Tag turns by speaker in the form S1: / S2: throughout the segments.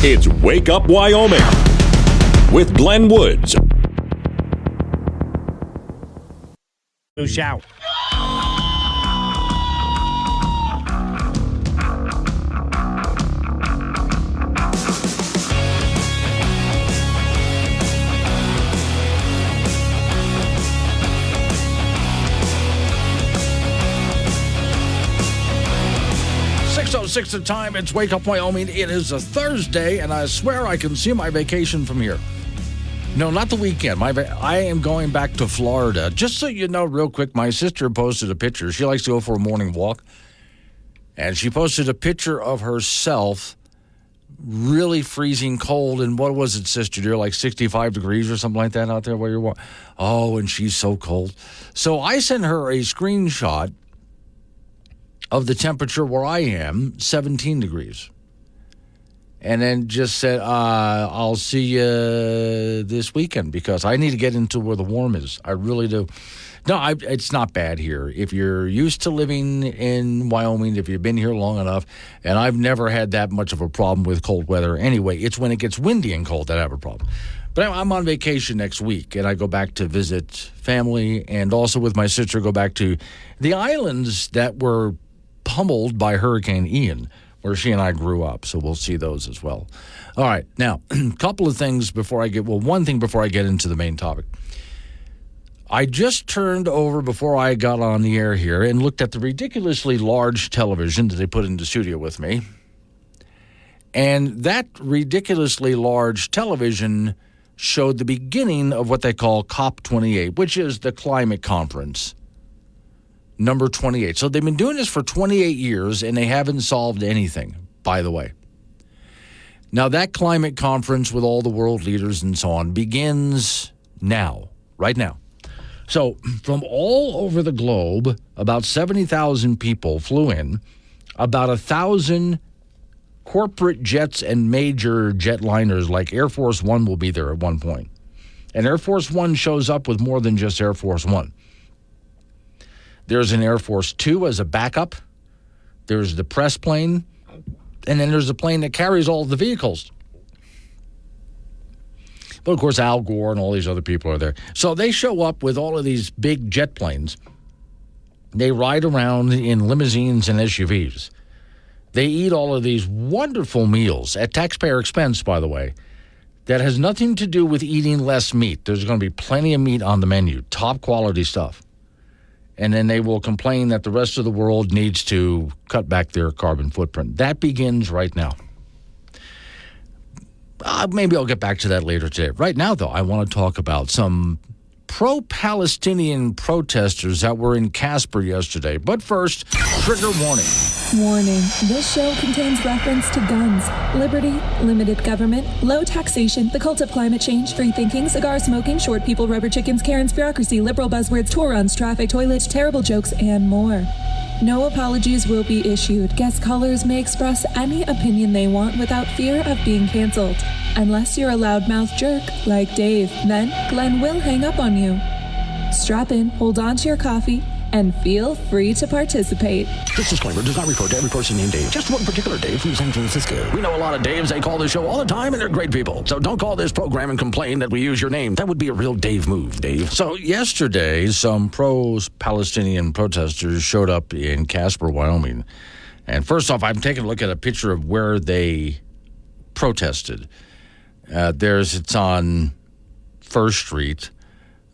S1: It's Wake Up Wyoming with Glenn Woods.
S2: Shout. 6:06 the time. It's Wake Up Wyoming. It is a Thursday, and I swear I can see my vacation from here. No, not the weekend. I am going back to Florida. Just so you know, real quick, my sister posted a picture. She likes to go for a morning walk. And she posted a picture of herself really freezing cold. And what was it, sister dear, like 65 degrees or something like that out there where you're walking? Oh, and she's so cold. So I sent her a screenshot of the temperature where I am, 17 degrees. And then just said, I'll see you this weekend because I need to get into where the warm is. I really do. No, it's not bad here. If you're used to living in Wyoming, if you've been here long enough, and I've never had that much of a problem with cold weather anyway. It's when it gets windy and cold that I have a problem. But I'm on vacation next week, and I go back to visit family and also with my sister go back to the islands that were pummeled by Hurricane Ian, where she and I grew up. So we'll see those as well. All right. Now, a couple of things one thing before I get into the main topic. I just turned over before I got on the air here and looked at the ridiculously large television that they put in the studio with me. And that ridiculously large television showed the beginning of what they call COP28, which is the climate conference. Number 28. So they've been doing this for 28 years, and they haven't solved anything, by the way. Now, that climate conference with all the world leaders and so on begins now, right now. So from all over the globe, about 70,000 people flew in, about 1,000 corporate jets and major jetliners like Air Force One will be there at one point. And Air Force One shows up with more than just Air Force One. There's an Air Force Two as a backup. There's the press plane. And then there's a plane that carries all of the vehicles. But, of course, Al Gore and all these other people are there. So they show up with all of these big jet planes. They ride around in limousines and SUVs. They eat all of these wonderful meals at taxpayer expense, by the way, that has nothing to do with eating less meat. There's going to be plenty of meat on the menu, top quality stuff. And then they will complain that the rest of the world needs to cut back their carbon footprint. That begins right now. Maybe I'll get back to that later today. Right now, though, I want to talk about some pro-Palestinian protesters that were in Casper yesterday. But first, trigger warning.
S3: Warning. This show contains reference to guns, liberty, limited government, low taxation, the cult of climate change, free thinking, cigar smoking, short people, rubber chickens, Karen's bureaucracy, liberal buzzwords, tour runs, traffic, toilets, terrible jokes, and more. No apologies will be issued. Guest callers may express any opinion they want without fear of being canceled. Unless you're a loudmouth jerk like Dave, then Glenn will hang up on you. Strap in, hold on to your coffee, and feel free to participate.
S4: This disclaimer does not refer to every person named Dave, just one particular Dave from San Francisco. We know a lot of Daves. They call this show all the time, and they're great people. So don't call this program and complain that we use your name. That would be a real Dave move, Dave.
S2: So yesterday, some pro-Palestinian protesters showed up in Casper, Wyoming. And first off, I'm taking a look at a picture of where they protested. It's on First Street.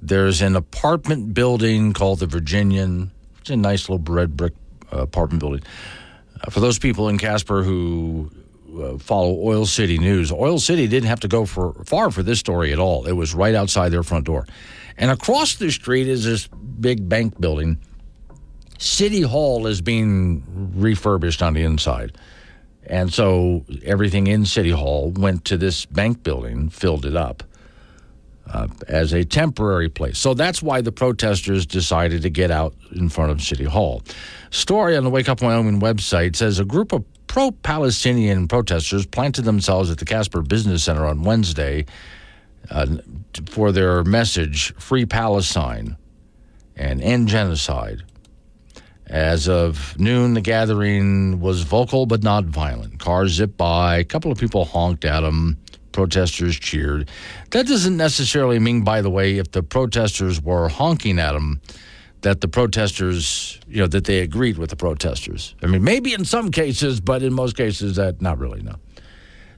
S2: There's an apartment building called the Virginian. It's a nice little red brick apartment building. For those people in Casper who follow Oil City News, Oil City didn't have to go far for this story at all. It was right outside their front door. And across the street is this big bank building. City Hall is being refurbished on the inside. And so everything in City Hall went to this bank building, filled it up. As a temporary place. So that's why the protesters decided to get out in front of City Hall. Story on the Wake Up Wyoming website says a group of pro-Palestinian protesters planted themselves at the Casper Business Center on Wednesday for their message, Free Palestine and End Genocide. As of noon, the gathering was vocal but not violent. Cars zipped by. A couple of people honked at them. Protesters cheered. That doesn't necessarily mean, by the way, if the protesters were honking at them, that the protesters, that they agreed with the protesters. I mean, maybe in some cases, but in most cases, not really, no.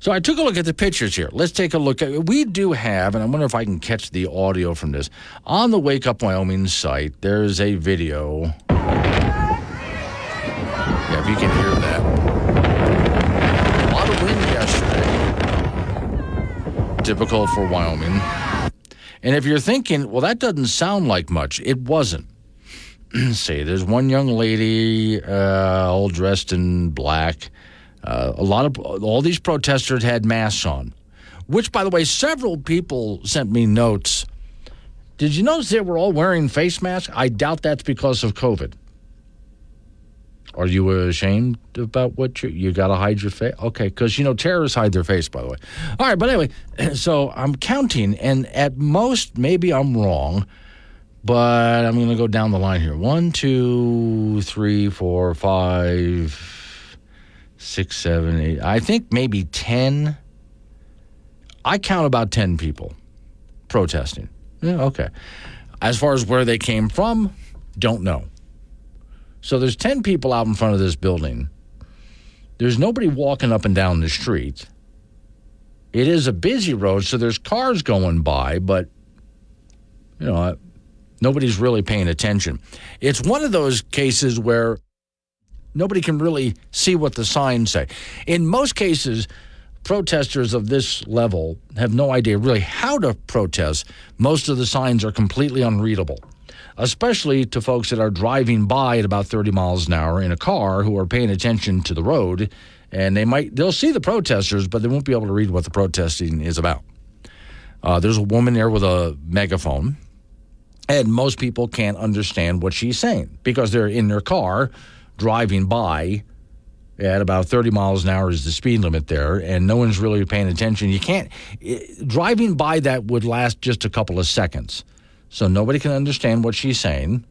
S2: So I took a look at the pictures here. Let's take a look at. We do have, and I wonder if I can catch the audio from this. On the Wake Up Wyoming site, there's a video. Yeah, if you can hear that. A lot of wind yesterday. Typical for Wyoming. And if you're thinking, well, that doesn't sound like much, it wasn't. Say, there's one young lady, all dressed in black. All these protesters had masks on, which, by the way, several people sent me notes. Did you notice they were all wearing face masks? I doubt that's because of COVID. Are you ashamed about what you got to hide your face? Okay, because, terrorists hide their face, by the way. All right, but anyway, so I'm counting, and at most, maybe I'm wrong, but I'm going to go down the line here. 1, 2, 3, 4, 5, 6, 7, 8. I think maybe 10. I count about 10 people protesting. Yeah, okay. As far as where they came from, don't know. So there's 10 people out in front of this building. There's nobody walking up and down the street. It is a busy road, so there's cars going by, but, nobody's really paying attention. It's one of those cases where nobody can really see what the signs say. In most cases, protesters of this level have no idea really how to protest. Most of the signs are completely unreadable, especially to folks that are driving by at about 30 miles an hour in a car who are paying attention to the road, and they'll see the protesters, but they won't be able to read what the protesting is about. There's a woman there with a megaphone, and most people can't understand what she's saying because they're in their car driving by at about 30 miles an hour is the speed limit there, and no one's really paying attention. Driving by that would last just a couple of seconds. So nobody can understand what she's saying.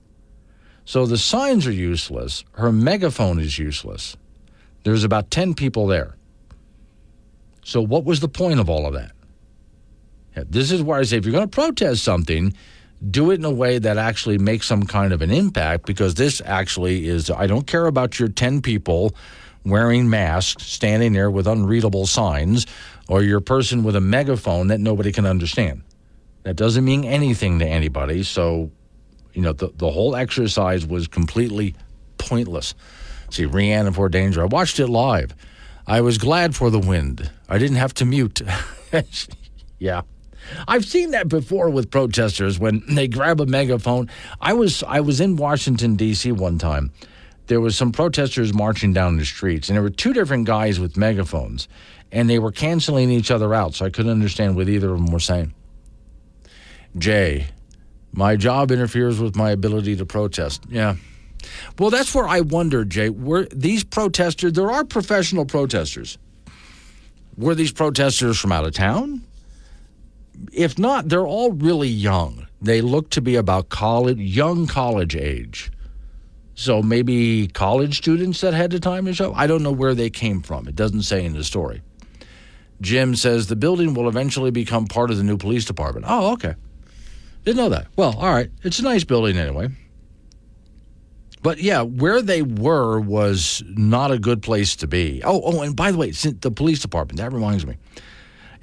S2: So the signs are useless. Her megaphone is useless. There's about 10 people there. So what was the point of all of that? This is where I say if you're going to protest something, do it in a way that actually makes some kind of an impact, because this actually is, I don't care about your 10 people wearing masks, standing there with unreadable signs, or your person with a megaphone that nobody can understand. That doesn't mean anything to anybody. So, the whole exercise was completely pointless. See, Rihanna for Danger. I watched it live. I was glad for the wind. I didn't have to mute. Yeah. I've seen that before with protesters when they grab a megaphone. I was in Washington, D.C. one time. There was some protesters marching down the streets, and there were two different guys with megaphones, and they were canceling each other out, so I couldn't understand what either of them were saying. Jay, my job interferes with my ability to protest. Yeah. Well, that's where I wonder, Jay, were these protesters, there are professional protesters. Were these protesters from out of town? If not, they're all really young. They look to be about young college age. So maybe college students that had the time to show? I don't know where they came from. It doesn't say in the story. Jim says the building will eventually become part of the new police department. Oh, okay. Didn't know that. Well, all right. It's a nice building anyway. But yeah, where they were was not a good place to be. Oh, and by the way, the police department, that reminds me.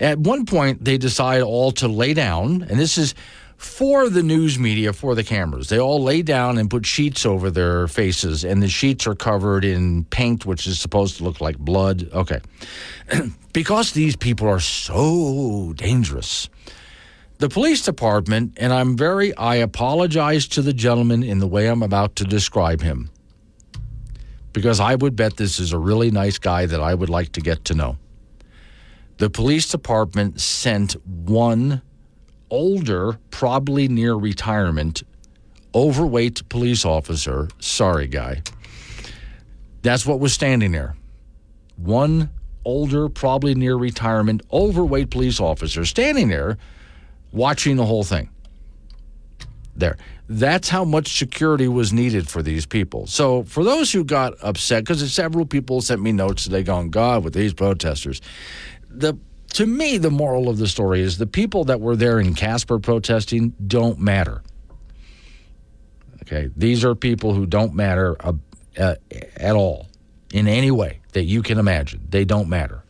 S2: At one point, they decide all to lay down, and this is for the news media, for the cameras. They all lay down and put sheets over their faces, and the sheets are covered in paint, which is supposed to look like blood. Okay. Because these people are so dangerous. The police department, and I apologize to the gentleman in the way I'm about to describe him, because I would bet this is a really nice guy that I would like to get to know. The police department sent one older, probably near retirement, overweight police officer. Sorry, guy. That's what was standing there. One older, probably near retirement, overweight police officer standing there watching the whole thing. there. That's how much security was needed for these people. So for those who got upset, because several people sent me notes today going, God, with these protesters. To me, the moral of the story is the people that were there in Casper protesting don't matter. Okay, these are people who don't matter at all in any way that you can imagine. They don't matter.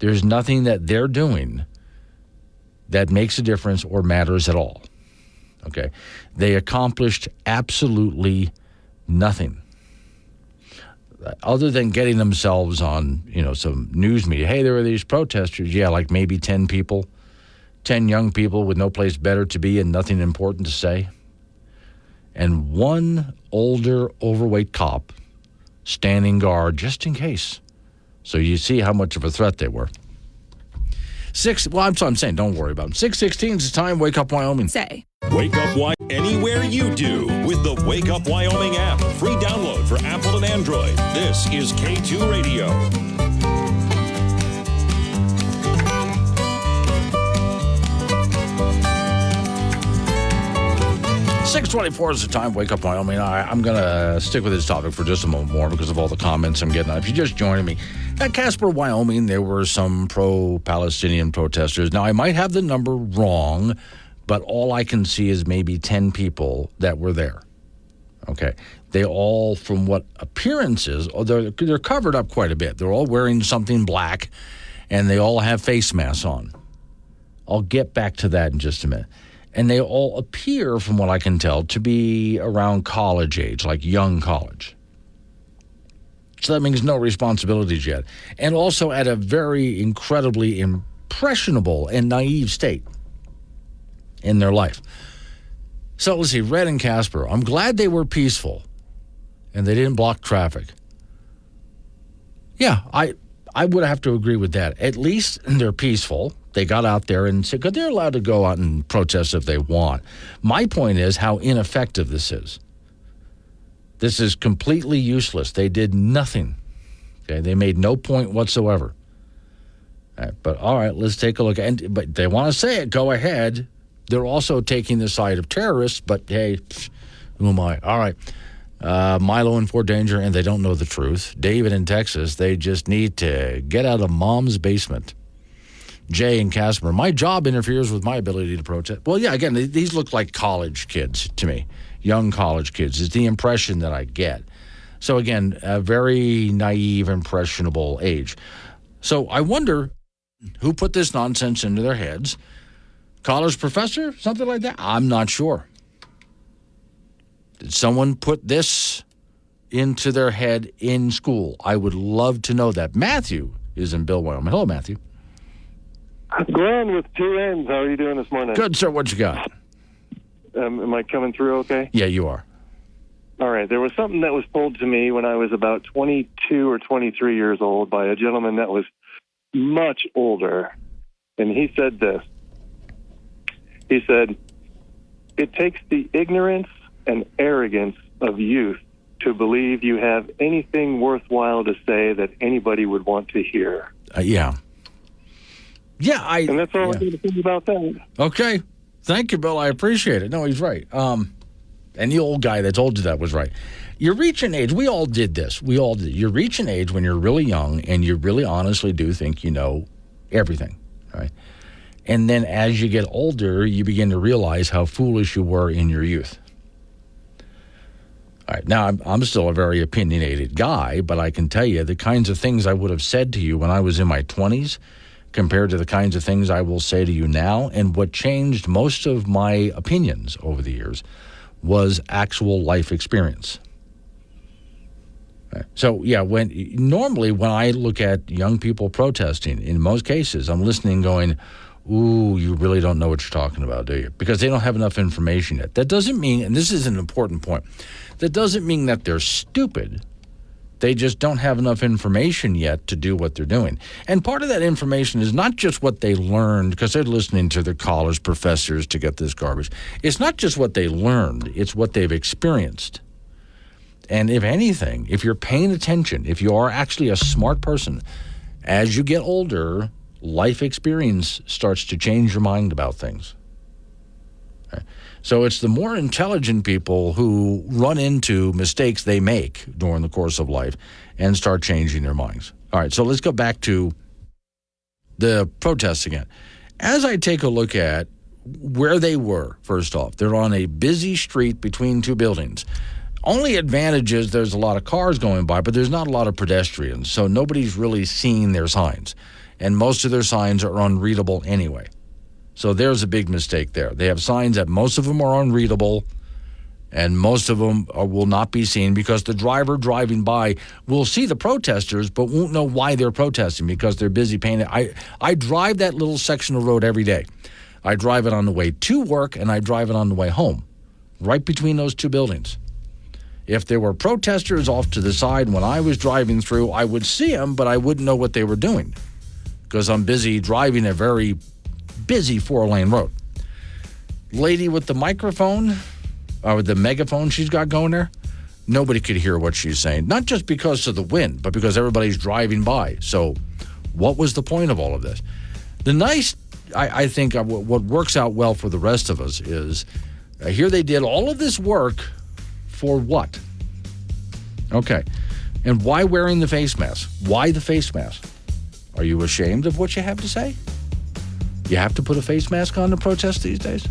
S2: There's nothing that they're doing that makes a difference or matters at all. Okay, they accomplished absolutely nothing other than getting themselves on, some news media. Hey, there were these protesters. Yeah, like maybe 10 people, 10 young people with no place better to be and nothing important to say. And one older, overweight cop standing guard just in case. So you see how much of a threat they were. I'm saying don't worry about them. 6:16 is the time. Wake Up Wyoming.
S3: Say.
S1: Wake Up Wyoming anywhere you do with the Wake Up Wyoming app. Free download for Apple and Android. This is K2 Radio.
S2: .24 is the time. Wake Up Wyoming. I'm going to stick with this topic for just a moment more because of all the comments I'm getting. If you're just joining me, at Casper, Wyoming, there were some pro-Palestinian protesters. Now, I might have the number wrong, but all I can see is maybe 10 people that were there. Okay. They all, from what appearances, they're covered up quite a bit. They're all wearing something black, and they all have face masks on. I'll get back to that in just a minute. And they all appear, from what I can tell, to be around college age, like young college. So that means no responsibilities yet. And also at a very incredibly impressionable and naive state in their life. So let's see, Red and Casper. I'm glad they were peaceful and they didn't block traffic. Yeah, I would have to agree with that. At least they're peaceful. They got out there and said, because they're allowed to go out and protest if they want. My point is how ineffective this is. This is completely useless. They did nothing. Okay, they made no point whatsoever. But all right, let's take a look. But they want to say it. Go ahead. They're also taking the side of terrorists. But hey, who am I? All right. Milo in Fort Danger, and they don't know the truth. David in Texas, they just need to get out of mom's basement. Jay and Casper, my job interferes with my ability to protest. Well, yeah, again, these look like college kids to me, young college kids. It's the impression that I get. So again, a very naive, impressionable age. So I wonder who put this nonsense into their heads. College professor, something like that? I'm not sure. Did someone put this into their head in school? I would love to know that. Matthew is in Bill, Wyoming. Hello, Matthew.
S5: Glenn with two N's. How are you doing this morning?
S2: Good, sir. What you got?
S5: Am I coming through okay?
S2: Yeah, you are.
S5: All right. There was something that was told to me when I was about 22 or 23 years old by a gentleman that was much older. And he said this. He said, it takes the ignorance and arrogance of youth to believe you have anything worthwhile to say that anybody would want to hear.
S2: Yeah. Yeah,
S5: and that's all I'm going to think about that.
S2: Okay. Thank you, Bill. I appreciate it. No, he's right. And the old guy that told you that was right. You reach an age, we all did this. We all did. You reach an age when you're really young and you really honestly do think you know everything, right? And then as you get older, you begin to realize how foolish you were in your youth. All right, now I'm still a very opinionated guy, but I can tell you the kinds of things I would have said to you when I was in my 20s compared to the kinds of things I will say to you now. And what changed most of my opinions over the years was actual life experience. Right. So, yeah, normally when I look at young people protesting, in most cases, I'm listening going, ooh, you really don't know what you're talking about, do you? Because they don't have enough information yet. That doesn't mean, and this is an important point, that doesn't mean that they're stupid. They just don't have enough information yet to do what they're doing. And part of that information is not just what they learned, because they're listening to their college professors to get this garbage. It's not just what they learned, it's what they've experienced. And if anything, if you're paying attention, if you are actually a smart person, as you get older, life experience starts to change your mind about things. So it's the more intelligent people who run into mistakes they make during the course of life and start changing their minds. All right, so let's go back to the protests again. As I take a look at where they were, first off, they're on a busy street between two buildings. Only advantage is there's a lot of cars going by, but there's not a lot of pedestrians, so nobody's really seeing their signs. And most of their signs are unreadable anyway. So there's a big mistake there. They have signs that most of them are unreadable, and most of them will not be seen because the driver driving by will see the protesters but won't know why they're protesting because they're busy painting. I drive that little section of road every day. I drive it on the way to work, and I drive it on the way home, right between those two buildings. If there were protesters off to the side when I was driving through, I would see them, but I wouldn't know what they were doing because I'm busy driving a very busy 4-lane road. Lady with the microphone, or with the megaphone she's got going there, nobody could hear what she's saying, not just because of the wind, but because everybody's driving by. So what was the point of all of this? I think what works out well for the rest of us is here they did all of this work for what? Okay. And why wearing the face mask? Why the face mask? Are you ashamed of what you have to say? You have to put a face mask on to protest these days?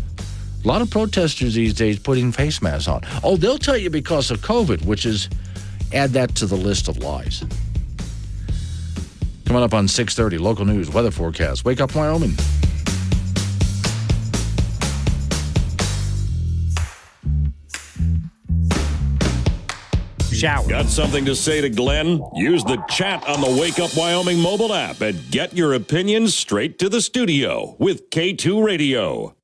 S2: A lot of protesters these days putting face masks on. Oh, they'll tell you because of COVID, which is, add that to the list of lies. Coming up on 6:30, local news, weather forecast. Wake up, Wyoming.
S6: Shower.
S1: Got something to say to Glenn? Use the chat on the Wake Up Wyoming mobile app and get your opinions straight to the studio with K2 Radio.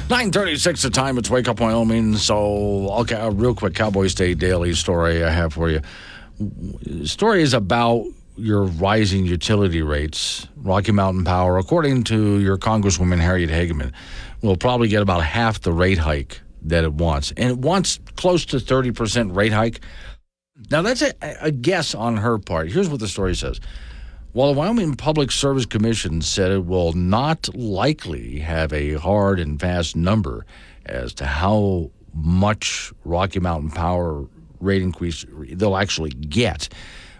S2: $9:36 the time. It's Wake Up Wyoming. So, okay, a real quick Cowboy State Daily story I have for you. The story is about your rising utility rates. Rocky Mountain Power, according to your Congresswoman Harriet Hageman, will probably get about half the rate hike that it wants. And it wants close to 30% rate hike. Now, that's a guess on her part. Here's what the story says. While the Wyoming Public Service Commission said it will not likely have a hard and fast number as to how much Rocky Mountain Power rate increase they'll actually get,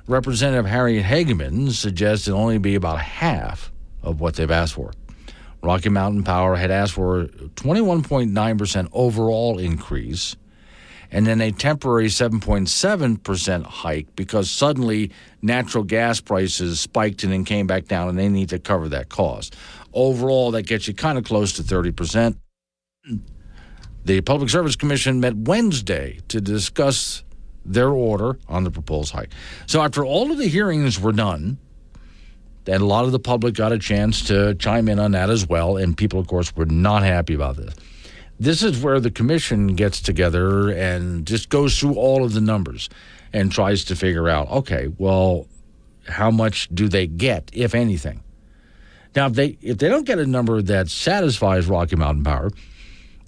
S2: Representative Harriet Hageman suggests it'll only be about half of what they've asked for. Rocky Mountain Power had asked for a 21.9% overall increase, and then a temporary 7.7% hike because suddenly natural gas prices spiked and then came back down, and they need to cover that cost. Overall, that gets you kind of close to 30%. The Public Service Commission met Wednesday to discuss their order on the proposed hike. So after all of the hearings were done, and a lot of the public got a chance to chime in on that as well, and people, of course, were not happy about this. This is where the commission gets together and just goes through all of the numbers and tries to figure out, okay, well, how much do they get, if anything? Now, if they don't get a number that satisfies Rocky Mountain Power,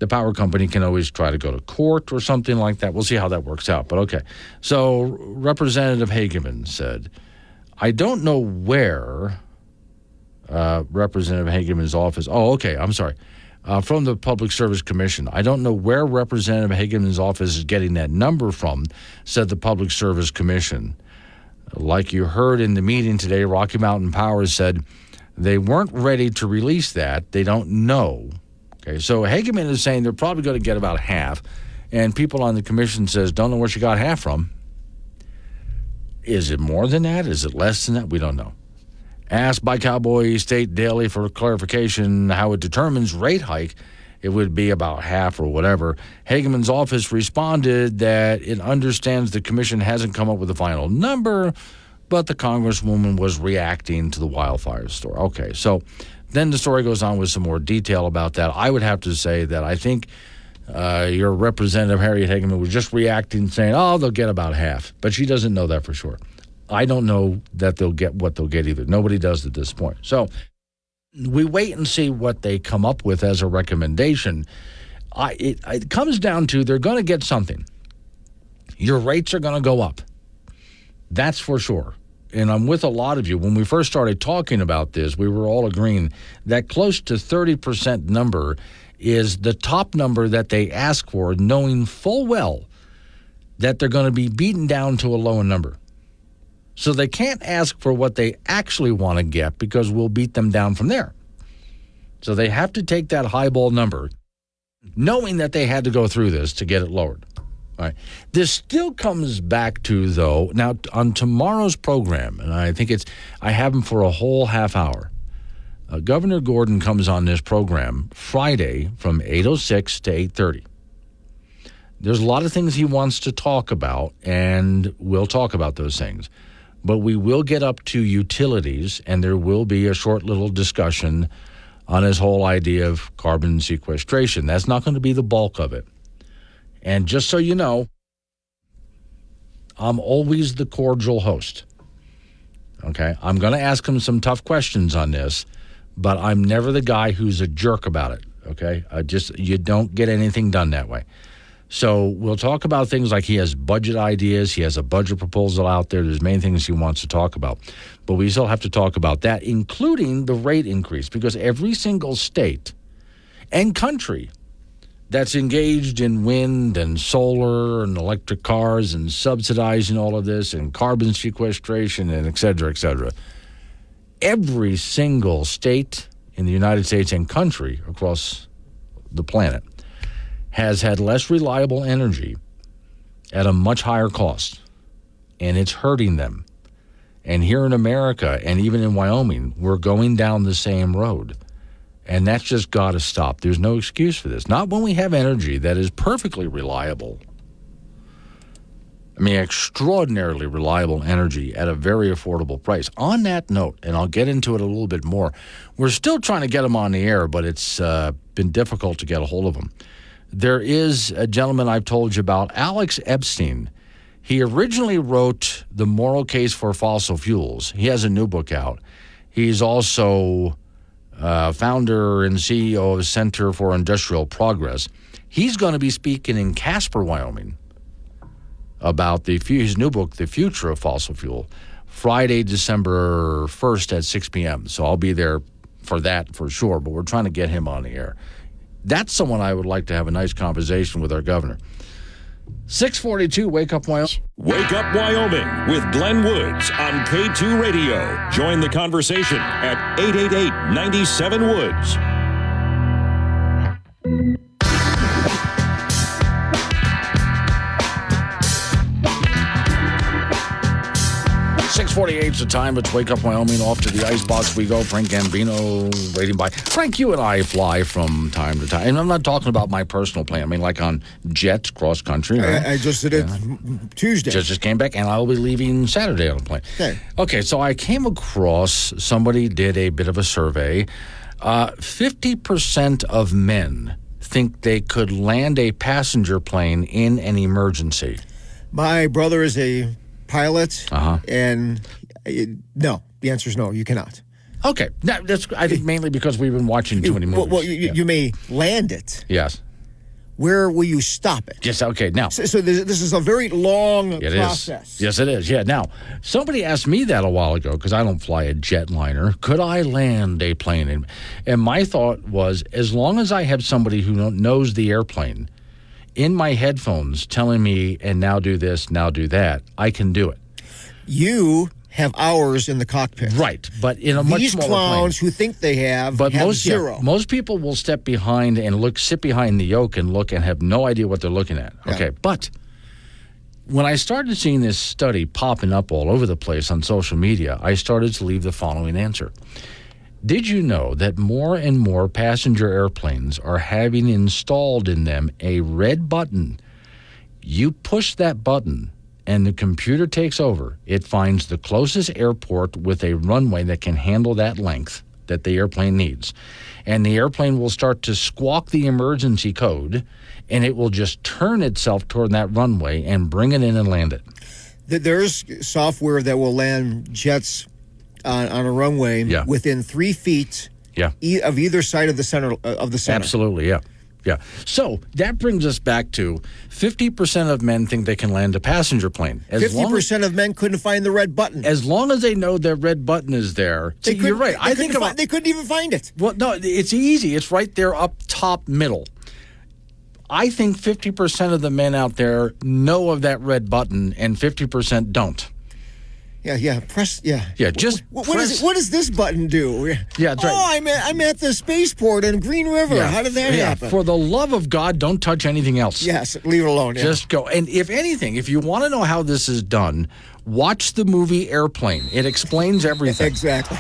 S2: the power company can always try to go to court or something like that. We'll see how that works out, but okay. So Representative Hageman said, I don't know where Representative Hageman's office, from the Public Service Commission. I don't know where Representative Hageman's office is getting that number from, said the Public Service Commission. Like you heard in the meeting today, Rocky Mountain Power said they weren't ready to release that. They don't know. Okay, so Hageman is saying they're probably going to get about half, and people on the commission says, don't know where she got half from. Is it more than that? Is it less than that? We don't know. Asked by Cowboy State Daily for clarification how it determines rate hike, it would be about half or whatever. Hageman's office responded that it understands the commission hasn't come up with a final number, but the Congresswoman was reacting to the wildfire story. Okay, so then the story goes on with some more detail about that. I would have to say that I think your Representative Harriet Hageman was just reacting, saying, they'll get about half. But she doesn't know that for sure. I don't know that they'll get what they'll get either. Nobody does at this point. So we wait and see what they come up with as a recommendation. It comes down to they're going to get something. Your rates are going to go up. That's for sure. And I'm with a lot of you. When we first started talking about this, we were all agreeing that close to 30% number is the top number that they ask for, knowing full well that they're going to be beaten down to a lower number. So they can't ask for what they actually want to get because we'll beat them down from there. So they have to take that highball number, knowing that they had to go through this to get it lowered. All right. This still comes back to, though, now on tomorrow's program, and I have him for a whole half hour. Governor Gordon comes on this program Friday from 8:06 to 8:30. There's a lot of things he wants to talk about, and we'll talk about those things. But we will get up to utilities, and there will be a short little discussion on his whole idea of carbon sequestration. That's not going to be the bulk of it. And just so you know, I'm always the cordial host. Okay? I'm going to ask him some tough questions on this, but I'm never the guy who's a jerk about it. Okay? You don't get anything done that way. So we'll talk about things like he has budget ideas. He has a budget proposal out there. There's many things he wants to talk about. But we still have to talk about that, including the rate increase, because every single state and country that's engaged in wind and solar and electric cars and subsidizing all of this and carbon sequestration and et cetera, every single state in the United States and country across the planet has had less reliable energy at a much higher cost, and it's hurting them. And here in America, and even in Wyoming, we're going down the same road. And that's just got to stop. There's no excuse for this. Not when we have energy that is perfectly reliable. I mean, extraordinarily reliable energy at a very affordable price. On that note, and I'll get into it a little bit more, we're still trying to get him on the air, but it's been difficult to get a hold of him. There is a gentleman I've told you about, Alex Epstein. He originally wrote The Moral Case for Fossil Fuels. He has a new book out. He's also founder and CEO of Center for Industrial Progress. He's going to be speaking in Casper, Wyoming, about his new book, The Future of Fossil Fuel, Friday, December 1st at 6 p.m. So I'll be there for that for sure, but we're trying to get him on the air. That's someone I would like to have a nice conversation with our governor. 642, Wake Up Wyoming.
S1: Wake Up Wyoming with Glenn Woods on K2 Radio. Join the conversation at 888-97-WOODS.
S2: .48's the time. It's Wake Up Wyoming. Off to the icebox we go. Frank Gambino waiting by. Frank, you and I fly from time to time. And I'm not talking about my personal plane. I mean, like on jets, cross country. Right?
S6: I just did it Tuesday.
S2: Just came back, and I'll be leaving Saturday on a plane. Okay, so I came across, somebody did a bit of a survey. 50% of men think they could land a passenger plane in an emergency.
S6: My brother is a pilot, and no, the answer is no, you cannot.
S2: Okay, that's I think mainly because we've been watching too many movies.
S6: Well, you may land it.
S2: Yes.
S6: Where will you stop it?
S2: Yes, okay, now.
S6: So this is a very long process.
S2: Yes, it is, yeah. Now, somebody asked me that a while ago, because I don't fly a jetliner. Could I land a plane? And my thought was, as long as I have somebody who knows the airplane in my headphones telling me, and now do this, now do that, I can do it.
S6: You have hours in the cockpit.
S2: Right, but in a much smaller plane.
S6: These clowns who think they have zero.
S2: Most people will step behind and sit behind the yoke and look and have no idea what they're looking at.
S6: Yeah.
S2: Okay, but when I started seeing this study popping up all over the place on social media, I started to leave the following answer. Did you know that more and more passenger airplanes are having installed in them a red button? You push that button and the computer takes over. It finds the closest airport with a runway that can handle that length that the airplane needs. And the airplane will start to squawk the emergency code, and it will just turn itself toward that runway and bring it in and land it.
S6: There's software that will land jets on a runway within 3 feet
S2: Yeah.
S6: Of either side of the center.
S2: Absolutely, yeah. Yeah. So that brings us back to 50% of men think they can land a passenger plane.
S6: 50% of men couldn't find the red button.
S2: As long as they know their red button is there. See, you're right.
S6: They couldn't even find it.
S2: Well, no, it's easy. It's right there up top middle. I think 50% of the men out there know of that red button and 50% don't.
S6: Yeah. Press. Yeah.
S2: Yeah. Just
S6: what does this button do?
S2: Yeah. That's right.
S6: Oh, I'm at the spaceport in Green River.
S2: Yeah.
S6: How did that happen?
S2: For the love of God, don't touch anything else.
S6: Yes. Leave it alone. Yeah.
S2: Just go. And if anything, if you want to know how this is done, watch the movie Airplane. It explains everything.
S6: Exactly.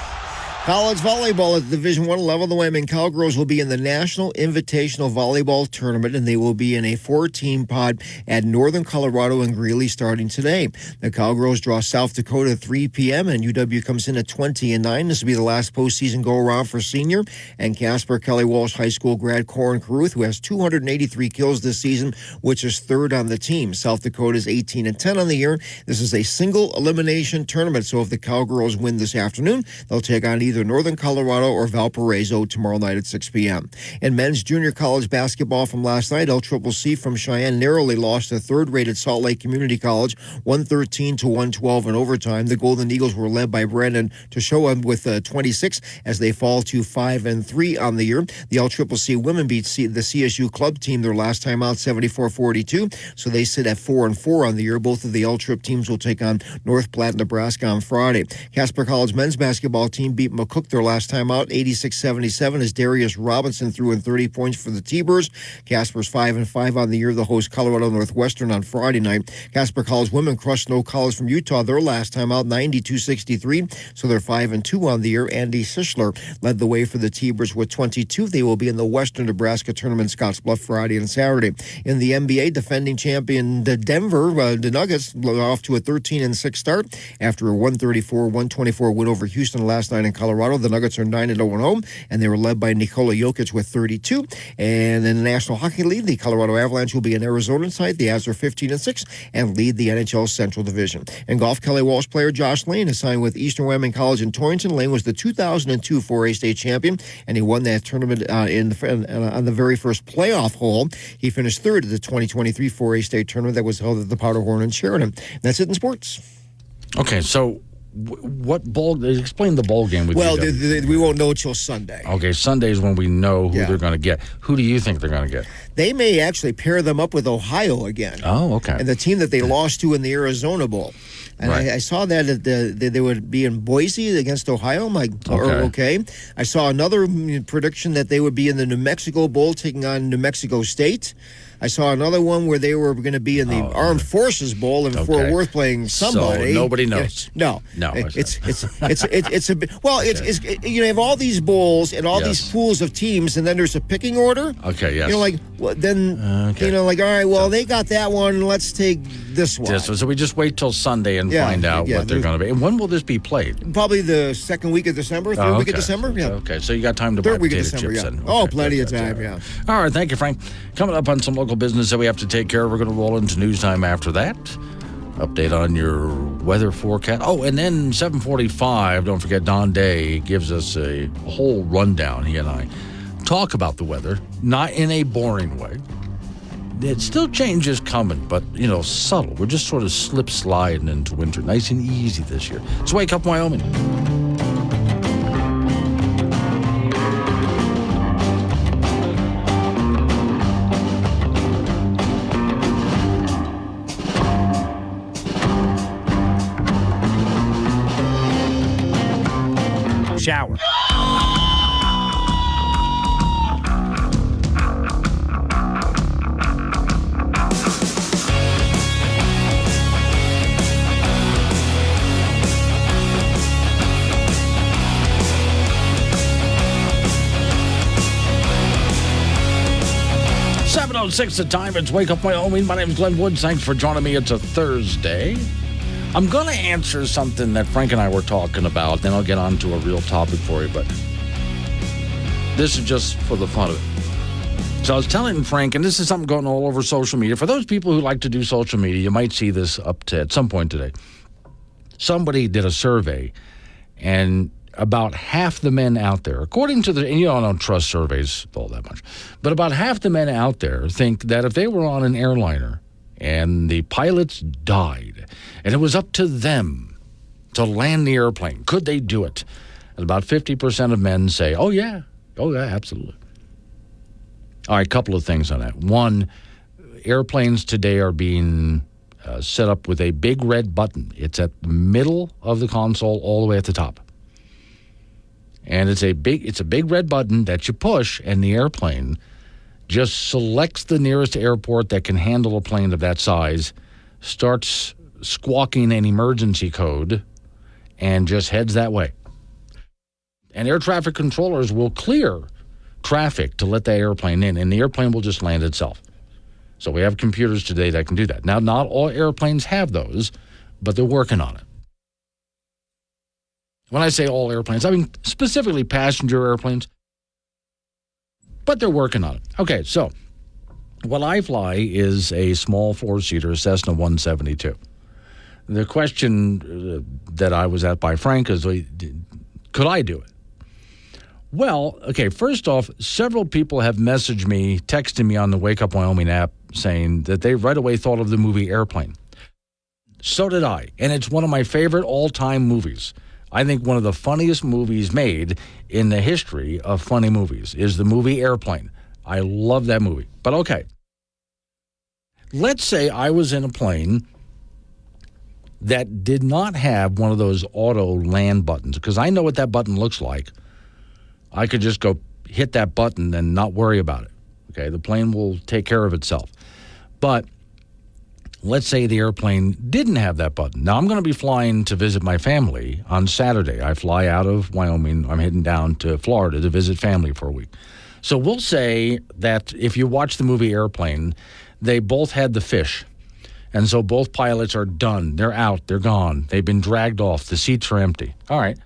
S6: College volleyball at the Division I level. The Wyoming Cowgirls will be in the National Invitational Volleyball Tournament, and they will be in a 4-team pod at Northern Colorado and Greeley starting today. The Cowgirls draw South Dakota at 3 p.m., and UW comes in at 20-9. This will be the last postseason go-around for senior and Casper Kelly Walsh High School grad Corin Caruth, who has 283 kills this season, which is third on the team. South Dakota is 18-10 on the year. This is a single elimination tournament, so if the Cowgirls win this afternoon, they'll take on either Northern Colorado or Valparaiso tomorrow night at 6 p.m. In men's junior college basketball from last night, LCCC from Cheyenne narrowly lost to third-rated Salt Lake Community College, 113-112 in overtime. The Golden Eagles were led by Brandon Teshoa with 26 as they fall to 5-3 on the year. The LCCC women beat the CSU club team their last time out, 74-42, so they sit at 4-4 on the year. Both of the LTRIP teams will take on North Platte, Nebraska on Friday. Casper College men's basketball team beat McCook their last time out, 86-77, as Darius Robinson threw in 30 points for the T-Birds. Casper's 5-5 on the year. The host Colorado Northwestern on Friday night. Casper College women crushed Snow College from Utah their last time out, 92-63, so they're 5-2 on the year. Andy Sischler led the way for the T-Birds with 22. They will be in the Western Nebraska Tournament, Scottsbluff, Friday and Saturday. In the NBA, defending champion the Denver, the Nuggets, off to a 13-6 start after a 134-124 win over Houston last night in Colorado. The Nuggets are 9-0 at home, and they were led by Nikola Jokic with 32. And in the National Hockey League, the Colorado Avalanche will be in Arizona tonight. The Avs are 15-6 and lead the NHL Central Division. In golf, Kelly Walsh player Josh Lane has signed with Eastern Wyoming College in Torrington. Lane was the 2002 4A state champion, and he won that tournament on the very first playoff hole. He finished third at the 2023 4A state tournament that was held at the Powderhorn in Sheridan. That's it in sports.
S2: Okay, so what bowl? Explain the bowl game with you.
S6: We won't know until Sunday.
S2: Okay, Sunday is when we know who they're going to get. Who do you think they're going to get?
S6: They may actually pair them up with Ohio again.
S2: Oh, okay.
S6: And the team that they lost to in the Arizona Bowl. And right. I saw that they would be in Boise against Ohio. I'm like, okay. I saw another prediction that they would be in the New Mexico Bowl taking on New Mexico State. I saw another one where they were going to be in the Armed Forces Bowl in Fort Worth playing somebody.
S2: So nobody knows.
S6: No. It's a bit. Well, it's you have all these bowls and all these pools of teams, and then there's a picking order.
S2: Okay, yes.
S6: All right. Well, they got that one. Let's take this one.
S2: So we just wait till Sunday and find out what they're going to be. And when will this be played?
S6: Probably the second week of December, third week of December. Yeah.
S2: Okay, so you got time to
S6: buy
S2: potato
S6: December,
S2: chips.
S6: Okay, plenty of time. Yeah.
S2: All right, thank you, Frank. Coming up on some local business that we have to take care of. We're going to roll into news time after that. Update on your weather forecast. Oh, and then 7:45. Don't forget, Don Day gives us a whole rundown. He and I talk about the weather, not in a boring way. It still change is coming, but, subtle. We're just sort of sliding into winter. Nice and easy this year. It's Wake Up Wyoming.
S7: Shower.
S2: Six the time. It's Wake Up Wyoming. My name is Glenn Woods. Thanks for joining me. It's a Thursday. I'm going to answer something that Frank and I were talking about. Then I'll get on to a real topic for you. But this is just for the fun of it. So I was telling Frank, and this is something going all over social media. For those people who like to do social media, you might see this at some point today. Somebody did a survey, and about half the men out there, according to and you don't trust surveys all that much, but about half the men out there think that if they were on an airliner and the pilots died and it was up to them to land the airplane, could they do it? And about 50% of men say, oh, yeah, absolutely. All right, a couple of things on that. One, airplanes today are being set up with a big red button. It's at the middle of the console all the way at the top. And it's a big red button that you push, and the airplane just selects the nearest airport that can handle a plane of that size, starts squawking an emergency code, and just heads that way. And air traffic controllers will clear traffic to let that airplane in, and the airplane will just land itself. So we have computers today that can do that. Now, not all airplanes have those, but they're working on it. When I say all airplanes, I mean specifically passenger airplanes, but they're working on it. Okay, so what I fly is a small four-seater Cessna 172. The question that I was at by Frank is, could I do it? Well, okay, first off, several people have messaged me, texted me on the Wake Up Wyoming app saying that they right away thought of the movie Airplane. So did I, and it's one of my favorite all-time movies. I think one of the funniest movies made in the history of funny movies is the movie Airplane. I love that movie. But okay, let's say I was in a plane that did not have one of those auto land buttons, because I know what that button looks like. I could just go hit that button and not worry about it. Okay, the plane will take care of itself. But let's say the airplane didn't have that button. Now, I'm going to be flying to visit my family on Saturday. I fly out of Wyoming. I'm heading down to Florida to visit family for a week. So we'll say that if you watch the movie Airplane, they both had the fish. And so both pilots are done. They're out. They're gone. They've been dragged off. The seats are empty. All right.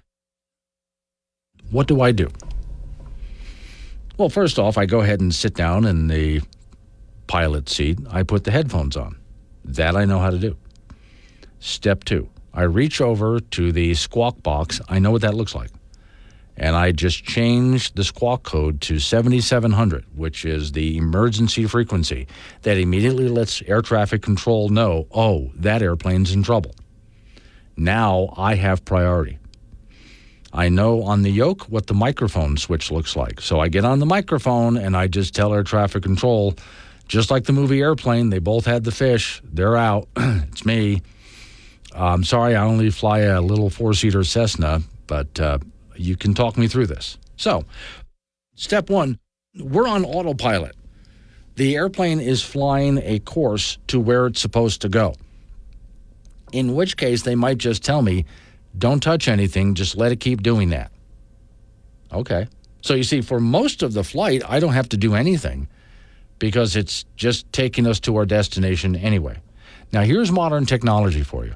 S2: What do I do? Well, first off, I go ahead and sit down in the pilot seat. I put the headphones on. That I know how to do. Step 2, I reach over to the squawk box. I know what that looks like. And I just change the squawk code to 7700, which is the emergency frequency that immediately lets air traffic control know, oh, that airplane's in trouble. Now I have priority. I know on the yoke what the microphone switch looks like. So I get on the microphone and I just tell air traffic control, just like the movie Airplane, they both had the fish. They're out. It's me. I'm sorry, I only fly a little four-seater Cessna, but you can talk me through this. So, step 1, we're on autopilot. The airplane is flying a course to where it's supposed to go. In which case, they might just tell me, don't touch anything, just let it keep doing that. Okay. So you see, for most of the flight, I don't have to do anything because it's just taking us to our destination anyway. Now, here's modern technology for you.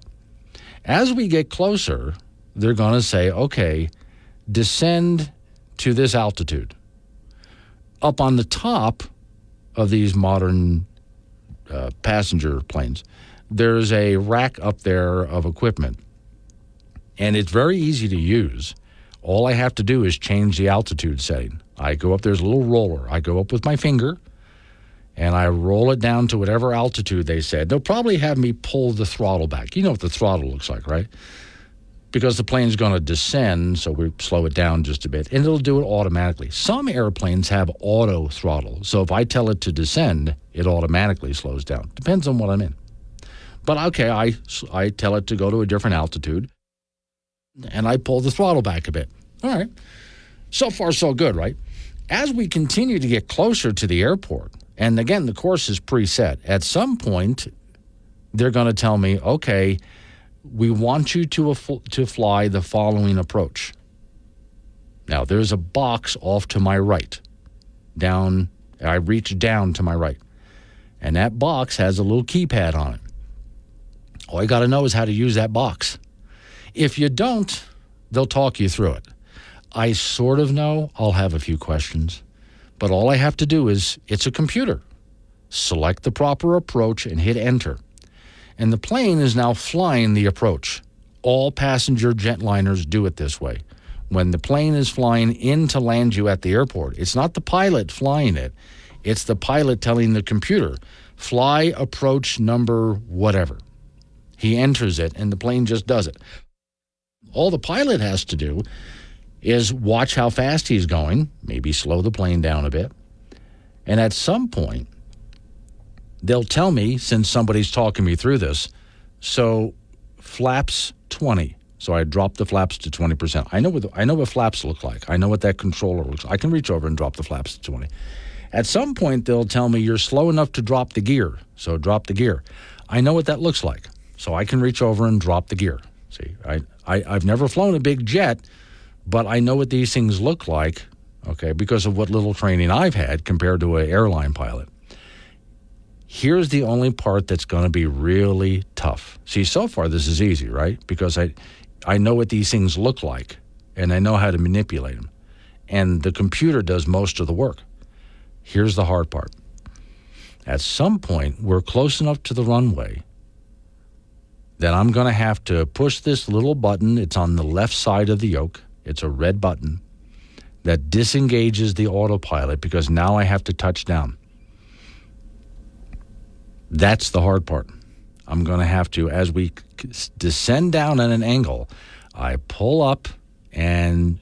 S2: As we get closer, they're going to say, okay, descend to this altitude. Up on the top of these modern passenger planes, there's a rack up there of equipment. And it's very easy to use. All I have to do is change the altitude setting. I go up, there's a little roller. I go up with my finger, and I roll it down to whatever altitude they said. They'll probably have me pull the throttle back. You know what the throttle looks like, right? Because the plane's going to descend, so we slow it down just a bit, and it'll do it automatically. Some airplanes have auto throttle, so if I tell it to descend, it automatically slows down. Depends on what I'm in. But okay, I tell it to go to a different altitude, and I pull the throttle back a bit. All right. So far, so good, right? As we continue to get closer to the airport, and again, the course is preset, at some point, they're going to tell me, okay, we want you to fly the following approach. Now, there's a box off to my right. Down, I reach down to my right. And that box has a little keypad on it. All you got to know is how to use that box. If you don't, they'll talk you through it. I sort of know. I'll have a few questions. But all I have to do is, it's a computer. Select the proper approach and hit enter. And the plane is now flying the approach. All passenger jetliners do it this way. When the plane is flying in to land you at the airport, it's not the pilot flying it. It's the pilot telling the computer, fly approach number whatever. He enters it, and the plane just does it. All the pilot has to do is watch how fast he's going, maybe slow the plane down a bit. And at some point, they'll tell me, since somebody's talking me through this, so flaps 20. So I drop the flaps to 20%. I know what flaps look like. I know what that controller looks like. I can reach over and drop the flaps to 20. At some point, they'll tell me you're slow enough to drop the gear. So drop the gear. I know what that looks like. So I can reach over and drop the gear. See, I've never flown a big jet, but I know what these things look like, okay, because of what little training I've had compared to an airline pilot. Here's the only part that's going to be really tough. See, so far this is easy, right? Because I know what these things look like, and I know how to manipulate them. And the computer does most of the work. Here's the hard part. At some point, we're close enough to the runway that I'm going to have to push this little button. It's on the left side of the yoke. It's a red button that disengages the autopilot because now I have to touch down. That's the hard part. I'm going to have to, as we descend down at an angle, I pull up and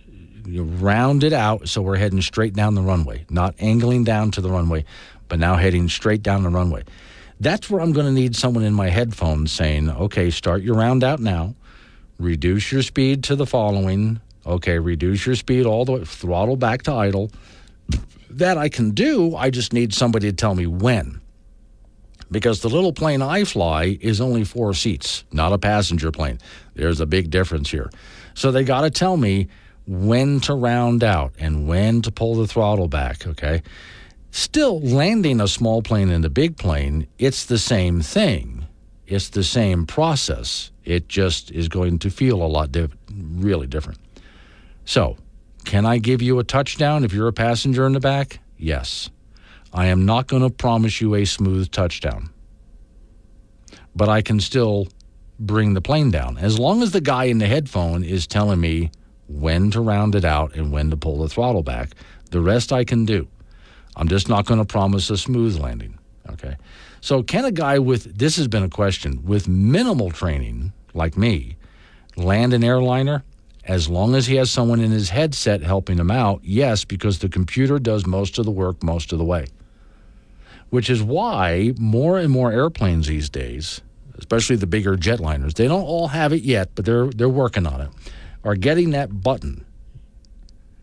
S2: round it out so we're heading straight down the runway, not angling down to the runway, but now heading straight down the runway. That's where I'm going to need someone in my headphones saying, okay, start your round out now, reduce your speed to the following, okay, reduce your speed all the way, throttle back to idle. That I can do, I just need somebody to tell me when. Because the little plane I fly is only 4 seats, not a passenger plane. There's a big difference here. So they got to tell me when to round out and when to pull the throttle back, okay? Still, landing a small plane in a big plane, it's the same thing. It's the same process. It just is going to feel a lot really different. So, can I give you a touchdown if you're a passenger in the back? Yes. I am not going to promise you a smooth touchdown. But I can still bring the plane down. As long as the guy in the headphone is telling me when to round it out and when to pull the throttle back, the rest I can do. I'm just not going to promise a smooth landing, okay? So can a guy with, this has been a question, with minimal training, like me, land an airliner? As long as he has someone in his headset helping him out, yes, because the computer does most of the work most of the way. Which is why more and more airplanes these days, especially the bigger jetliners, they don't all have it yet, but they're working on it, are getting that button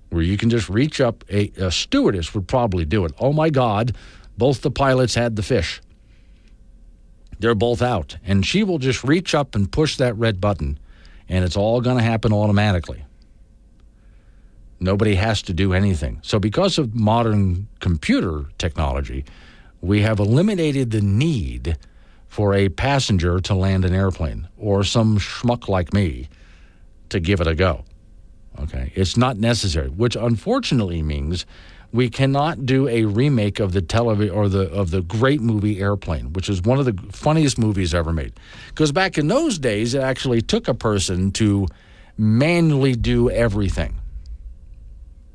S2: where you can just reach up. A stewardess would probably do it. Oh, my God, both the pilots had the fish. They're both out. And she will just reach up and push that red button, and it's all going to happen automatically. Nobody has to do anything. So because of modern computer technology, we have eliminated the need for a passenger to land an airplane or some schmuck like me to give it a go. Okay, it's not necessary, which unfortunately means we cannot do a remake of the television or of the great movie Airplane, which is one of the funniest movies ever made. Because back in those days, it actually took a person to manually do everything.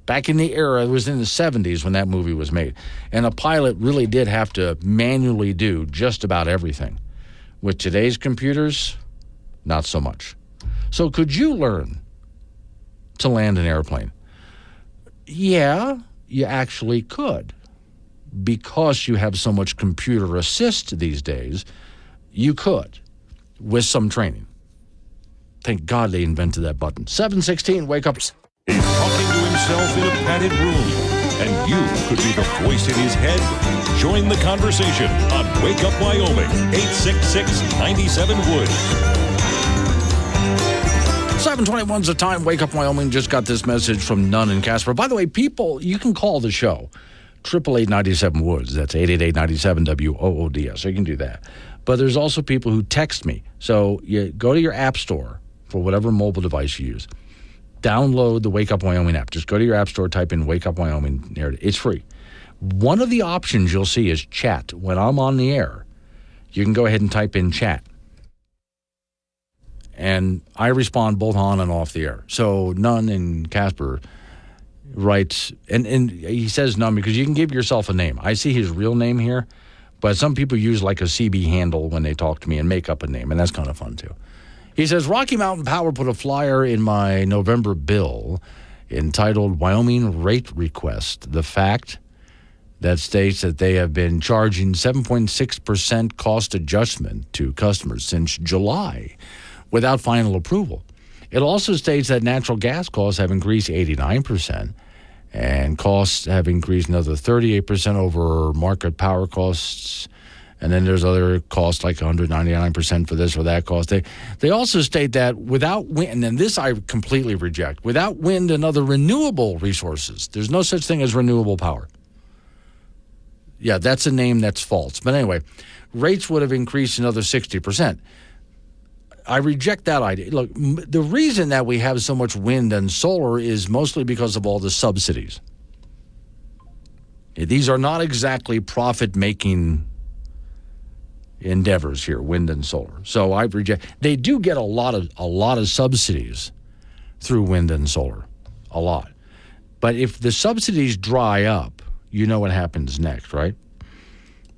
S2: Back in the era, it was in the 70s when that movie was made, and a pilot really did have to manually do just about everything. With today's computers, not so much. So could you learn to land an airplane? Yeah, you actually could. Because you have so much computer assist these days, you could, with some training. Thank God they invented that button. 7:16, wake up.
S1: He's talking to himself in a padded room, and you could be the voice in his head. Join the conversation on Wake Up Wyoming, 866-97-WOOD.
S2: 7:21's the time. Wake Up Wyoming just got this message from Nunn and Casper. By the way, people, you can call the show. 888-97-WOODS. That's 888-97-WOODS. So you can do that. But there's also people who text me. So you go to your app store for whatever mobile device you use. Download the Wake Up Wyoming app. Just go to your app store, type in Wake Up Wyoming. It's free. One of the options you'll see is chat. When I'm on the air, you can go ahead and type in chat. and I respond both on and off the air. So Nunn and Casper writes, and he says Nunn because you can give yourself a name. I see his real name here, but some people use like a CB handle when they talk to me and make up a name, and that's kind of fun too. He says, Rocky Mountain Power put a flyer in my November bill entitled Wyoming Rate Request. The fact that states that they have been charging 7.6% cost adjustment to customers since July without final approval. It also states that natural gas costs have increased 89% and costs have increased another 38% over market power costs. And then there's other costs like 199% for this or that cost. They also state that without wind, and this I completely reject, without wind and other renewable resources, there's no such thing as renewable power. Yeah, that's a name that's false. But anyway, rates would have increased another 60%. I reject that idea. Look, the reason that we have so much wind and solar is mostly because of all the subsidies. These are not exactly profit-making endeavors here, wind and solar. So I reject. They do get a lot of subsidies through wind and solar, a lot. But if the subsidies dry up, you know what happens next, right?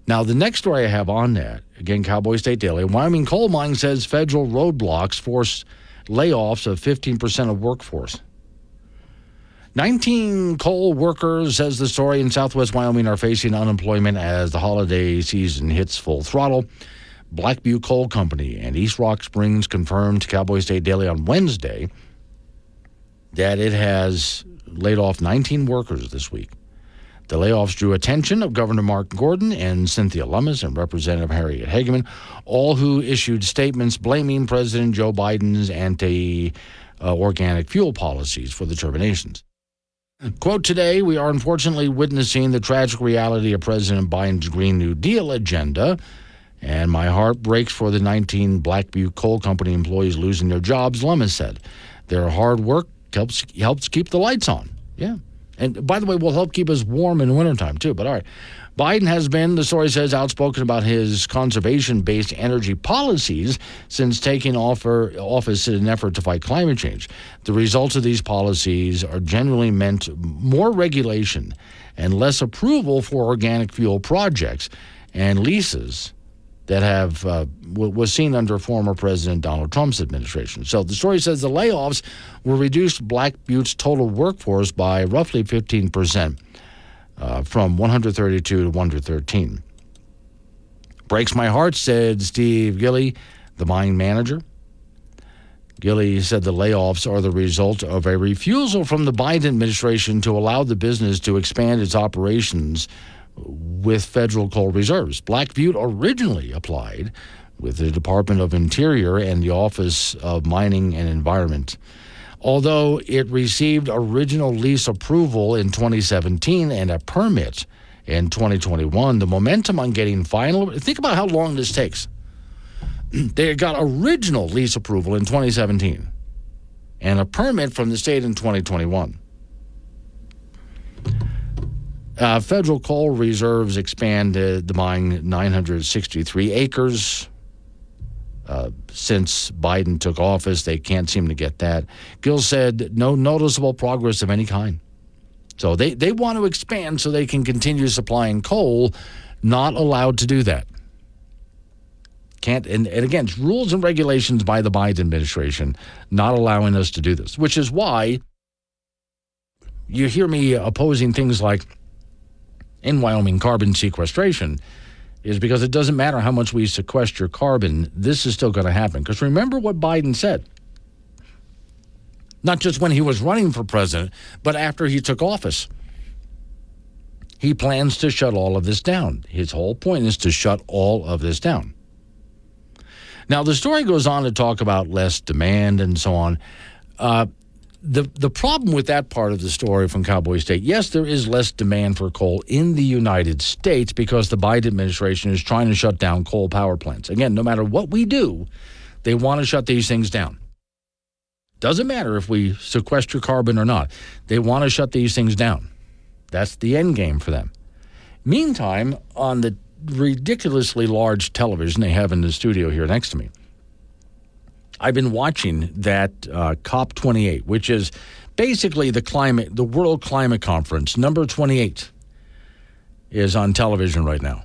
S2: Now, the next story I have on that, again, Cowboy State Daily, Wyoming coal mine says federal roadblocks force layoffs of 15% of workforce. 19 coal workers, says the story, in southwest Wyoming are facing unemployment as the holiday season hits full throttle. Black Butte Coal Company and East Rock Springs confirmed to Cowboy State Daily on Wednesday that it has laid off 19 workers this week. The layoffs drew attention of Governor Mark Gordon and Cynthia Lummis and Representative Harriet Hageman, all who issued statements blaming President Joe Biden's anti-organic fuel policies for the terminations. Quote, today, we are unfortunately witnessing the tragic reality of President Biden's Green New Deal agenda, and my heart breaks for the 19 Black Butte Coal Company employees losing their jobs, Lummis said. Their hard work helps keep the lights on. Yeah. And, by the way, will help keep us warm in the wintertime, too. But, all right. Biden has been, the story says, outspoken about his conservation-based energy policies since taking office in an effort to fight climate change. The results of these policies are generally meant more regulation and less approval for organic fuel projects and leases that have was seen under former President Donald Trump's administration. So the story says the layoffs will reduce Black Butte's total workforce by roughly 15%, from 132 to 113. Breaks my heart, said Steve Gilley, the mine manager. Gilley said the layoffs are the result of a refusal from the Biden administration to allow the business to expand its operations with federal coal reserves. Black Butte originally applied with the Department of Interior and the Office of Mining and Environment. Although it received original lease approval in 2017 and a permit in 2021, the momentum on getting final, think about how long this takes. They got original lease approval in 2017 and a permit from the state in 2021. Federal coal reserves expanded the mine 963 acres. Since Biden took office, they can't seem to get that. Gill said no noticeable progress of any kind. So they want to expand so they can continue supplying coal, not allowed to do that. Can't, and again, it's rules and regulations by the Biden administration not allowing us to do this, which is why you hear me opposing things like in Wyoming carbon sequestration, is because it doesn't matter how much we sequester carbon, this is still going to happen. Because remember what Biden said, not just when he was running for president, but after he took office. He plans to shut all of this down. His whole point is to shut all of this down. Now, the story goes on to talk about less demand and so on. The problem with that part of the story from Cowboy State, yes, there is less demand for coal in the United States because the Biden administration is trying to shut down coal power plants. Again, no matter what we do, they want to shut these things down. Doesn't matter if we sequester carbon or not. They want to shut these things down. That's the end game for them. Meantime, on the ridiculously large television they have in the studio here next to me, I've been watching that COP28, which is basically the World Climate Conference, number 28, is on television right now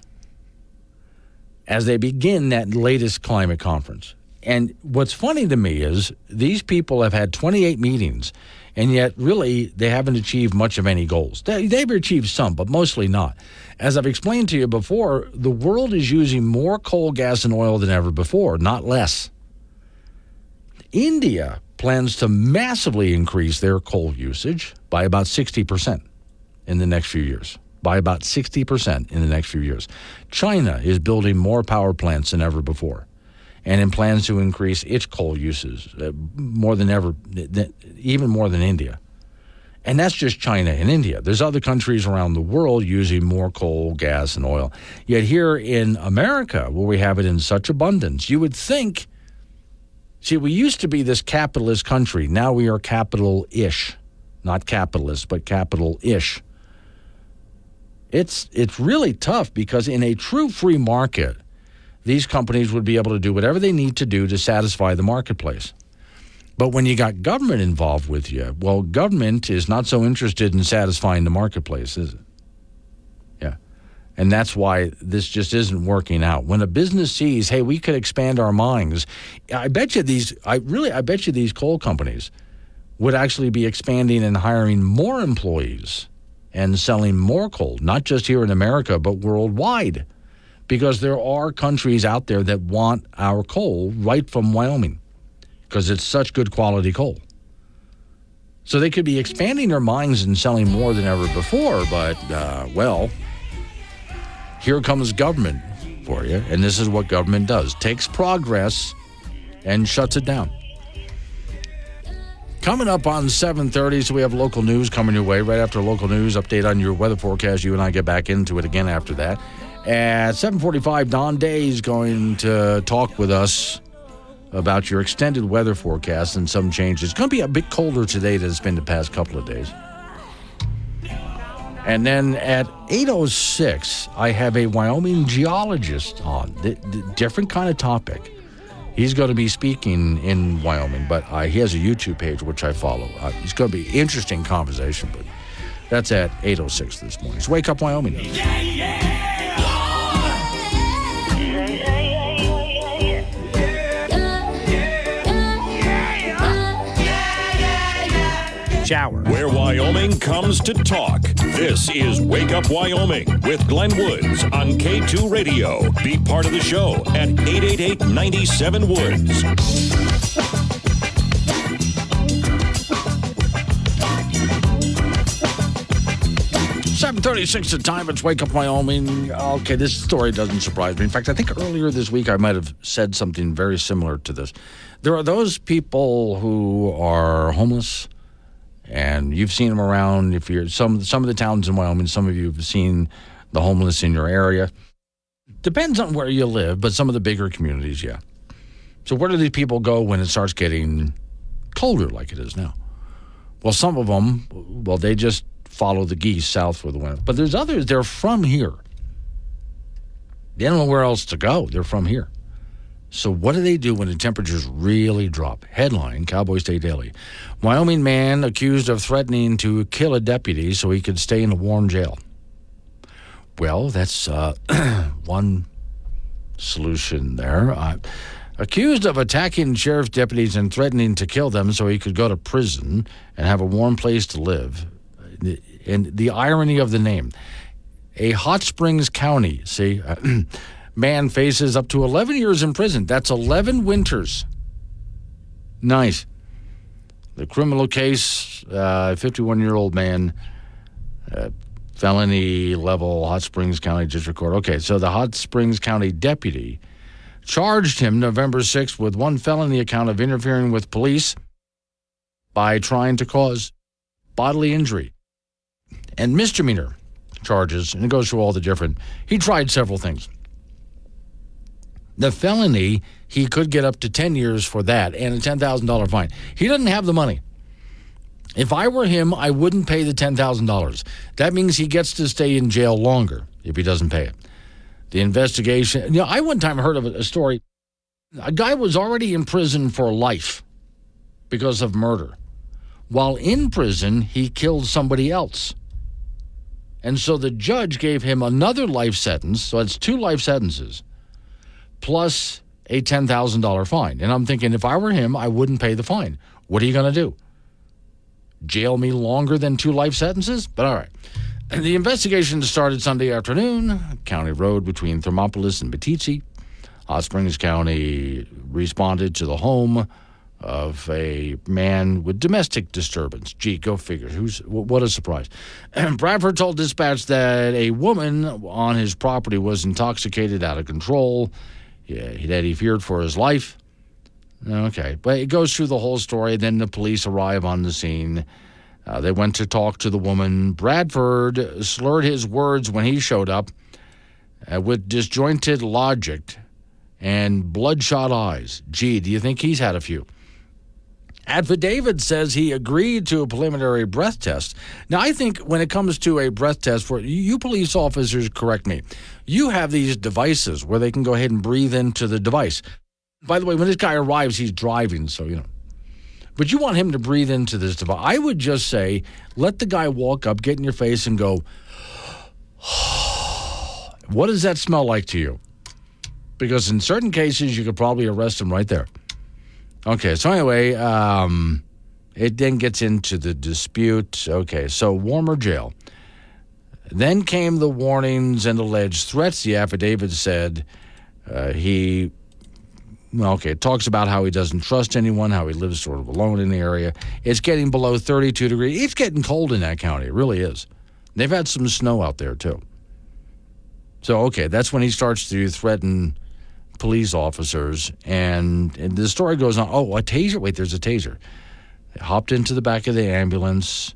S2: as they begin that latest climate conference. And what's funny to me is these people have had 28 meetings, and yet really they haven't achieved much of any goals. They've achieved some, but mostly not. As I've explained to you before, the world is using more coal, gas, and oil than ever before, not less. India plans to massively increase their coal usage by about 60% in the next few years. By about 60% in the next few years. China is building more power plants than ever before, and in plans to increase its coal uses more than ever, even more than India. And that's just China and India. There's other countries around the world using more coal, gas, and oil. Yet here in America, where we have it in such abundance, you would think, see, we used to be this capitalist country. Now we are capital-ish. Not capitalist, but capital-ish. It's really tough because in a true free market, these companies would be able to do whatever they need to do to satisfy the marketplace. But when you got government involved with you, well, government is not so interested in satisfying the marketplace, is it? Yeah. And that's why this just isn't working out. When a business sees, hey, we could expand our mines, I bet you these coal companies would actually be expanding and hiring more employees and selling more coal, not just here in America, but worldwide, because there are countries out there that want our coal right from Wyoming because it's such good quality coal. So they could be expanding their mines and selling more than ever before, but, well, here comes government for you, and this is what government does. Takes progress and shuts it down. Coming up on 7:30, so we have local news coming your way. Right after local news, update on your weather forecast. You and I get back into it again after that. At 7:45, Don Day is going to talk with us about your extended weather forecast and some changes. It's going to be a bit colder today than it's been the past couple of days. And then at 8:06, I have a Wyoming geologist on. Different kind of topic. He's going to be speaking in Wyoming, but he has a YouTube page, which I follow. It's going to be an interesting conversation, but that's at 8:06 this morning. So wake up, Wyoming. Shower.
S1: Where Wyoming comes to talk. This is Wake Up Wyoming with Glenn Woods on K2 Radio. Be part of the show at 888-97-WOODS.
S2: 7:36 the time. It's Wake Up Wyoming. Okay, this story doesn't surprise me. In fact, I think earlier this week I might have said something very similar to this. There are those people who are homeless, and you've seen them around. If you're some of the towns in Wyoming, some of you have seen the homeless in your area. Depends on where you live, but some of the bigger communities, yeah. So where do these people go when it starts getting colder like it is now? Well, some of them, they just follow the geese south for the winter. But there's others, they're from here. They don't know where else to go. They're from here. So what do they do when the temperatures really drop? Headline, Cowboy State Daily. Wyoming man accused of threatening to kill a deputy so he could stay in a warm jail. Well, that's one solution there. Accused of attacking sheriff's deputies and threatening to kill them so he could go to prison and have a warm place to live. And the irony of the name. A Hot Springs County, man faces up to 11 years in prison. That's 11 winters. Nice. The criminal case, 51-year-old man, felony level, Hot Springs County District Court. Okay, so the Hot Springs County deputy charged him November 6th with one felony account of interfering with police by trying to cause bodily injury and misdemeanor charges, and it goes through all the different. He tried several things. The felony, he could get up to 10 years for that and a $10,000 fine. He doesn't have the money. If I were him, I wouldn't pay the $10,000. That means he gets to stay in jail longer if he doesn't pay it. The investigation, I one time heard of a story. A guy was already in prison for life because of murder. While in prison, he killed somebody else. And so the judge gave him another life sentence, so it's 2 life sentences, plus a $10,000 fine. And I'm thinking, if I were him, I wouldn't pay the fine. What are you going to do? Jail me longer than 2 life sentences? But all right. And the investigation started Sunday afternoon, county road between Thermopolis and Batiste. Hot Springs County responded to the home of a man with domestic disturbance. Gee, go figure. What a surprise. And Bradford told dispatch that a woman on his property was intoxicated, out of control, that he feared for his life. Okay, but it goes through the whole story. Then the police arrive on the scene. They went to talk to the woman. Bradford slurred his words when he showed up with disjointed logic and bloodshot eyes. Gee, do you think he's had a few? Affidavit says he agreed to a preliminary breath test. Now, I think when it comes to a breath test, for you police officers, correct me, you have these devices where they can go ahead and breathe into the device. By the way, when this guy arrives, he's driving, so, you know. But you want him to breathe into this device. I would just say, let the guy walk up, get in your face, and go, what does that smell like to you? Because in certain cases, you could probably arrest him right there. Okay, so anyway, it then gets into the dispute. Okay, so warmer jail. Then came the warnings and alleged threats. The affidavit said it talks about how he doesn't trust anyone, how he lives sort of alone in the area. It's getting below 32 degrees. It's getting cold in that county. It really is. They've had some snow out there, too. So, okay, that's when he starts to threaten police officers, and the story goes on. Oh, a taser? Wait, there's a taser. They hopped into the back of the ambulance,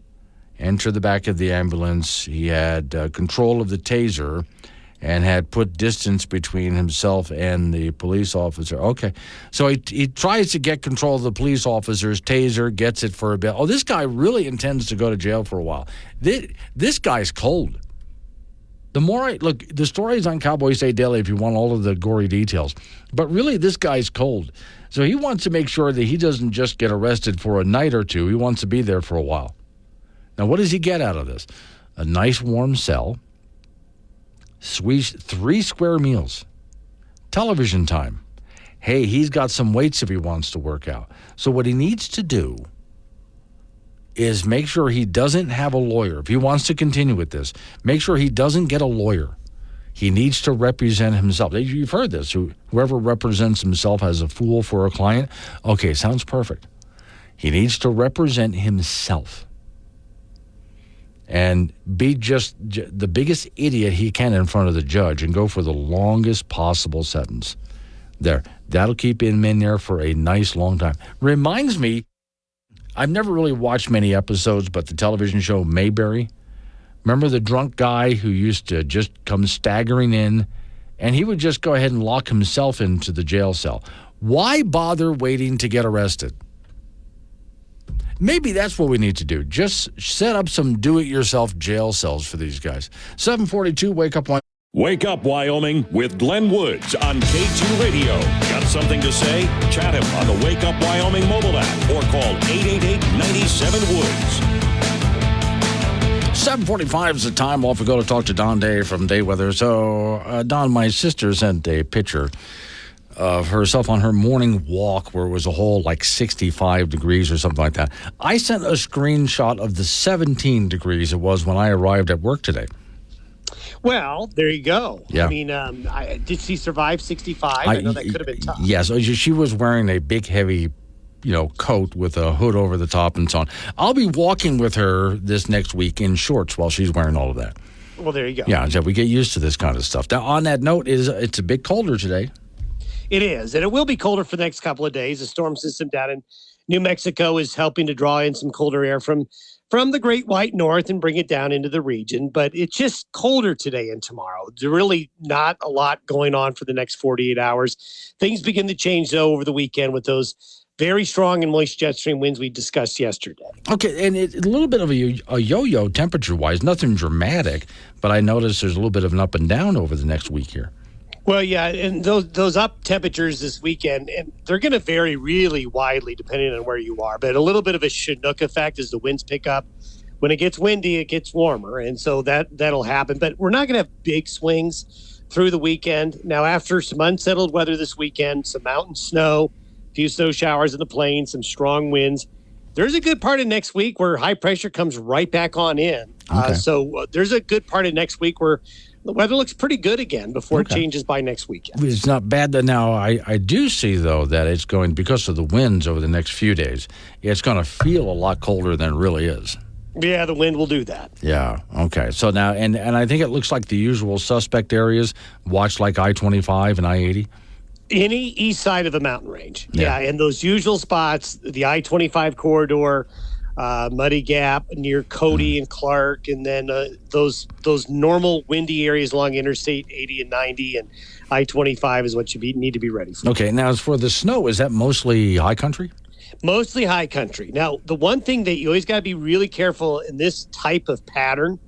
S2: entered the back of the ambulance. He had control of the taser and had put distance between himself and the police officer. Okay, so he tries to get control of the police officer's taser, gets it for a bit. Oh, this guy really intends to go to jail for a while. This guy's cold. The more look, the story's on Cowboy State Daily if you want all of the gory details. But really, this guy's cold. So he wants to make sure that he doesn't just get arrested for a night or two. He wants to be there for a while. Now, what does he get out of this? A nice warm cell, 3 square meals, television time. Hey, he's got some weights if he wants to work out. So what he needs to do is make sure he doesn't have a lawyer. If he wants to continue with this, make sure he doesn't get a lawyer. He needs to represent himself. You've heard this. Whoever represents himself as a fool for a client. Okay, sounds perfect. He needs to represent himself and be just the biggest idiot he can in front of the judge and go for the longest possible sentence. There. That'll keep him in there for a nice long time. Reminds me, I've never really watched many episodes, but the television show Mayberry. Remember the drunk guy who used to just come staggering in, and he would just go ahead and lock himself into the jail cell. Why bother waiting to get arrested? Maybe that's what we need to do. Just set up some do-it-yourself jail cells for these guys. 742, Wake Up Wyoming.
S1: Wake Up Wyoming with Glenn Woods on K2 Radio. Got something to say? Chat him on the Wake Up Wyoming mobile app or call 888-97-WOODS.
S2: 7:45 is the time. Off we go to talk to Don Day from Day Weather. So, Don, my sister sent a picture of herself on her morning walk where it was a whole 65 degrees or something like that. I sent a screenshot of the 17 degrees it was when I arrived at work today.
S7: Well, there you go.
S2: Yeah.
S7: I mean, did she survive 65? I know that could have been tough.
S2: Yes. She was wearing a big, heavy, coat with a hood over the top and so on. I'll be walking with her this next week in shorts while she's wearing all of that.
S7: Well, there you go.
S2: Yeah, we get used to this kind of stuff. Now, on that note, it's a bit colder today.
S7: It is, and it will be colder for the next couple of days. The storm system down in New Mexico is helping to draw in some colder air from the Great White North and bring it down into the region. But it's just colder today and tomorrow. There's really not a lot going on for the next 48 hours. Things begin to change, though, over the weekend with those very strong and moist jet stream winds we discussed yesterday.
S2: Okay, and a little bit of a yo-yo temperature-wise, nothing dramatic, but I noticed there's a little bit of an up and down over the next week here.
S7: Well, yeah, and those up temperatures this weekend, and they're going to vary really widely depending on where you are. But a little bit of a Chinook effect as the winds pick up. When it gets windy, it gets warmer, and so that'll happen. But we're not going to have big swings through the weekend. Now, after some unsettled weather this weekend, some mountain snow, a few snow showers in the plains, some strong winds, there's a good part of next week where high pressure comes right back on in.
S2: Okay.
S7: So there's a good part of next week where the weather looks pretty good again before it changes by next weekend.
S2: It's not bad. Now, I do see, though, that it's going, because of the winds over the next few days, it's going to feel a lot colder than it really is.
S7: Yeah, the wind will do that.
S2: Yeah, okay. So now, and I think it looks like the usual suspect areas, watch like I-25 and I-80.
S7: Any east side of the mountain range.
S2: Yeah.
S7: And those usual spots, the I-25 corridor, Muddy Gap near Cody and Clark, and then those normal windy areas along Interstate 80 and 90 and I-25 is what you need to be ready for.
S2: Okay, now as for the snow, is that mostly high country?
S7: Mostly high country. Now, the one thing that you always got to be really careful in this type of pattern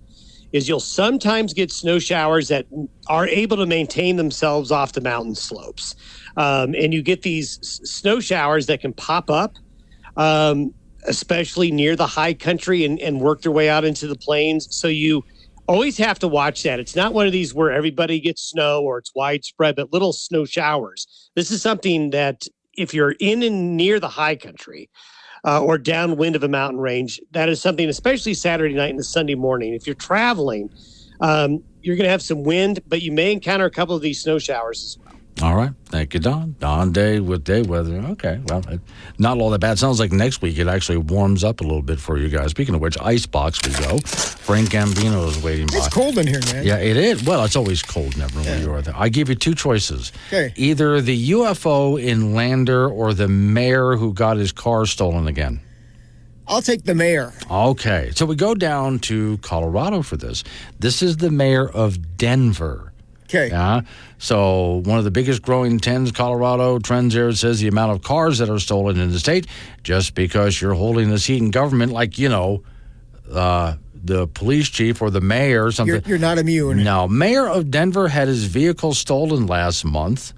S7: is you'll sometimes get snow showers that are able to maintain themselves off the mountain slopes. And you get these snow showers that can pop up, especially near the high country and work their way out into the plains. So you always have to watch that. It's not one of these where everybody gets snow or it's widespread, but little snow showers. This is something that if you're in and near the high country or downwind of a mountain range, that is something, especially Saturday night and the Sunday morning. If you're traveling, you're going to have some wind, but you may encounter a couple of these snow showers as well.
S2: All right. Thank you, Don. Don day with day weather. Okay. Well, not all that bad. Sounds like next week it actually warms up a little bit for you guys. Speaking of which, Icebox we go. Frank Gambino is waiting by.
S6: It's cold in here, man.
S2: Yeah, it is. Well, it's always cold, never when you are there. I give you two choices.
S6: Okay.
S2: Either the UFO in Lander or the mayor who got his car stolen again.
S6: I'll take the mayor.
S2: Okay. So we go down to Colorado for this. This is the mayor of Denver.
S6: Okay.
S2: Yeah. So one of the biggest growing Colorado trends here says the amount of cars that are stolen in the state, just because you're holding the seat in government, like, the police chief or the mayor or something.
S6: You're not immune.
S2: No. Mayor of Denver had his vehicle stolen last month.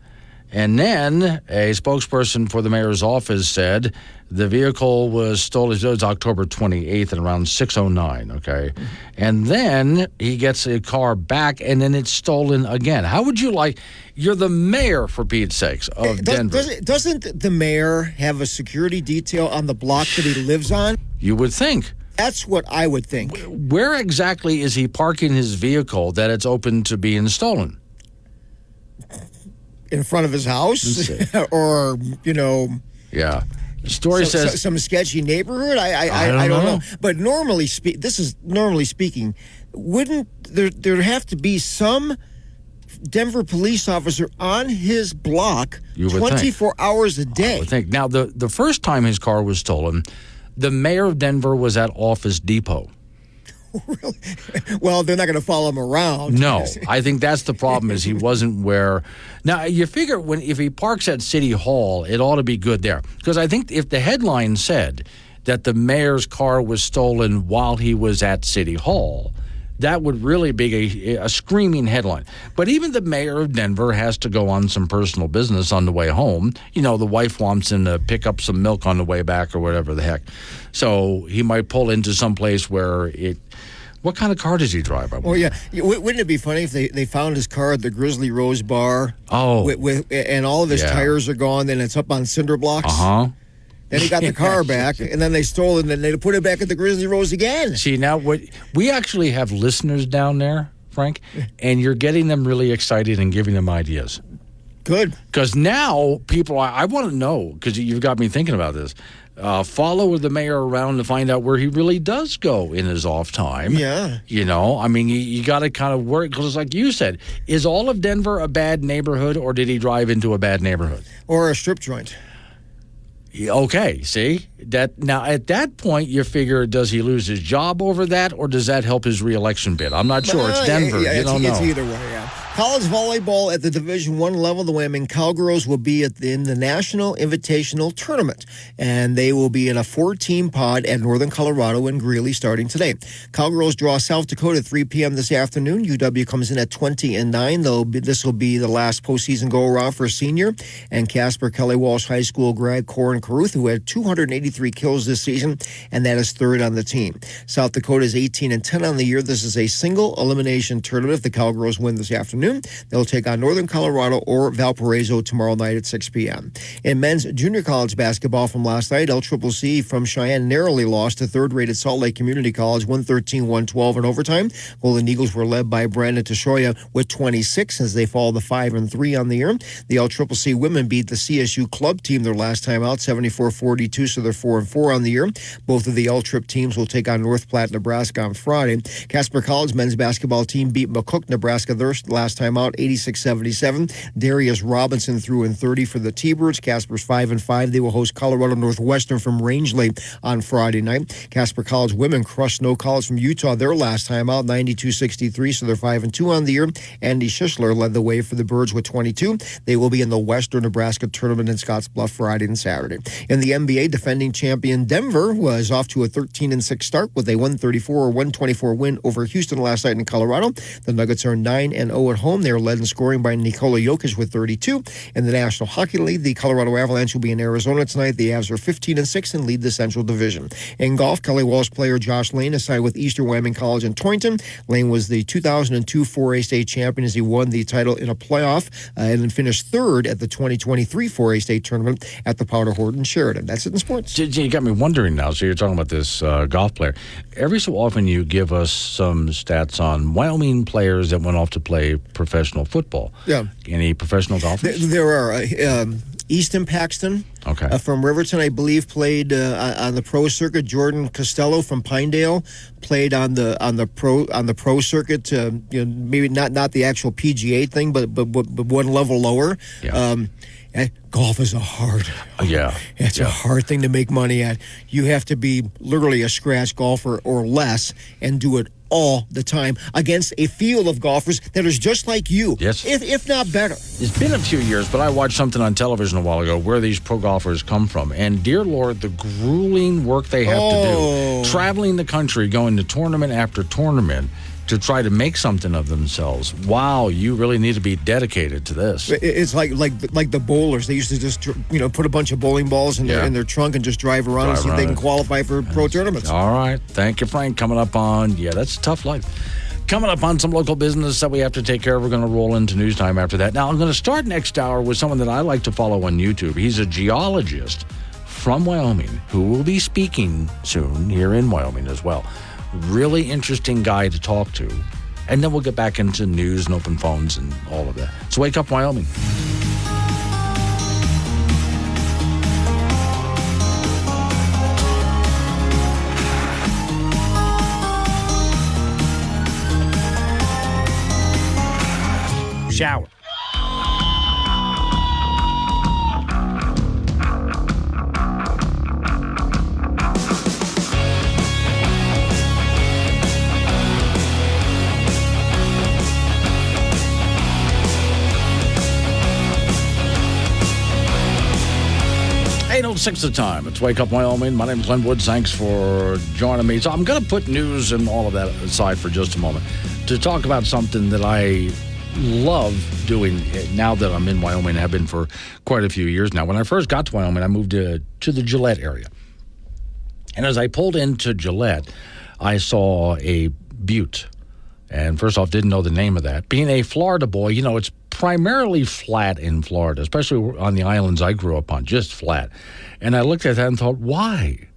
S2: And then a spokesperson for the mayor's office said the vehicle was stolen. It was October 28th at around 6:09, okay? And then he gets a car back, and then it's stolen again. How would you like – you're the mayor, for Pete's sakes, of Denver.
S6: Doesn't the mayor have a security detail on the block that he lives on?
S2: You would think.
S6: That's what I would think.
S2: Where exactly is he parking his vehicle that it's open to being stolen?
S6: In front of his house? Or,
S2: Yeah. The story says
S6: some sketchy neighborhood. I don't know. But normally speaking, wouldn't there have to be some Denver police officer on his block 24 hours a day?
S2: I would think. Now, the first time his car was stolen, the mayor of Denver was at Office Depot.
S6: Really? Well, they're not going to follow him around.
S2: No, I think that's the problem is he wasn't where. Now, you figure if he parks at City Hall, it ought to be good there. Because I think if the headline said that the mayor's car was stolen while he was at City Hall, that would really be a screaming headline. But even the mayor of Denver has to go on some personal business on the way home. The wife wants him to pick up some milk on the way back or whatever the heck. So he might pull into some place where it... What kind of car does he drive?
S6: Well, yeah. Wouldn't it be funny if they found his car at the Grizzly Rose Bar?
S2: Oh.
S6: And all of his tires are gone, then it's up on cinder blocks?
S2: Uh-huh.
S6: Then he got the car back, and then they stole it, and then they put it back at the Grizzly Rose again.
S2: See, now we actually have listeners down there, Frank, and you're getting them really excited and giving them ideas.
S6: Good.
S2: Because now people, I want to know, because you've got me thinking about this, follow the mayor around to find out where he really does go in his off time.
S6: Yeah.
S2: You got to kind of work, because like you said, is all of Denver a bad neighborhood, or did he drive into a bad neighborhood?
S6: Or a strip joint.
S2: Okay, see? Now, at that point, you figure, does he lose his job over that, or does that help his reelection bid? I'm not sure. It's Denver.
S6: Yeah,
S2: you don't know.
S6: It's either way, yeah. College volleyball at the Division I level, the Wyoming Cowgirls will be in the National Invitational Tournament, and they will be in a 4-team pod at Northern Colorado and Greeley starting today. Cowgirls draw South Dakota at 3 p.m. this afternoon. UW comes in at 20-9. This will be the last postseason go-around for a senior and Casper Kelly Walsh High School grad Corin Carruth, who had 283 kills this season, and that is third on the team. South Dakota is 18-10 on the year. This is a single elimination tournament. If the Cowgirls win this afternoon, they'll take on Northern Colorado or Valparaiso tomorrow night at 6 p.m. In men's junior college basketball from last night, LCCC from Cheyenne narrowly lost to third-rated Salt Lake Community College, 113-112 in overtime. Golden Eagles were led by Brandon Teshoya with 26 as they fall to 5-3 on the year. The LCCC women beat the CSU club team their last time out, 74-42, so they're 4-4 on the year. Both of the LTRIP teams will take on North Platte, Nebraska on Friday. Casper College men's basketball team beat McCook, Nebraska their last time out, 86-77. Darius Robinson threw in 30 for the T-Birds. Casper's 5-5. They will host Colorado Northwestern from Rangeley on Friday night. Casper College women crushed Snow College from Utah their last time out, 92-63, so they're 5-2 on the year. Andy Schishler led the way for the Birds with 22. They will be in the Western Nebraska tournament in Scottsbluff Friday and Saturday. In the NBA, defending champion Denver was off to a 13-6 start with a 134-124 win over Houston last night in Colorado. The Nuggets are 9-0 at home. They are led in scoring by Nikola Jokic with 32. In the National Hockey League, the Colorado Avalanche will be in Arizona tonight. The Avs are 15-6 and lead the Central Division. In golf, Kelly Walsh player Josh Lane is signed with Eastern Wyoming College in Torrington. Lane was the 2002 4A state champion as he won the title in a playoff and then finished third at the 2023 4A state tournament at the Powder Horton Sheridan. That's it in sports.
S2: You got me wondering now. So you're talking about this golf player. Every so often you give us some stats on Wyoming players that went off to play professional football.
S6: Yeah.
S2: Any professional golfers?
S6: There are. Easton Paxton from Riverton, I believe, played on the pro circuit. Jordan Costello from Pinedale played on the pro circuit. Maybe not the actual PGA thing, but one level lower.
S2: Yeah.
S6: Golf is a hard. It's a hard thing to make money at. You have to be literally a scratch golfer or less and do it all the time against a field of golfers that is just like you, if not better.
S2: It's been a few years, but I watched something on television a while ago where these pro golfers come from, and dear Lord, the grueling work they have to do, traveling the country, going to tournament after tournament to try to make something of themselves. Wow, you really need to be dedicated to this.
S6: It's like the bowlers. They used to just put a bunch of bowling balls in their trunk and just drive around and see if they can qualify for pro tournaments.
S2: All right. Thank you, Frank. Coming up on, that's a tough life. Coming up on some local business that we have to take care of. We're going to roll into news time after that. Now, I'm going to start next hour with someone that I like to follow on YouTube. He's a geologist from Wyoming who will be speaking soon here in Wyoming as well. Really interesting guy to talk to. And then we'll get back into news and open phones and all of that. So Wake Up Wyoming.
S7: Shower.
S2: Six the time. It's Wake Up Wyoming. My name is Glenn Woods. Thanks for joining me. So I'm going to put news and all of that aside for just a moment to talk about something that I love doing now that I'm in Wyoming. I have been for quite a few years now. When I first got to Wyoming, I moved to the Gillette area. And as I pulled into Gillette, I saw a butte. And first off, didn't know the name of that. Being a Florida boy, it's primarily flat in Florida, especially on the islands I grew up on, just flat. And I looked at that and thought, why?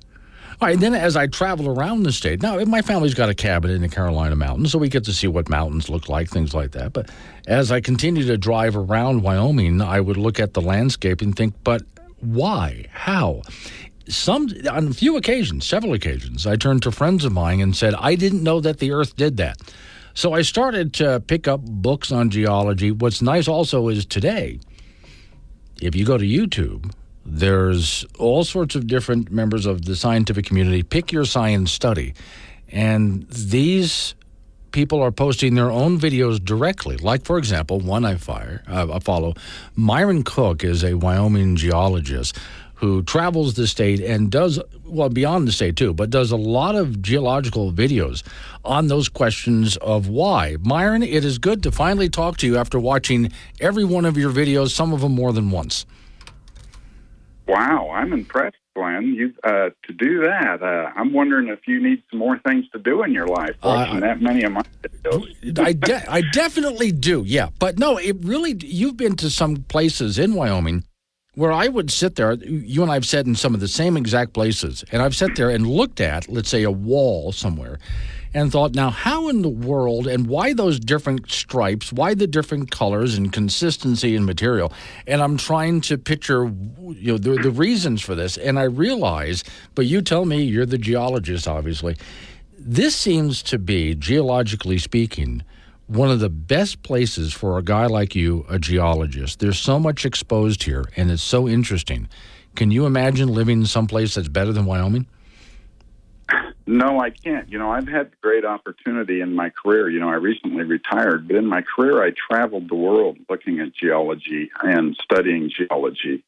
S2: All right, and then as I traveled around the state, now my family's got a cabin in the Carolina Mountains, so we get to see what mountains look like, things like that. But as I continued to drive around Wyoming, I would look at the landscape and think, but why? How? On a few occasions, several occasions, I turned to friends of mine and said, I didn't know that the Earth did that. So I started to pick up books on geology. What's nice also is today, if you go to YouTube, there's all sorts of different members of the scientific community. Pick your science study. And these people are posting their own videos directly. Like, for example, one I follow, Myron Cook is a Wyoming geologist who travels the state and does, well, beyond the state too, but does a lot of geological videos on those questions of why. Myron, it is good to finally talk to you after watching every one of your videos, some of them more than once.
S8: Wow, I'm impressed, Glenn. You to do that. I'm wondering if you need some more things to do in your life, watching that many of my videos.
S2: I definitely do, yeah. But no, it really, you've been to some places in Wyoming where I would sit there, you and I have sat in some of the same exact places, and I've sat there and looked at, let's say, a wall somewhere, and thought, now, how in the world, and why those different stripes, why the different colors and consistency and material? And I'm trying to picture, the reasons for this, and I realize, but you tell me, you're the geologist, obviously, this seems to be, geologically speaking, one of the best places for a guy like you, a geologist. There's so much exposed here, and it's so interesting. Can you imagine living someplace that's better than Wyoming?
S8: No, I can't. I've had great opportunity in my career. I recently retired, but in my career, I traveled the world looking at geology and studying geology.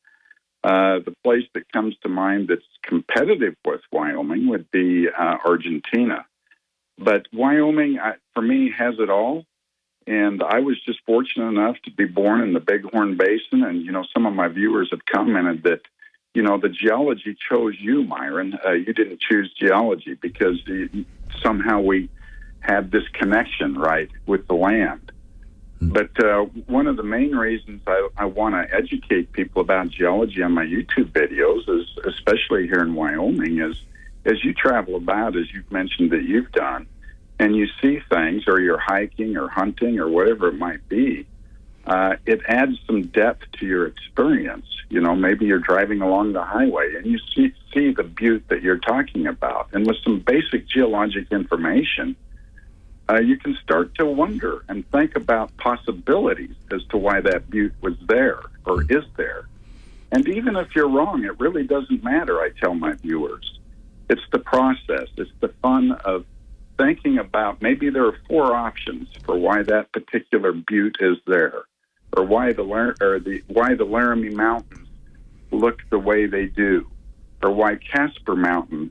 S8: The place that comes to mind that's competitive with Wyoming would be Argentina. But Wyoming, for me, has it all. And I was just fortunate enough to be born in the Bighorn Basin. And, some of my viewers have commented that, the geology chose you, Myron. You didn't choose geology because somehow we had this connection, right, with the land. But one of the main reasons I want to educate people about geology on my YouTube videos, is, especially here in Wyoming, is as you travel about, as you've mentioned that you've done, and you see things, or you're hiking or hunting or whatever it might be, it adds some depth to your experience. Maybe you're driving along the highway and you see the butte that you're talking about. And with some basic geologic information, you can start to wonder and think about possibilities as to why that butte was there or is there. And even if you're wrong, it really doesn't matter, I tell my viewers. It's the process. It's the fun of thinking about, maybe there are 4 options for why that particular butte is there, or why the Laramie Mountains look the way they do, or why Casper Mountain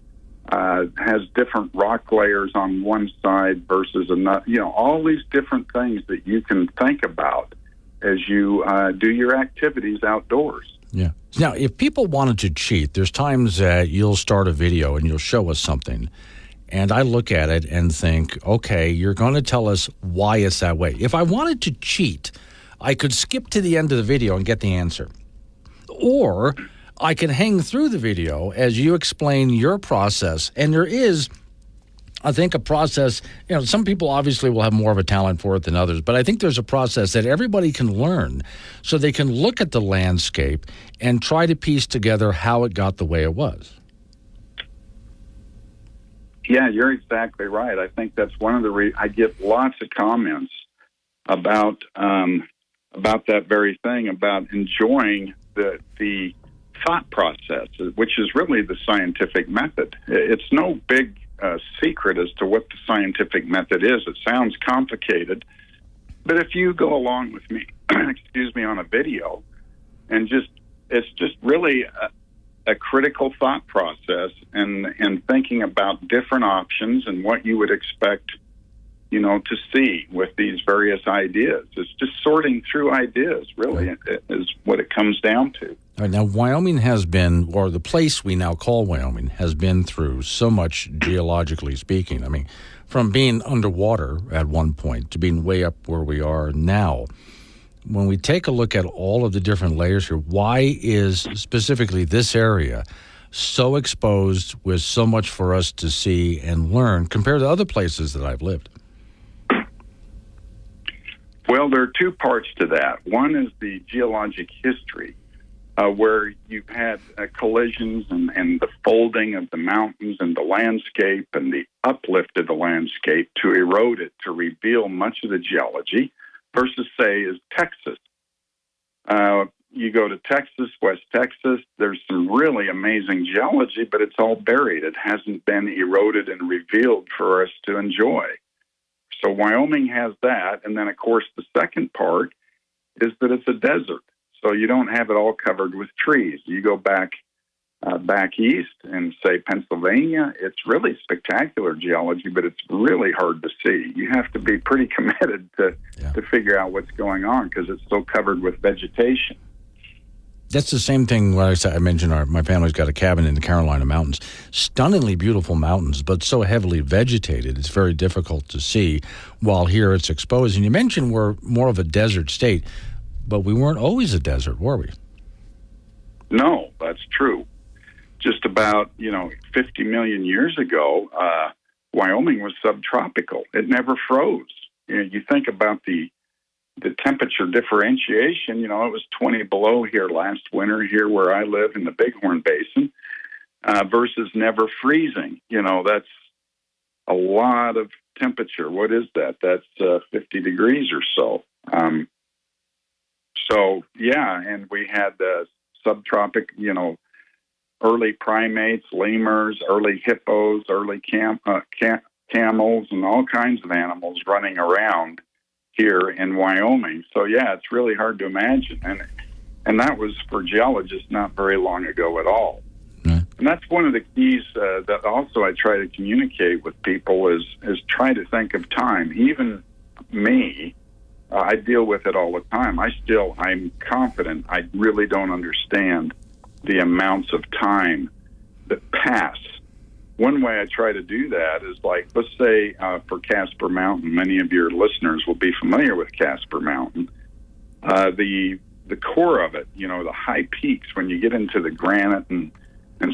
S8: has different rock layers on one side versus another. All these different things that you can think about as you do your activities outdoors.
S2: Yeah. Now, if people wanted to cheat, there's times that you'll start a video and you'll show us something, and I look at it and think, okay, you're going to tell us why it's that way. If I wanted to cheat, I could skip to the end of the video and get the answer. Or I can hang through the video as you explain your process. And there is, I think, a process, some people obviously will have more of a talent for it than others, but I think there's a process that everybody can learn so they can look at the landscape and try to piece together how it got the way it was.
S8: Yeah, you're exactly right. I think that's one of the I get lots of comments about that very thing, about enjoying the thought process, which is really the scientific method. It's no big secret as to what the scientific method is. It sounds complicated, but if you go along with me, on a video, and it's just really a critical thought process and thinking about different options and what you would expect, to see with these various ideas. It's just sorting through ideas, really, is what it comes down to.
S2: All right, now, Wyoming has been, or the place we now call Wyoming, has been through so much geologically speaking. I mean, from being underwater at one point to being way up where we are now. When we take a look at all of the different layers here, why is specifically this area so exposed with so much for us to see and learn compared to other places that I've lived?
S8: Well, there are 2 parts to that. One is the geologic history, where you've had collisions and the folding of the mountains and the landscape and the uplift of the landscape to erode it, to reveal much of the geology, versus, say, is Texas. You go to Texas, West Texas, there's some really amazing geology, but it's all buried. It hasn't been eroded and revealed for us to enjoy. So Wyoming has that. And then, of course, the second part is that it's a desert. So you don't have it all covered with trees. You go back east in, say, Pennsylvania, it's really spectacular geology, but it's really hard to see. You have to be pretty committed to figure out what's going on because it's so covered with vegetation.
S2: That's the same thing when I mentioned my family's got a cabin in the Carolina mountains. Stunningly beautiful mountains, but so heavily vegetated, it's very difficult to see, while here it's exposed. And you mentioned we're more of a desert state, but we weren't always a desert, were we?
S8: No, that's true. Just about, 50 million years ago, Wyoming was subtropical. It never froze. You think about the temperature differentiation, it was 20 below here last winter here where I live in the Bighorn Basin versus never freezing. That's a lot of temperature. What is that? That's 50 degrees or so. And we had subtropic, early primates, lemurs, early hippos, early camels, and all kinds of animals running around here in Wyoming. So, it's really hard to imagine. And that was, for geologists, not very long ago at all.
S2: Mm.
S8: And that's one of the keys that also I try to communicate with people is try to think of time. Even me, I deal with it all the time. I'm confident I really don't understand the amounts of time that pass. One way I try to do that is let's say for Casper Mountain, many of your listeners will be familiar with Casper Mountain. The core of it, the high peaks, when you get into the granite and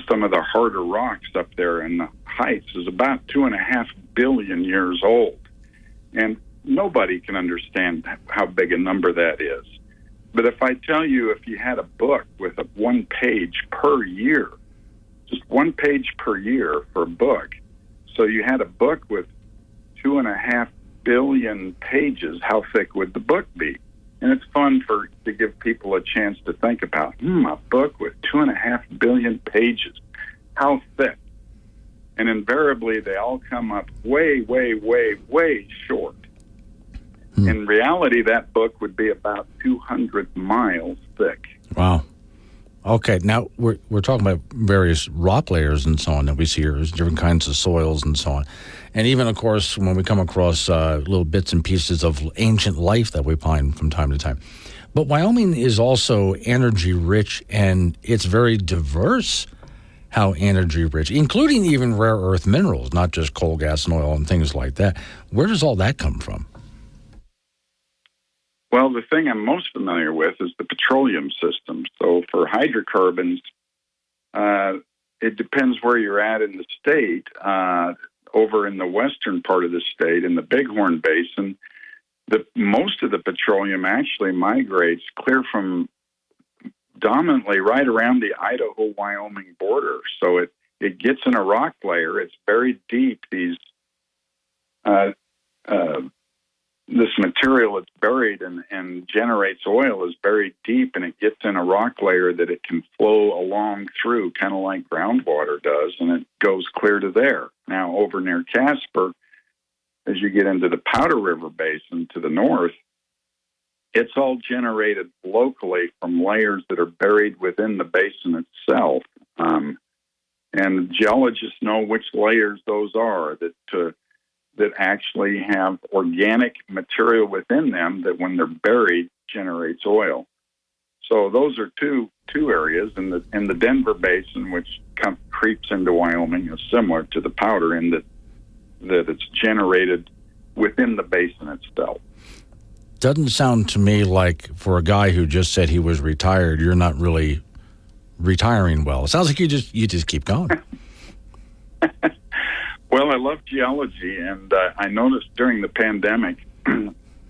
S8: some of the harder rocks up there in the heights, is about 2.5 billion years old. And nobody can understand how big a number that is. But if I tell you, if you had a book with one page per year, just one page per year for a book, so you had a book with 2.5 billion pages, how thick would the book be? And it's fun to give people a chance to think about, a book with 2.5 billion pages, how thick? And invariably, they all come up way, way, way, way short. In reality, that book would be about 200 miles thick.
S2: Wow. Okay, now we're talking about various rock layers and so on that we see here. There's different kinds of soils and so on. And even, of course, when we come across little bits and pieces of ancient life that we find from time to time. But Wyoming is also energy-rich, and it's very diverse how energy-rich, including even rare earth minerals, not just coal, gas, and oil and things like that. Where does all that come from?
S8: Well, the thing I'm most familiar with is the petroleum system. So for hydrocarbons, it depends where you're at in the state. Over in the western part of the state, in the Bighorn Basin, most of the petroleum actually migrates clear from dominantly right around the Idaho-Wyoming border. So it gets in a rock layer. It's buried deep. This material that's buried and generates oil is buried deep, and it gets in a rock layer that it can flow along through, kind of like groundwater does, and it goes clear to there. Now, over near Casper, as you get into the Powder River Basin to the north, it's all generated locally from layers that are buried within the basin itself. And geologists know which layers those are that actually have organic material within them that when they're buried generates oil. So those are two areas. In the Denver Basin, which creeps into Wyoming, is similar to the Powder in that it's generated within the basin itself.
S2: Doesn't sound to me like, for a guy who just said he was retired, you're not really retiring well. It sounds like you just keep going.
S8: Well, I love geology, and I noticed during the pandemic,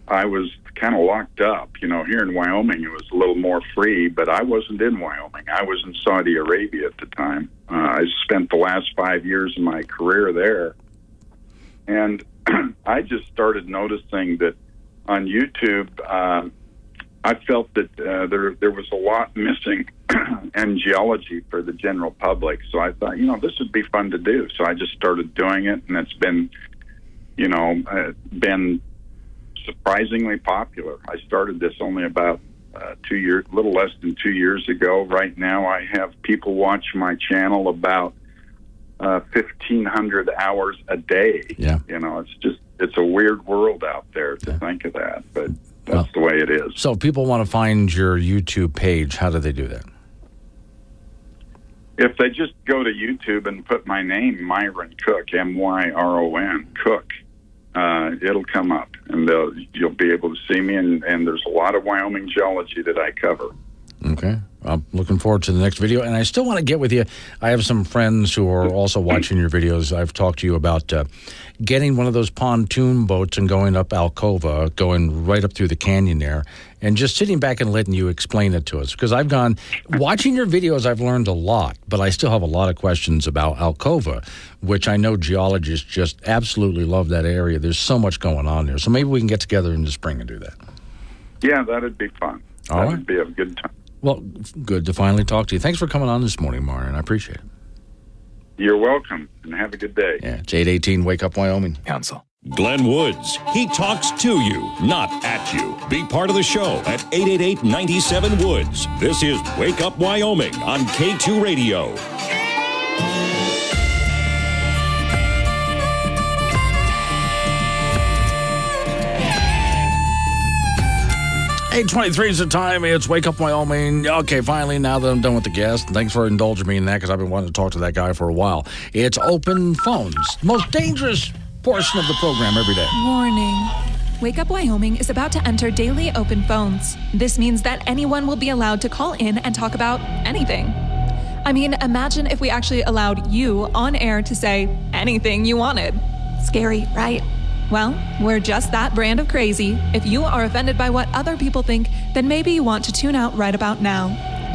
S8: I was kind of locked up. Here in Wyoming, it was a little more free, but I wasn't in Wyoming. I was in Saudi Arabia at the time. I spent the last 5 years of my career there. And I just started noticing that on YouTube, I felt that there was a lot missing in geology for the general public. So I thought, this would be fun to do. So I just started doing it, and it's been been surprisingly popular. I started this only about 2 years, a little less than 2 years ago. Right now, I have people watch my channel about 1,500 hours a day.
S2: Yeah.
S8: It's a weird world out there to think of that, but that's the way it is.
S2: So if people want to find your YouTube page, how do they do that?
S8: If they just go to YouTube and put my name, Myron Cook, M-Y-R-O-N, Cook, it'll come up, and you'll be able to see me, and there's a lot of Wyoming geology that I cover.
S2: Okay. I'm looking forward to the next video, and I still want to get with you. I have some friends who are also watching your videos. I've talked to you about getting one of those pontoon boats and going up Alcova, going right up through the canyon there, and just sitting back and letting you explain it to us. Because I've watching your videos, I've learned a lot, but I still have a lot of questions about Alcova, which I know geologists just absolutely love that area. There's so much going on there. So maybe we can get together in the spring and do that.
S8: Yeah, that'd be fun.
S2: All right.
S8: That'd be a good time.
S2: Well, good to finally talk to you. Thanks for coming on this morning, Myron. I appreciate it.
S8: You're welcome, and have a good day.
S2: Yeah, it's 818 Wake Up Wyoming.
S9: Council.
S1: Glenn Woods. He talks to you, not at you. Be part of the show at 888-97-WOODS. This is Wake Up Wyoming on K2 Radio.
S2: 8:23 is the time. It's Wake Up Wyoming. Okay, finally, now that I'm done with the guest, thanks for indulging me in that because I've been wanting to talk to that guy for a while. It's open phones. Most dangerous portion of the program every day.
S3: Warning. Wake Up Wyoming is about to enter daily open phones. This means that anyone will be allowed to call in and talk about anything. I mean, imagine if we actually allowed you on air to say anything you wanted. Scary, right? Well, we're just that brand of crazy. If you are offended by what other people think, then maybe you want to tune out right about now.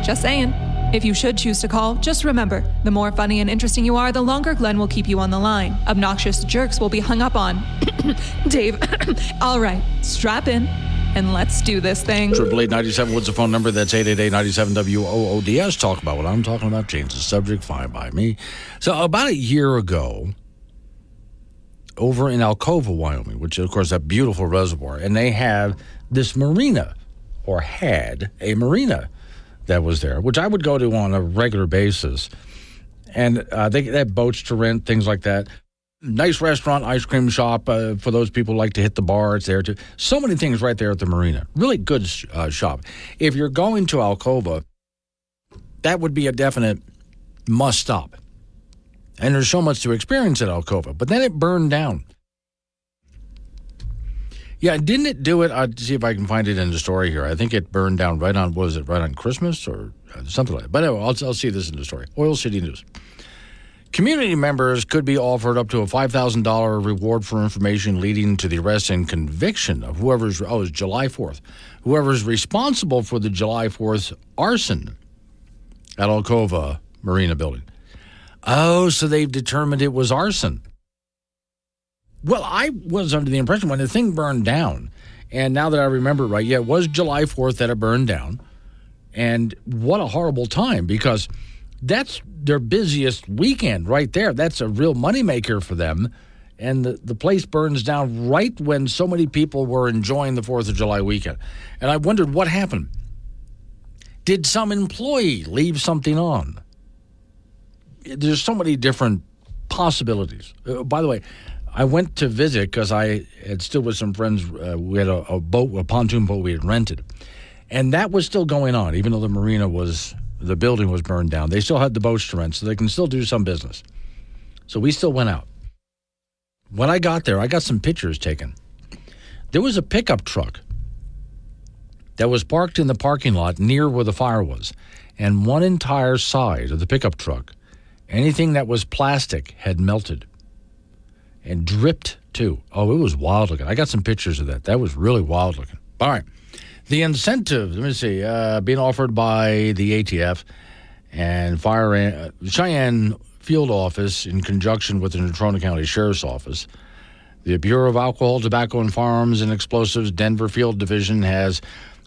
S3: Just saying. If you should choose to call, just remember, the more funny and interesting you are, the longer Glenn will keep you on the line. Obnoxious jerks will be hung up on. Dave, all right, strap in, and let's do this thing.
S2: 888-97 Woods, the phone number. That's 888-97-WOODS. Talk about what I'm talking about. Change the subject. Fine by me. So about a year ago, over in Alcova, Wyoming, which is, of course, that beautiful reservoir, and they have this marina, or had a marina that was there, which I would go to on a regular basis. And they have boats to rent, things like that. Nice restaurant, ice cream shop for those people who like to hit the bar. It's there too. So many things right there at the marina. Really good shop. If you're going to Alcova, that would be a definite must stop. And there's so much to experience at Alcova. But then it burned down. Yeah, didn't it do it? I'll see if I can find it in the story here. I think it burned down right on, what was it, right on Christmas or something like that. But anyway, I'll see this in the story. Oil City News. Community members could be offered up to a $5,000 reward for information leading to the arrest and conviction of it's July 4th. Whoever's responsible for the July 4th arson at Alcova Marina Building. Oh, so they've determined it was arson. Well, I was under the impression when the thing burned down, and now that I remember right, yeah, it was July 4th that it burned down. And what a horrible time, because that's their busiest weekend right there. That's a real moneymaker for them. And the place burns down right when so many people were enjoying the 4th of July weekend. And I wondered what happened. Did some employee leave something on? There's so many different possibilities. By the way, I went to visit because I had still with some friends. We had a pontoon boat we had rented. And that was still going on, even though the building was burned down. They still had the boats to rent, so they can still do some business. So we still went out. When I got there, I got some pictures taken. There was a pickup truck that was parked in the parking lot near where the fire was. And one entire side of the pickup truck, anything that was plastic, had melted and dripped too. Oh, it was wild looking. I got some pictures of that. That was really wild looking. All right. The incentive, let me see, being offered by the ATF and Cheyenne Field Office in conjunction with the Natrona County Sheriff's Office. The Bureau of Alcohol, Tobacco, and Firearms and Explosives Denver Field Division has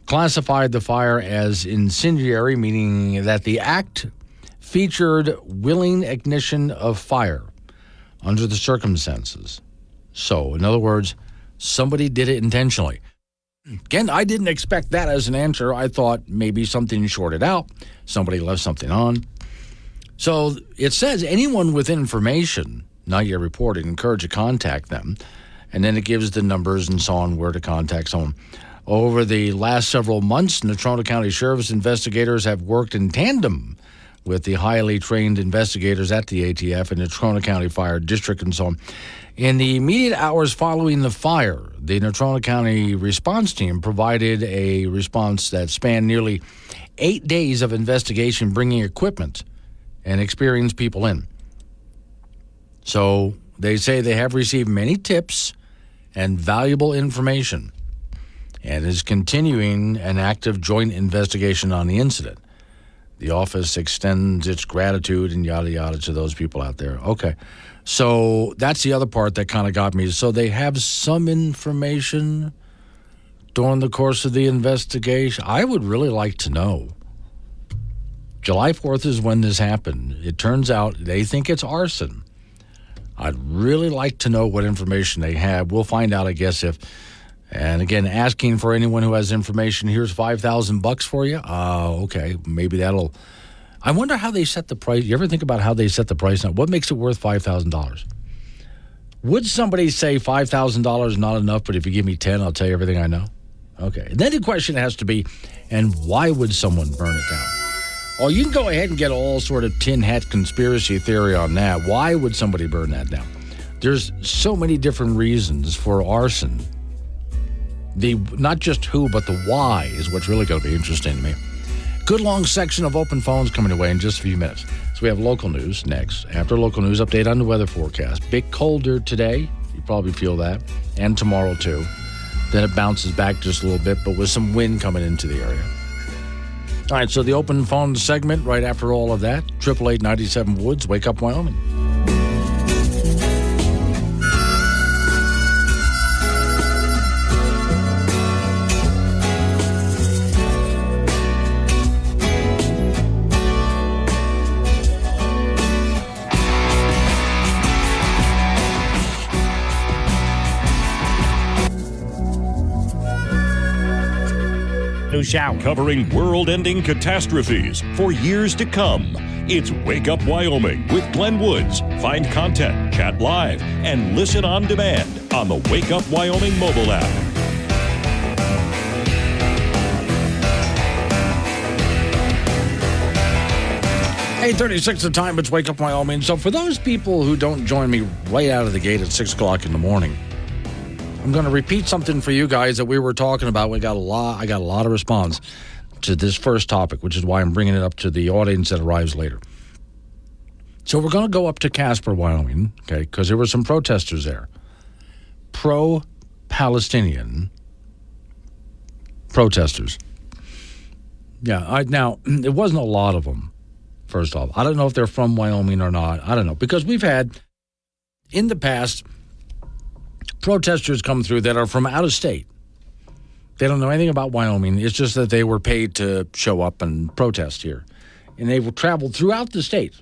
S2: classified the fire as incendiary, meaning that the act featured willing ignition of fire under the circumstances. So, in other words, somebody did it intentionally. Again, I didn't expect that as an answer. I thought maybe something shorted out. Somebody left something on. So it says anyone with information not yet reported, encouraged to contact them. And then it gives the numbers and so on, where to contact someone. Over the last several months, Natrona County Sheriff's investigators have worked in tandem with the highly trained investigators at the ATF and the Natrona County Fire District and so on. In the immediate hours following the fire, the Natrona County response team provided a response that spanned nearly 8 days of investigation, bringing equipment and experienced people in. So they say they have received many tips and valuable information and is continuing an active joint investigation on the incident. The office extends its gratitude and yada, yada to those people out there. Okay. So that's the other part that kind of got me. So they have some information during the course of the investigation. I would really like to know. July 4th is when this happened. It turns out they think it's arson. I'd really like to know what information they have. We'll find out, I guess, if... And again, asking for anyone who has information, here's $5,000 for you. Okay, maybe that'll... I wonder how they set the price. You ever think about how they set the price now? What makes it worth $5,000? Would somebody say $5,000 is not enough, but if you give me 10, I'll tell you everything I know? Okay. And then the question has to be, and why would someone burn it down? Oh, you can go ahead and get all sort of tin hat conspiracy theory on that. Why would somebody burn that down? There's so many different reasons for arson. The not just who, but the why is what's really going to be interesting to me. Good long section of open phones coming away in just a few minutes. So we have local news next. After local news, update on the weather forecast. Bit colder today. You probably feel that. And tomorrow, too. Then it bounces back just a little bit, but with some wind coming into the area. All right, so the open phone segment right after all of that. 888-97 Woods, Wake Up Wyoming.
S7: Shower.
S1: Covering world-ending catastrophes for years to come. It's Wake Up Wyoming with Glenn Woods. Find content, chat live, and listen on demand on the Wake Up Wyoming mobile app.
S2: 8:36 the time. It's Wake Up Wyoming. So for those people who don't join me right out of the gate at 6 o'clock in the morning, I'm going to repeat something for you guys that we were talking about. I got a lot of response to this first topic, which is why I'm bringing it up to the audience that arrives later. So we're going to go up to Casper, Wyoming, okay, because there were some protesters there. Pro-Palestinian protesters. Yeah, now, it wasn't a lot of them, first off. I don't know if they're from Wyoming or not. I don't know, because we've had, in the past, protesters come through that are from out of state. They don't know anything about Wyoming. It's just that they were paid to show up and protest here. And they traveled throughout the state,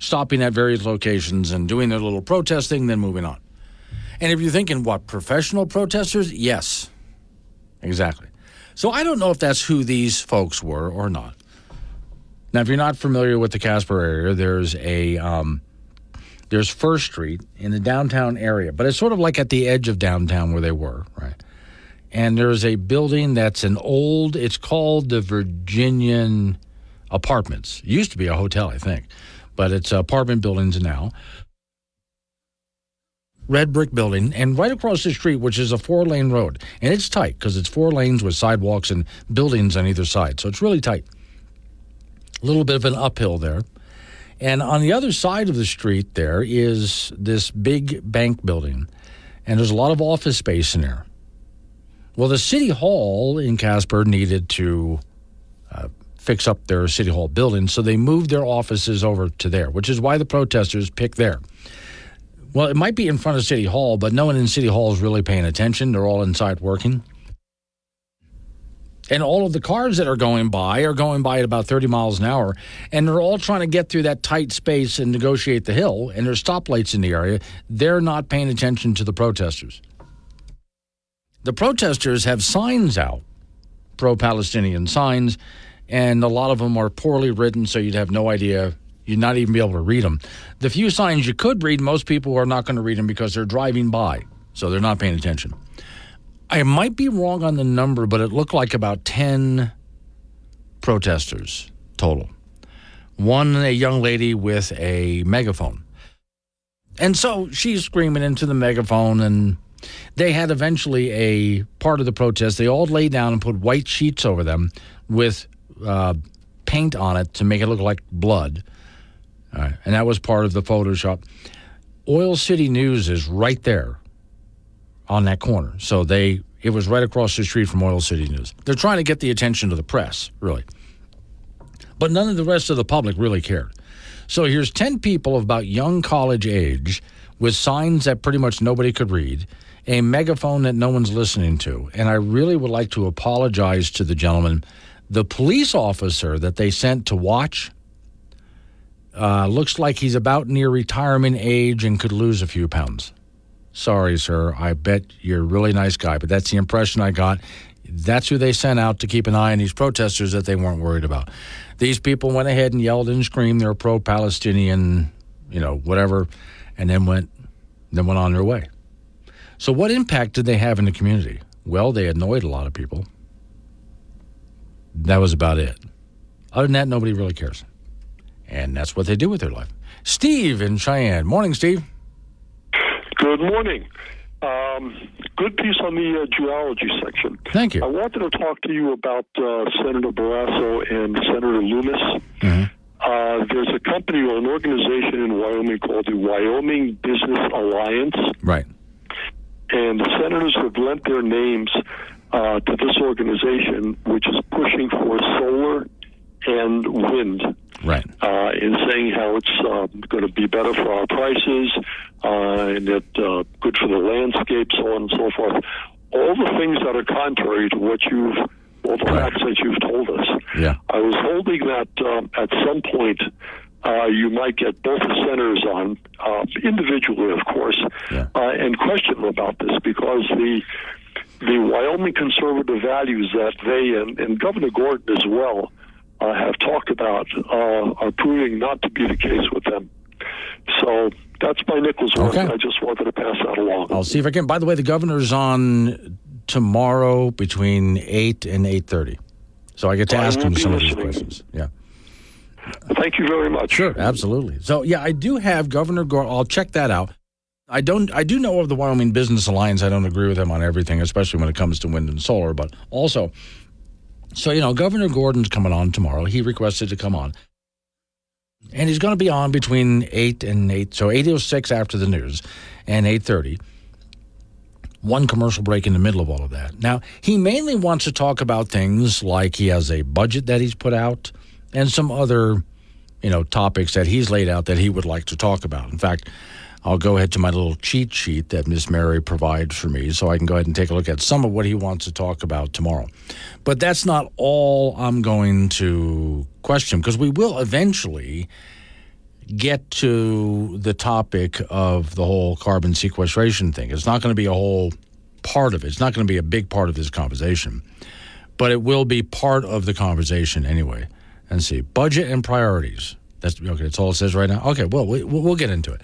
S2: stopping at various locations and doing their little protesting, then moving on. And if you're thinking, what, professional protesters? Yes, exactly. So I don't know if that's who these folks were or not. Now, if you're not familiar with the Casper area, there's First Street in the downtown area, but it's sort of like at the edge of downtown where they were, right? And there's a building that's it's called the Virginian Apartments. It used to be a hotel, I think, but it's apartment buildings now. Red brick building, and right across the street, which is a 4-lane road. And it's tight because it's 4 lanes with sidewalks and buildings on either side, so it's really tight. A little bit of an uphill there. And on the other side of the street there is this big bank building, and there's a lot of office space in there. Well, the City Hall in Casper needed to fix up their City Hall building, so they moved their offices over to there, which is why the protesters picked there. Well, it might be in front of City Hall, but no one in City Hall is really paying attention. They're all inside working. And all of the cars that are going by at about 30 miles an hour, and they're all trying to get through that tight space and negotiate the hill, and there's stoplights in the area. They're not paying attention to the protesters. The protesters have signs out, pro-Palestinian signs, and a lot of them are poorly written, so you'd have no idea. You'd not even be able to read them. The few signs you could read, most people are not going to read them because they're driving by, so they're not paying attention. I might be wrong on the number, but it looked like about 10 protesters total. One, a young lady with a megaphone. And so she's screaming into the megaphone, and they had eventually a part of the protest. They all lay down and put white sheets over them with paint on it to make it look like blood. All right, and that was part of the Photoshop. Oil City News is right there on that corner. So it was right across the street from Oil City News. They're trying to get the attention of the press, really. But none of the rest of the public really cared. So here's 10 people of about young college age with signs that pretty much nobody could read, a megaphone that no one's listening to. And I really would like to apologize to the gentleman. The police officer that they sent to watch looks like he's about near retirement age and could lose a few pounds. Sorry, sir. I bet you're a really nice guy, but that's the impression I got. That's who they sent out to keep an eye on these protesters that they weren't worried about. These people went ahead and yelled and screamed they're pro-Palestinian, whatever, and then went on their way. So what impact did they have in the community? Well, they annoyed a lot of people. That was about it. Other than that, nobody really cares. And that's what they do with their life. Steve in Cheyenne. Morning, Steve.
S9: Good morning. Good piece on the geology section.
S2: Thank you.
S9: I wanted to talk to you about Senator Barrasso and Senator Loomis.
S2: Mm-hmm.
S9: There's a company or an organization in Wyoming called the Wyoming Business Alliance.
S2: Right.
S9: And the senators have lent their names to this organization, which is pushing for solar and wind.
S2: Right.
S9: In saying how it's going to be better for our prices, and that good for the landscape, so on and so forth. All the things that are contrary to what all the facts that you've told us.
S2: Yeah.
S9: I was holding that at some point you might get both the senators on, individually, of course, and question them about this, because the Wyoming conservative values that they and Governor Gordon as well have talked about are proving not to be the case with them. So that's my nickel's worth.
S2: Okay.
S9: I just wanted to pass that along.
S2: I'll see if I can. By the way, the governor's on tomorrow between 8 and 8:30. So I get to ask him some of these questions. Yeah.
S9: Thank you very much.
S2: Sure, absolutely. So, yeah, I do have Governor Gordon. I'll check that out. I do know of the Wyoming Business Alliance. I don't agree with him on everything, especially when it comes to wind and solar, but also... So, Governor Gordon's coming on tomorrow. He requested to come on. And he's going to be on between 8 and 8. So 8:06 after the news and 8:30. One commercial break in the middle of all of that. Now, he mainly wants to talk about things like he has a budget that he's put out and some other, topics that he's laid out that he would like to talk about. In fact, I'll go ahead to my little cheat sheet that Miss Mary provides for me so I can go ahead and take a look at some of what he wants to talk about tomorrow. But that's not all I'm going to question, because we will eventually get to the topic of the whole carbon sequestration thing. It's not going to be a whole part of it. It's not going to be a big part of this conversation, but it will be part of the conversation anyway. And see, budget and priorities. That's okay. That's all it says right now. Okay, well, we'll get into it.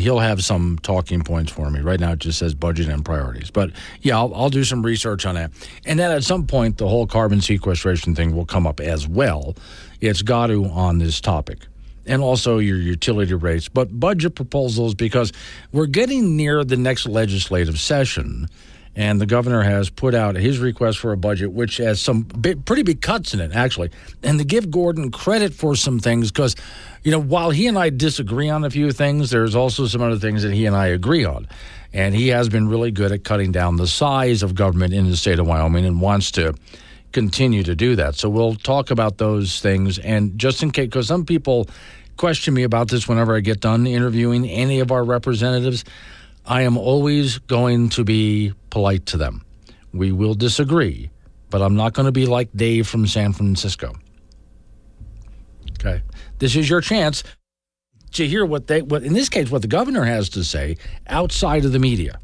S2: He'll have some talking points for me. Right now, it just says budget and priorities. But yeah, I'll do some research on that. And then at some point, the whole carbon sequestration thing will come up as well. It's got to on this topic, and also your utility rates. But budget proposals, because we're getting near the next legislative session. And the governor has put out his request for a budget, which has some pretty big cuts in it, actually. And to give Gordon credit for some things, because, while he and I disagree on a few things, there's also some other things that he and I agree on. And he has been really good at cutting down the size of government in the state of Wyoming and wants to continue to do that. So we'll talk about those things. And just in case, because some people question me about this whenever I get done interviewing any of our representatives, I am always going to be polite to them. We will disagree, but I'm not going to be like Dave from San Francisco. Okay? This is your chance to hear what in this case, what the governor has to say outside of the media.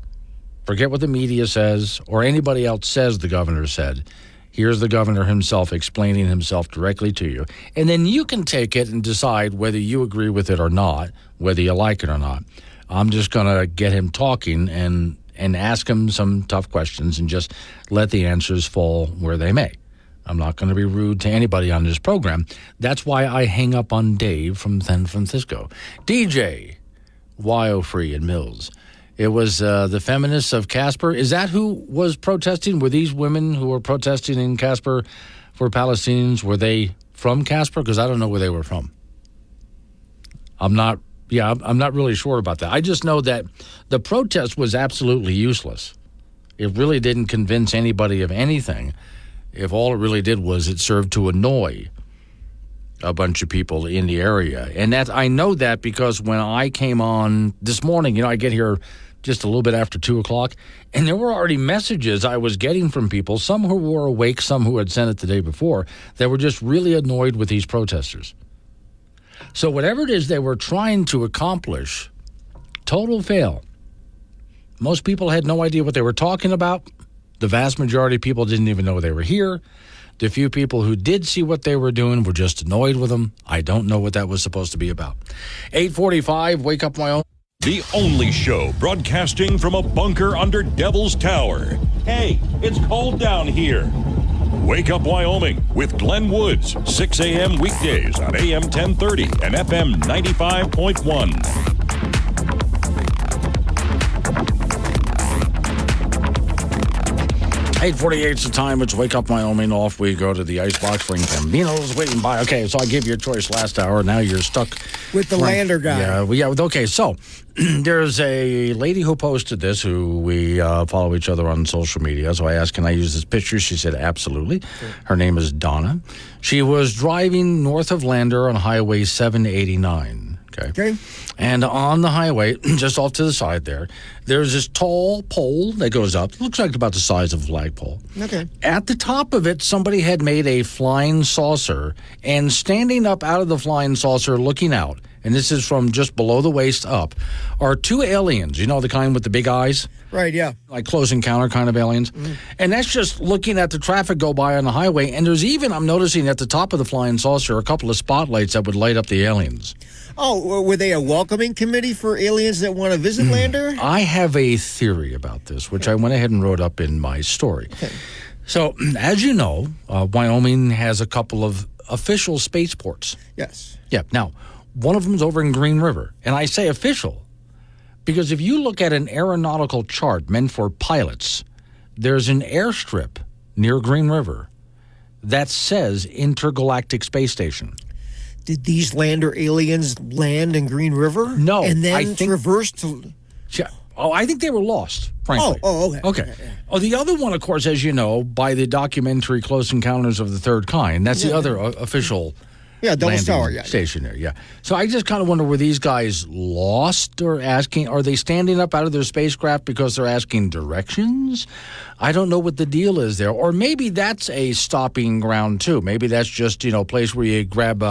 S2: Forget what the media says or anybody else says the governor said. Here's the governor himself explaining himself directly to you. And then you can take it and decide whether you agree with it or not, whether you like it or not. I'm just going to get him talking and ask him some tough questions and just let the answers fall where they may. I'm not going to be rude to anybody on this program. That's why I hang up on Dave from San Francisco. DJ, Free and Mills. It was the feminists of Casper. Is that who was protesting? Were these women who were protesting in Casper for Palestinians, were they from Casper? Because I don't know where they were from. I'm not really sure about that. I just know that the protest was absolutely useless. It really didn't convince anybody of anything. If all it really did was it served to annoy a bunch of people in the area. And that I know that because when I came on this morning, I get here just a little bit after 2 o'clock, and there were already messages I was getting from people, some who were awake, some who had sent it the day before, that were just really annoyed with these protesters. So whatever it is they were trying to accomplish, total fail. Most people had no idea what they were talking about. The vast majority of people didn't even know they were here. The few people who did see what they were doing were just annoyed with them. I don't know what that was supposed to be about. 8:45, Wake Up Wyoming.
S1: The only show broadcasting from a bunker under Devil's Tower. Hey, it's cold down here. Wake Up Wyoming with Glenn Woods, 6 a.m. weekdays on AM 1030 and FM 95.1.
S2: 8:48 is the time. It's Wake Up Wyoming. Off we go to the icebox. Bring Bambinos waiting by. Okay, so I gave you a choice last hour. Now you're stuck
S6: with the Lander guy.
S2: Yeah. Okay, so there's a lady who posted this who we follow each other on social media. So I asked, can I use this picture? She said, absolutely. Sure. Her name is Donna. She was driving north of Lander on Highway 789. Okay. And on the highway, just off to the side there's this tall pole that goes up. It looks like about the size of a flagpole.
S6: Okay.
S2: At the top of it, somebody had made a flying saucer, and standing up out of the flying saucer looking out, and this is from just below the waist up, are two aliens. You know, the kind with the big eyes?
S6: Right, yeah.
S2: Like Close Encounter kind of aliens. Mm-hmm. And that's just looking at the traffic go by on the highway. And there's even, I'm noticing at the top of the flying saucer, a couple of spotlights that would light up the aliens.
S6: Oh, were they a welcoming committee for aliens that want to visit Lander?
S2: I have a theory about this, which I went ahead and wrote up in my story. Okay. So, as you know, Wyoming has a couple of official spaceports.
S6: Yes.
S2: Yeah. Now, one of them is over in Green River. And I say official because if you look at an aeronautical chart meant for pilots, there's an airstrip near Green River that says Intergalactic Space Station.
S6: Did these Lander aliens land in Green River?
S2: No.
S6: And then traverse to...
S2: Yeah. Oh, I think they were lost, frankly.
S6: Okay.
S2: Okay. Oh, the other one, of course, as you know, by the documentary Close Encounters of the Third Kind, that's the other official
S6: Devil's Tower,
S2: station there, yeah. So I just kind of wonder, were these guys lost or asking, are they standing up out of their spacecraft because they're asking directions? I don't know what the deal is there. Or maybe that's a stopping ground, too. Maybe that's just, a place where you grab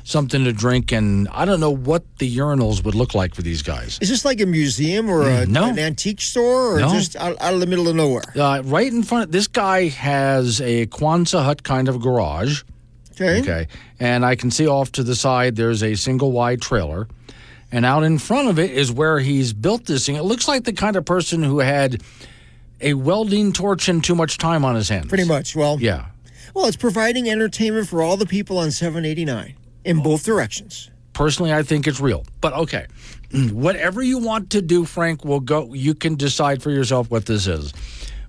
S2: something to drink, and I don't know what the urinals would look like for these guys.
S6: Is this like a museum or an antique store, or just out of the middle of nowhere?
S2: Right in front this guy has a Quonset hut kind of garage. Okay. And I can see off to the side there's a single wide trailer. And out in front of it is where he's built this thing. It looks like the kind of person who had a welding torch and too much time on his hands.
S6: Pretty much. Well,
S2: yeah.
S6: Well, it's providing entertainment for all the people on 789 in both directions.
S2: Personally, I think it's real. But okay. Whatever you want to do, Frank, will go. You can decide for yourself what this is.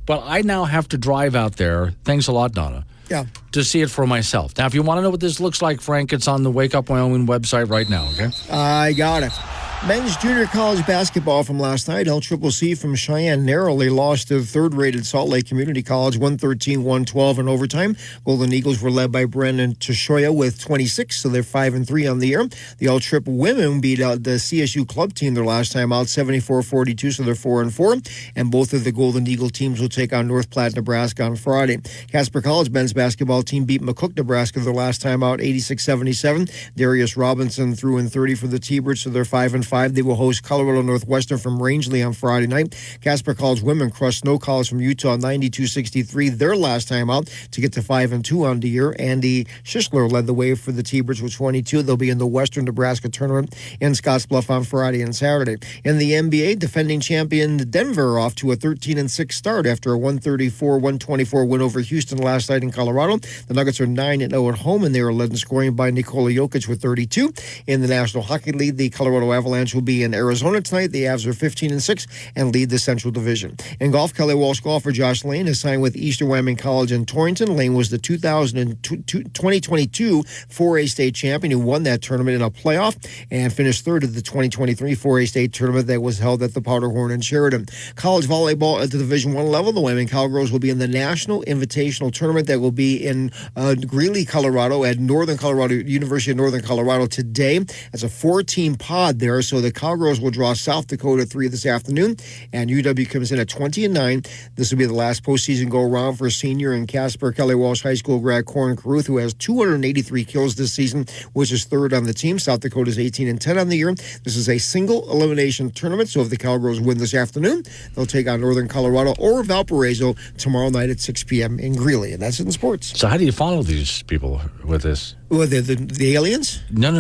S2: But I now have to drive out there. Thanks a lot, Donna.
S6: Yeah.
S2: To see it for myself. Now, if you want to know what this looks like, Frank, it's on the Wake Up Wyoming website right now, okay?
S6: I got it. Men's junior college basketball from last night. LCCC from Cheyenne narrowly lost to third-rated Salt Lake Community College, 113-112 in overtime. Golden Eagles were led by Brennan Teshoya with 26, so they're 5-3 on the year. The LTRIP women beat out the CSU club team their last time out, 74-42, so they're 4-4. And both of the Golden Eagle teams will take on North Platte, Nebraska on Friday. Casper College men's basketball team beat McCook, Nebraska their last time out, 86-77. Darius Robinson threw in 30 for the T-Birds, so they're 5-5. They will host Colorado Northwestern from Rangeley on Friday night. Casper College women crushed Snow College from Utah 92-63 their last time out to get to 5-2 on the year. Andy Schishler led the way for the T-Birds with 22. They'll be in the Western Nebraska tournament in Scottsbluff on Friday and Saturday. In the NBA, defending champion Denver off to a 13-6 start after a 134-124 win over Houston last night in Colorado. The Nuggets are 9-0 at home, and they are led in scoring by Nikola Jokic with 32. In the National Hockey League, the Colorado Avalanche will be in Arizona tonight. The Avs are 15-6 and lead the Central Division. In golf, Kelly Walsh golfer Josh Lane has signed with Eastern Wyoming College in Torrington. Lane was the 2022 4A state champion who won that tournament in a playoff and finished third at the 2023 4A state tournament that was held at the Powderhorn in Sheridan. College volleyball at the Division I level, the Wyoming Cowgirls will be in the National Invitational Tournament that will be in Greeley, Colorado at University of Northern Colorado today. That's a 4-team pod there, so the Cowgirls will draw South Dakota at 3 this afternoon, and UW comes in at 20-9. This will be the last postseason go-around for senior and Casper Kelly Walsh High School grad Corin Caruth, who has 283 kills this season, which is third on the team. South Dakota's 18-10 on the year. This is a single elimination tournament, so if the Cowgirls win this afternoon, they'll take on Northern Colorado or Valparaiso tomorrow night at 6 p.m. in Greeley, and that's in sports.
S2: So how do you follow these people with this?
S6: Well, the aliens?
S2: No. We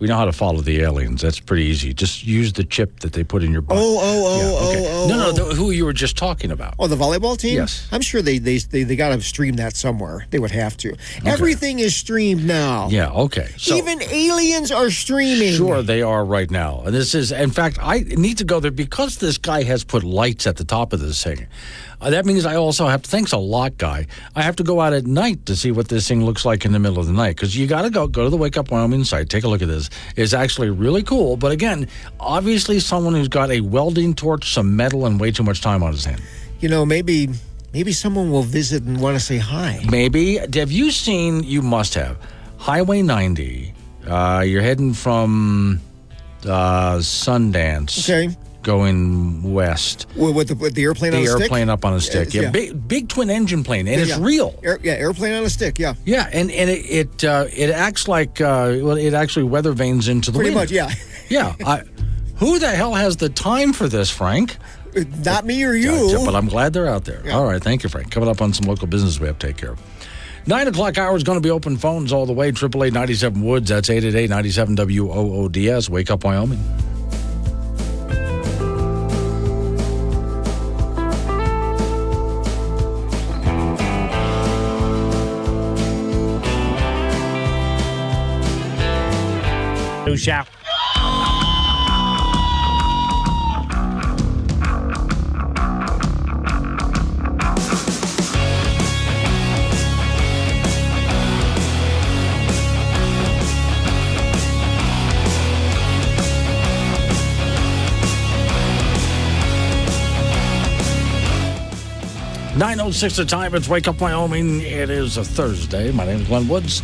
S2: know how to follow the aliens. That's pretty easy. Just use the chip that they put in your butt. Who you were just talking about.
S6: Oh, the volleyball team?
S2: Yes.
S6: I'm sure they got to stream that somewhere. They would have to. Okay. Everything is streamed now.
S2: Yeah, okay. So,
S6: even aliens are streaming.
S2: Sure, they are right now. And this is, in fact, I need to go there because this guy has put lights at the top of this thing. That means I also have to, thanks a lot, guy, I have to go out at night to see what this thing looks like in the middle of the night. Because you got to go to the Wake Up Wyoming site, take a look at this. It's actually really cool. But again, obviously someone who's got a welding torch, some metal, and way too much time on his hand.
S6: You know, maybe someone will visit and want to say hi.
S2: Maybe. Have you seen, you must have, Highway 90. You're heading from Sundance.
S6: Okay.
S2: Going west.
S6: With the airplane on a stick?
S2: The airplane up on a stick. Yeah. Big twin engine plane, and it's real.
S6: Airplane on a stick, yeah.
S2: Yeah, and it acts like, it actually weather vanes into the
S6: wind.
S2: Pretty much,
S6: yeah.
S2: Yeah. Who the hell has the time for this, Frank?
S6: Not me or you.
S2: But I'm glad they're out there. Yeah. All right, thank you, Frank. Coming up on some local business we have to take care of. 9 o'clock hour is going to be open phones all the way. 888-97 Woods. That's 888-97 WOODS. Wake Up Wyoming.
S7: New shout.
S2: .906 the time. It's Wake Up Wyoming. It is a Thursday. My name is Glenn Woods.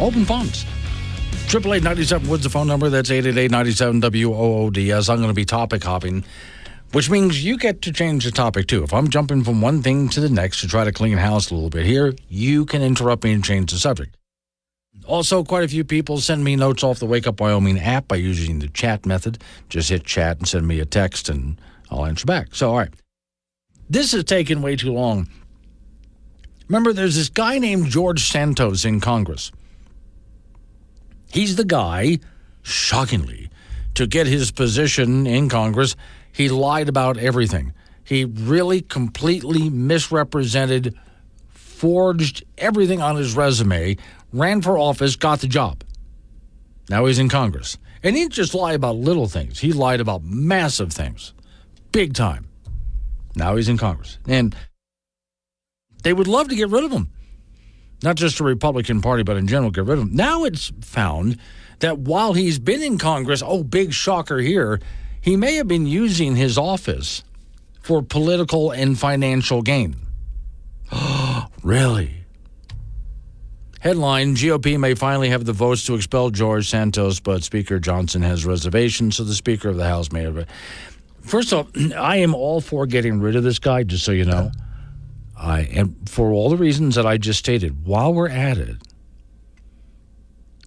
S2: Open phones. 888-97 Woods, the phone number. That's 888-97 WOODS. I'm going to be topic hopping, which means you get to change the topic too. If I'm jumping from one thing to the next to try to clean house a little bit here, you can interrupt me and change the subject. Also, quite a few people send me notes off the Wake Up Wyoming app by using the chat method. Just hit chat and send me a text, and I'll answer back. So, all right. This has taken way too long. Remember, there's this guy named George Santos in Congress. He's the guy, shockingly, to get his position in Congress, he lied about everything. He really completely misrepresented, forged everything on his resume, ran for office, got the job. Now he's in Congress. And he didn't just lie about little things. He lied about massive things. Big time. Now he's in Congress. And they would love to get rid of him. Not just the Republican Party, but in general, get rid of him. Now it's found that while he's been in Congress, big shocker here, he may have been using his office for political and financial gain. Really? Headline, GOP may finally have the votes to expel George Santos, but Speaker Johnson has reservations, so the Speaker of the House may have... First off, I am all for getting rid of this guy, just so you know. I am, for all the reasons that I just stated. While we're at it,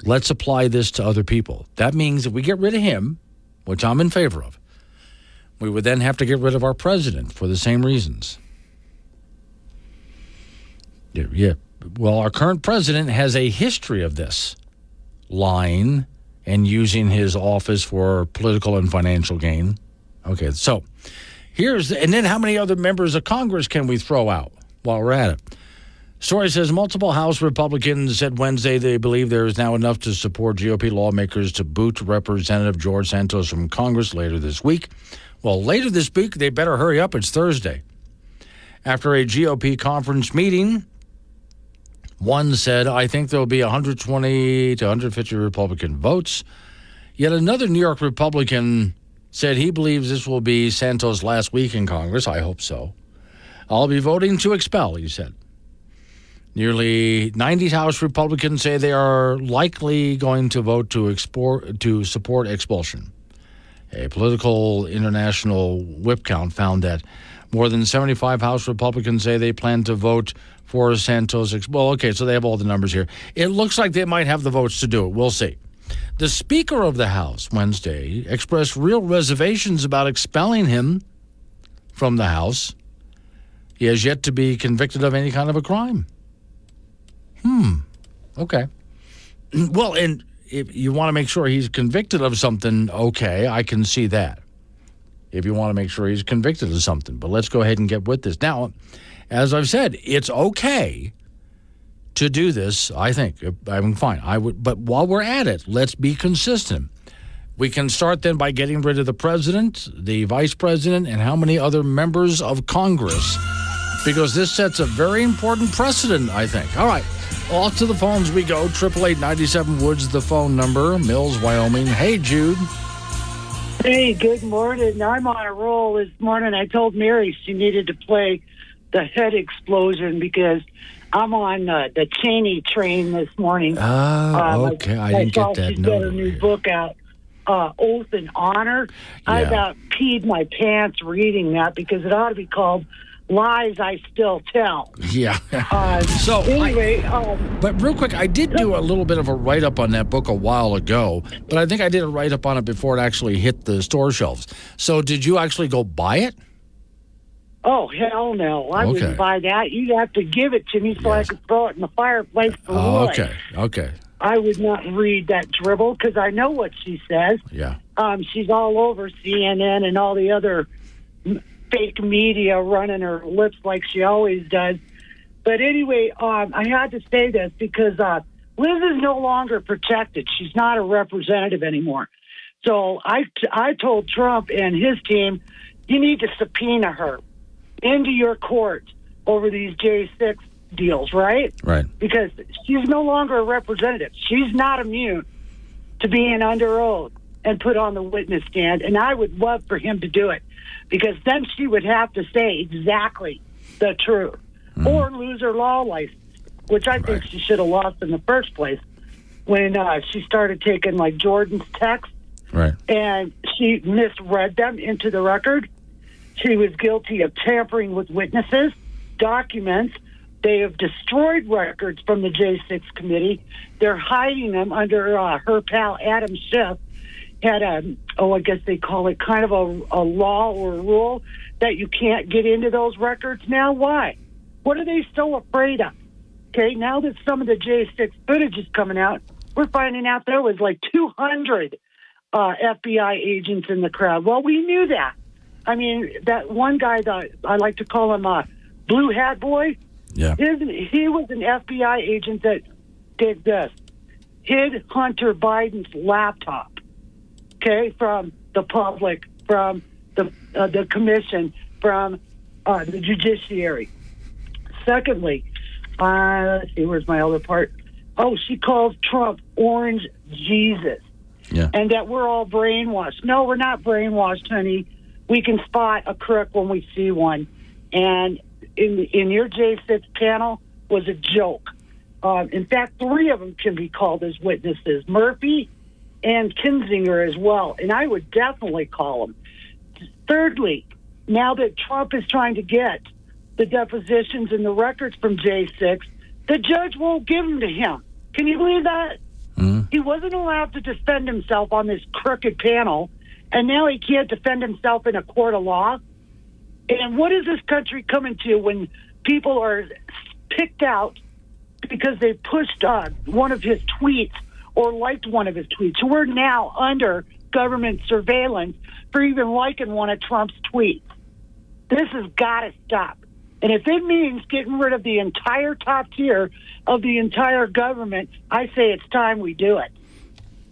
S2: let's apply this to other people. That means if we get rid of him, which I'm in favor of, we would then have to get rid of our president for the same reasons. Yeah. Well, our current president has a history of this, lying and using his office for political and financial gain. Okay, so and then how many other members of Congress can we throw out while we're at it? Story says multiple House Republicans said Wednesday they believe there is now enough to support GOP lawmakers to boot Representative George Santos from Congress later this week. Well, later this week, they better hurry up. It's Thursday. After a GOP conference meeting, one said, I think there will be 120 to 150 Republican votes. Yet another New York Republican said he believes this will be Santos' last week in Congress. I hope so. I'll be voting to expel, he said. Nearly 90 House Republicans say they are likely going to vote to support expulsion. A political international whip count found that more than 75 House Republicans say they plan to vote for Santos. Well, okay, so they have all the numbers here. It looks like they might have the votes to do it. We'll see. The Speaker of the House Wednesday expressed real reservations about expelling him from the House. He has yet to be convicted of any kind of a crime. Okay. Well, and if you want to make sure he's convicted of something, okay, I can see that. If you want to make sure he's convicted of something. But let's go ahead and get with this. Now, as I've said, it's okay to do this, I think. I'm fine. But while we're at it, let's be consistent. We can start then by getting rid of the president, the vice president, and how many other members of Congress, because this sets a very important precedent, I think. All right. Off to the phones we go. 888-97-WOODS, the phone number. Mills, Wyoming. Hey, Jude.
S10: Hey, good morning. I'm on a roll this morning. I told Mary she needed to play the head explosion because I'm on the Cheney train this morning.
S2: Okay. I didn't get that.
S10: She's got a new book out, Oath and Honor. Yeah. I about peed my pants reading that because it ought to be called Lies I Still Tell.
S2: Yeah.
S10: So anyway,
S2: but real quick, I did do a little bit of a write-up on that book a while ago, but I think I did a write-up on it before it actually hit the store shelves. So did you actually go buy it?
S10: Oh, hell no. I wouldn't buy that. You'd have to give it to me so I could throw it in the fireplace for wood.
S2: Okay.
S10: I would not read that dribble because I know what she says.
S2: Yeah.
S10: She's all over CNN and all the other fake media running her lips like she always does. But anyway, I had to say this because Liz is no longer protected. She's not a representative anymore. So I told Trump and his team, you need to subpoena her into your court over these J6 deals, right?
S2: Right.
S10: Because she's no longer a representative. She's not immune to being under oath and put on the witness stand. And I would love for him to do it because then she would have to say exactly the truth or lose her law license, which I think she should have lost in the first place when she started taking like Jordan's texts.
S2: Right.
S10: And she misread them into the record. She was guilty of tampering with witnesses, documents. They have destroyed records from the J6 committee. They're hiding them under her pal Adam Schiff. Had I guess they call it kind of a law or a rule that you can't get into those records now. Why? What are they so afraid of? Okay, now that some of the J6 footage is coming out, we're finding out there was like 200 FBI agents in the crowd. Well, we knew that. I mean, that one guy, I like to call him Blue Hat Boy,
S2: yeah,
S10: he was an FBI agent that did this. Hid Hunter Biden's laptop, okay, from the public, from the commission, from the judiciary. Secondly, let's see, where's my other part? Oh, she calls Trump Orange Jesus. and that we're all brainwashed. No, we're not brainwashed, honey. We can spot a crook when we see one. And in your J6 panel was a joke. In fact, 3 of them can be called as witnesses, Murphy and Kinzinger as well. And I would definitely call them. Thirdly, now that Trump is trying to get the depositions and the records from J6, the judge won't give them to him. Can you believe that? He wasn't allowed to defend himself on this crooked panel, and now he can't defend himself in a court of law. And what is this country coming to when people are picked out because they pushed one of his tweets or liked one of his tweets? So we're now under government surveillance for even liking one of Trump's tweets. This has got to stop. And if it means getting rid of the entire top tier of the entire government, I say it's time we do it.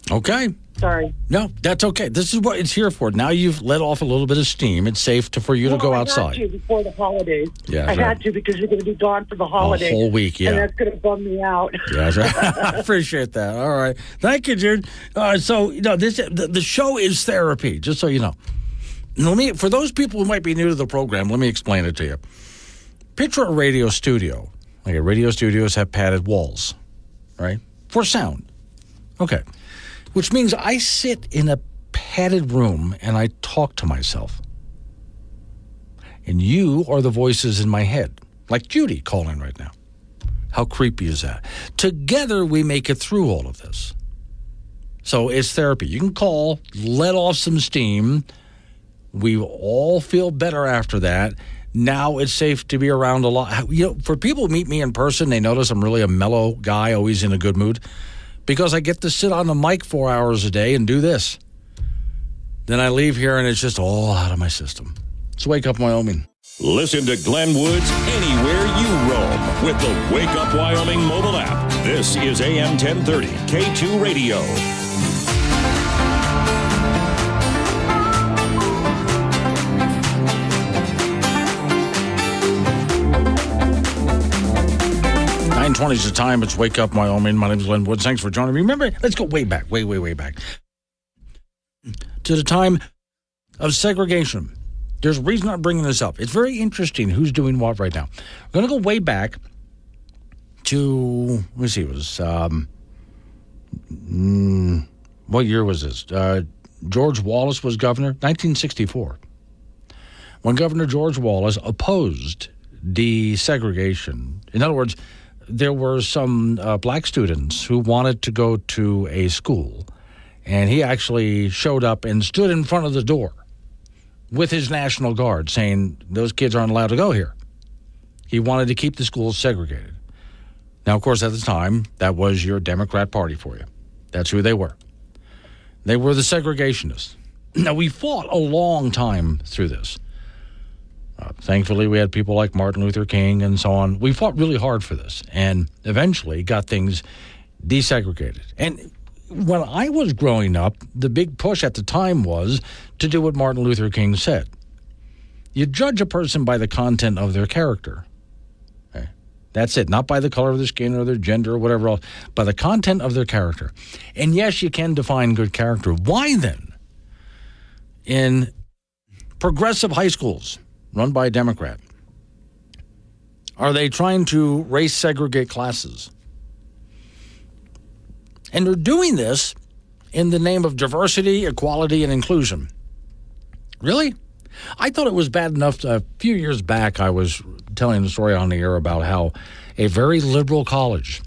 S2: Okay.
S10: Sorry.
S2: No, that's okay. This is what it's here for. Now you've let off a little bit of steam. It's safe for you to go outside.
S10: I had to before the holidays.
S2: Yeah,
S10: I had to because you're going to be gone for the holidays.
S2: A whole week, yeah.
S10: And that's going to bum me out.
S2: Yeah, that's right. I appreciate that. All right. Thank you, Jude. So, the show is therapy, just so you know. For those people who might be new to the program, let me explain it to you. Picture a radio studio. Like radio studios have padded walls, right? For sound. Okay. Which means I sit in a padded room and I talk to myself. And you are the voices in my head, like Judy calling right now. How creepy is that? Together we make it through all of this. So it's therapy. You can call, let off some steam. We all feel better after that. Now it's safe to be around a lot. For people who meet me in person, they notice I'm really a mellow guy, always in a good mood, because I get to sit on the mic 4 hours a day and do this. Then I leave here and it's just all out of my system. It's Wake Up Wyoming.
S1: Listen to Glenn Woods anywhere you roam with the Wake Up Wyoming mobile app. This is AM 1030 K2 Radio.
S2: .20 is the time. It's Wake Up Wyoming. My name is Glenn Woods. Thanks for joining me. Remember, let's go way back, way back to the time of segregation. There's a reason I'm bringing this up. It's very interesting who's doing what right now. We're going to go way back to, let me see, it was, what year was this? George Wallace was governor, 1964. When Governor George Wallace opposed desegregation. In other words, there were some black students who wanted to go to a school, and he actually showed up and stood in front of the door with his National Guard saying, those kids aren't allowed to go here. He wanted to keep the schools segregated. Now, of course, at the time, that was your Democrat Party for you. That's who they were. They were the segregationists. Now, we fought a long time through this. Thankfully, we had people like Martin Luther King and so on. We fought really hard for this and eventually got things desegregated. And when I was growing up, the big push at the time was to do what Martin Luther King said. You judge a person by the content of their character. Okay? That's it. Not by the color of their skin or their gender or whatever else, by the content of their character. And yes, you can define good character. Why then, in progressive high schools run by a Democrat, are they trying to race segregate classes? And they're doing this in the name of diversity, equality, and inclusion. Really? I thought it was bad enough. A few years back, I was telling a story on the air about how a very liberal college,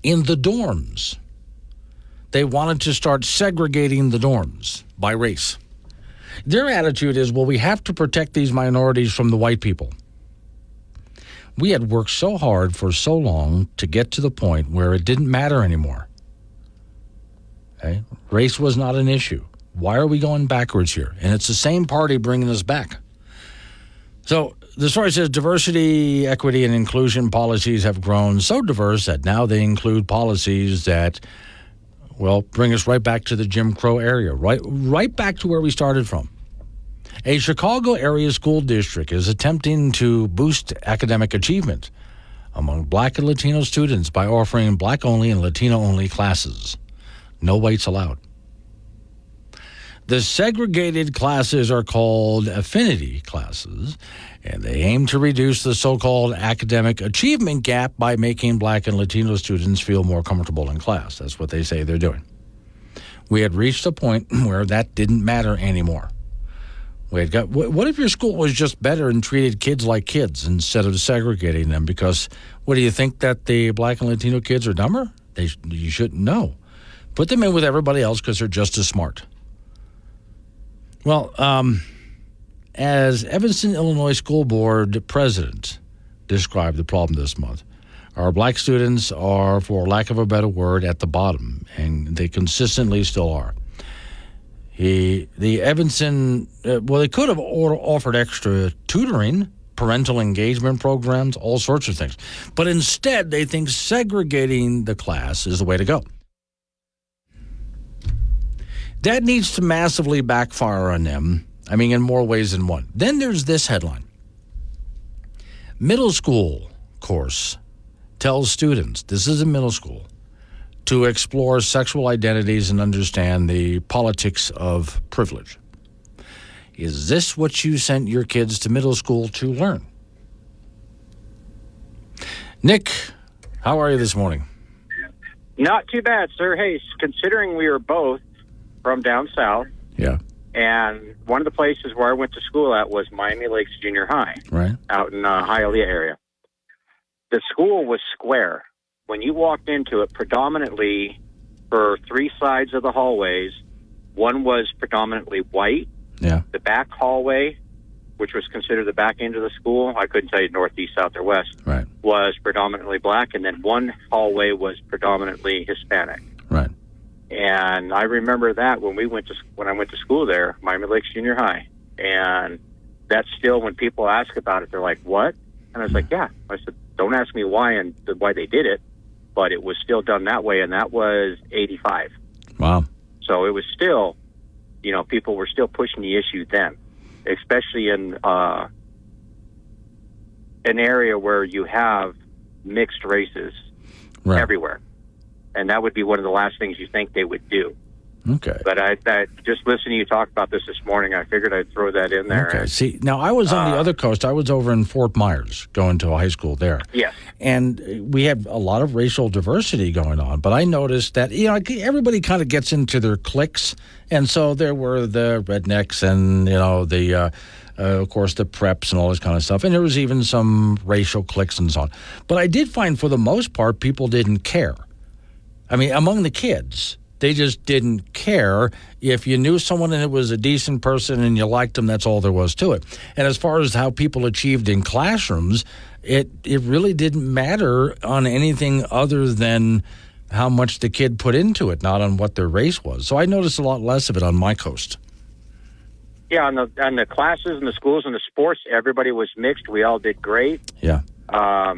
S2: in the dorms, they wanted to start segregating the dorms by race. Their attitude is, well, we have to protect these minorities from the white people. We had worked so hard for so long to get to the point where it didn't matter anymore. Okay? Race was not an issue. Why are we going backwards here? And it's the same party bringing us back. So the story says diversity, equity, and inclusion policies have grown so diverse that now they include policies that, well, bring us right back to the Jim Crow area, right back to where we started from. A Chicago area school district is attempting to boost academic achievement among black and Latino students by offering black-only and Latino-only classes. No whites allowed. The segregated classes are called affinity classes, and they aim to reduce the so-called academic achievement gap by making Black and Latino students feel more comfortable in class. That's what they say they're doing. We had reached a point where that didn't matter anymore. What if your school was just better and treated kids like kids instead of segregating them? Because what do you think, that the Black and Latino kids are dumber? You shouldn't know. Put them in with everybody else because they're just as smart. Well, as Evanston, Illinois School Board president described the problem this month, our Black students are, for lack of a better word, at the bottom, and they consistently still are. The Evanston, they could have offered extra tutoring, parental engagement programs, all sorts of things. But instead, they think segregating the class is the way to go. That needs to massively backfire on them, in more ways than one. Then there's this headline. Middle school course tells students, this is in middle school, to explore sexual identities and understand the politics of privilege. Is this what you sent your kids to middle school to learn? Nick, how are you this morning?
S11: Not too bad, sir. Hey, considering we were both from down south,
S2: yeah,
S11: and one of the places where I went to school at was Miami Lakes Junior High,
S2: right,
S11: out in Hialeah area. The school was square. When you walked into it, predominantly for three sides of the hallways, one was predominantly white.
S2: Yeah.
S11: The back hallway, which was considered the back end of the school, I couldn't tell you north, east, south, or west,
S2: right,
S11: was predominantly black, and then one hallway was predominantly Hispanic.
S2: Right.
S11: And I remember that when I went to school there, Miami Lakes Junior High, and that's still, when people ask about it, they're like, "What?" And I was like, "Yeah." I said, "Don't ask me why and why they did it, but it was still done that way," and that was 85.
S2: Wow.
S11: So it was still, people were still pushing the issue then, especially in an area where you have mixed races everywhere. And that would be one of the last things you think they would do.
S2: Okay.
S11: But I just listening to you talk about this morning, I figured I'd throw that in there.
S2: Okay. See, now I was on the other coast. I was over in Fort Myers, going to a high school there.
S11: Yes.
S2: And we had a lot of racial diversity going on. But I noticed that, everybody kind of gets into their cliques. And so there were the rednecks and, of course, the preps and all this kind of stuff. And there was even some racial cliques and so on. But I did find, for the most part, people didn't care. Among the kids, they just didn't care. If you knew someone and it was a decent person and you liked them, that's all there was to it. And as far as how people achieved in classrooms, it really didn't matter on anything other than how much the kid put into it, not on what their race was. So I noticed a lot less of it on my coast.
S11: Yeah, on the classes and the schools and the sports, everybody was mixed. We all did great.
S2: Yeah.
S11: I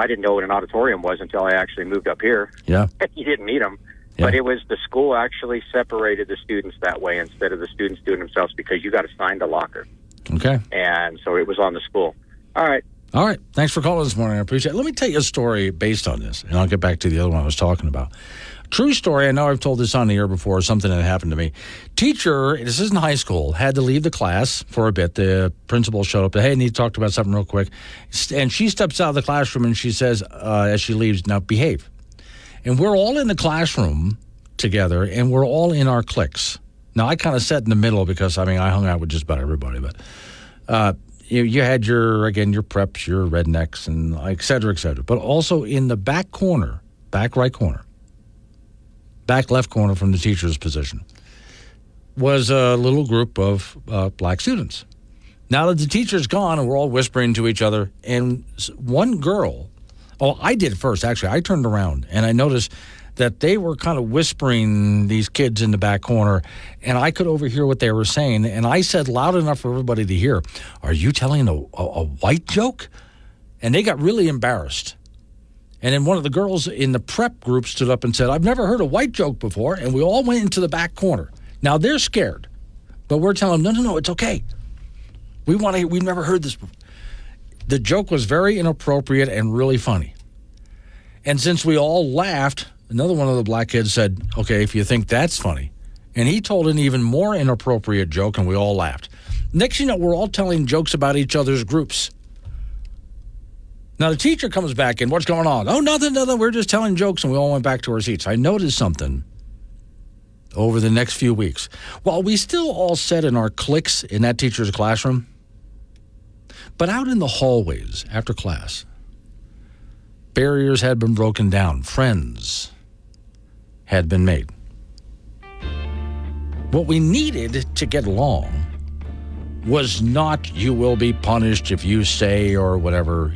S11: didn't know what an auditorium was until I actually moved up here.
S2: Yeah.
S11: You didn't meet them.
S2: Yeah.
S11: But it was the school actually separated the students that way instead of the students doing themselves, because you got assigned a locker.
S2: Okay.
S11: And so it was on the school. All right.
S2: Thanks for calling this morning. I appreciate it. Let me tell you a story based on this, and I'll get back to the other one I was talking about. True story. I know I've told this on the air before, something that happened to me. Teacher, this is in high school, had to leave the class for a bit. The principal showed up. Hey, I need to talk about something real quick. And she steps out of the classroom and she says, as she leaves, "Now behave." And we're all in the classroom together, and we're all in our cliques. Now, I kind of sat in the middle because, I hung out with just about everybody. But you had your preps, your rednecks, and et cetera, et cetera. But also in the back corner, back right corner, back left corner from the teacher's position, was a little group of black students. Now that the teacher's gone and we're all whispering to each other, and one girl, I did first, actually. I turned around and I noticed that they were kind of whispering, these kids in the back corner, and I could overhear what they were saying. And I said loud enough for everybody to hear, "Are you telling a white joke?" And they got really embarrassed. And then one of the girls in the prep group stood up and said, "I've never heard a white joke before." And we all went into the back corner. Now they're scared, but we're telling them, no, it's okay. We've never heard this before. The joke was very inappropriate and really funny. And since we all laughed, another one of the black kids said, "Okay, if you think that's funny, And he told an even more inappropriate joke, and we all laughed. Next thing you know, we're all telling jokes about each other's groups. Now, the teacher comes back in. What's going on? Oh, nothing. We're just telling jokes, and we all went back to our seats. I noticed something over the next few weeks. While we still all sat in our cliques in that teacher's classroom, but out in the hallways after class, barriers had been broken down. Friends had been made. What we needed to get along was not you will be punished if you say or whatever,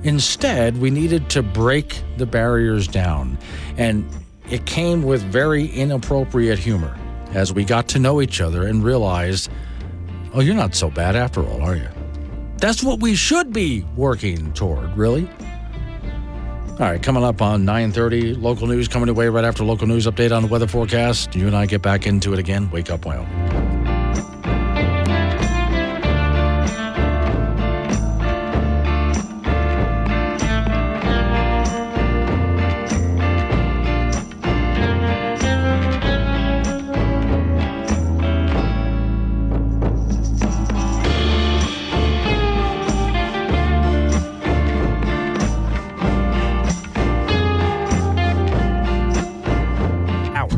S2: Instead, we needed to break the barriers down. And it came with very inappropriate humor as we got to know each other and realized, oh, you're not so bad after all, are you? That's what we should be working toward, really. All right, coming up on 9:30, local news coming away right after local news update on the weather forecast. You and I get back into it again. Wake up, Wyoming.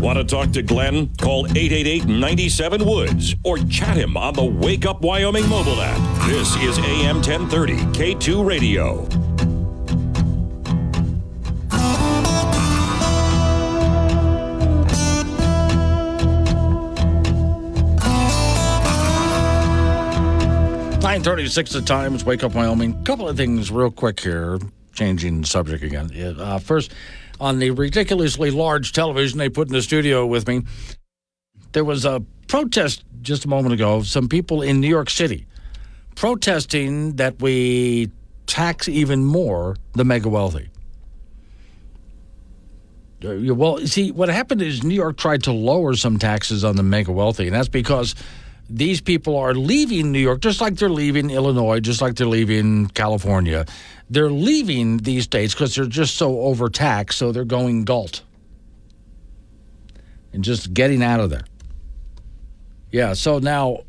S1: Want to talk to Glenn? Call 888-97-WOODS or chat him on the Wake Up Wyoming mobile app. This is AM 1030 K2 Radio.
S2: $9:36 the time. It's Wake Up Wyoming. Couple of things real quick here. Changing subject again. First, on the ridiculously large television they put in the studio with me, there was a protest just a moment ago. Some people in New York City protesting that we tax even more the mega wealthy. Well, see, what happened is New York tried to lower some taxes on the mega wealthy, and that's because these people are leaving New York, just like they're leaving Illinois, just like they're leaving California. They're leaving these states because they're just so overtaxed, so they're going galt and just getting out of there. Yeah, so now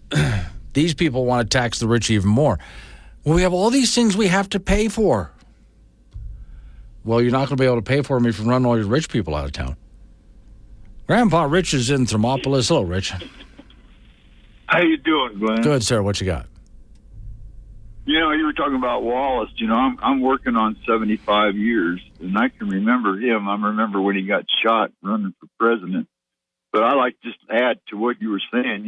S2: these people want to tax the rich even more. Well, we have all these things we have to pay for. Well, you're not going to be able to pay for them if you run all your rich people out of town. Grandpa Rich is in Thermopolis. Hello, Rich.
S12: How you doing, Glenn?
S2: Good, sir. What you got?
S12: You were talking about Wallace. I'm working on 75 years, and I can remember him. I remember when he got shot running for president. But I like just to add to what you were saying.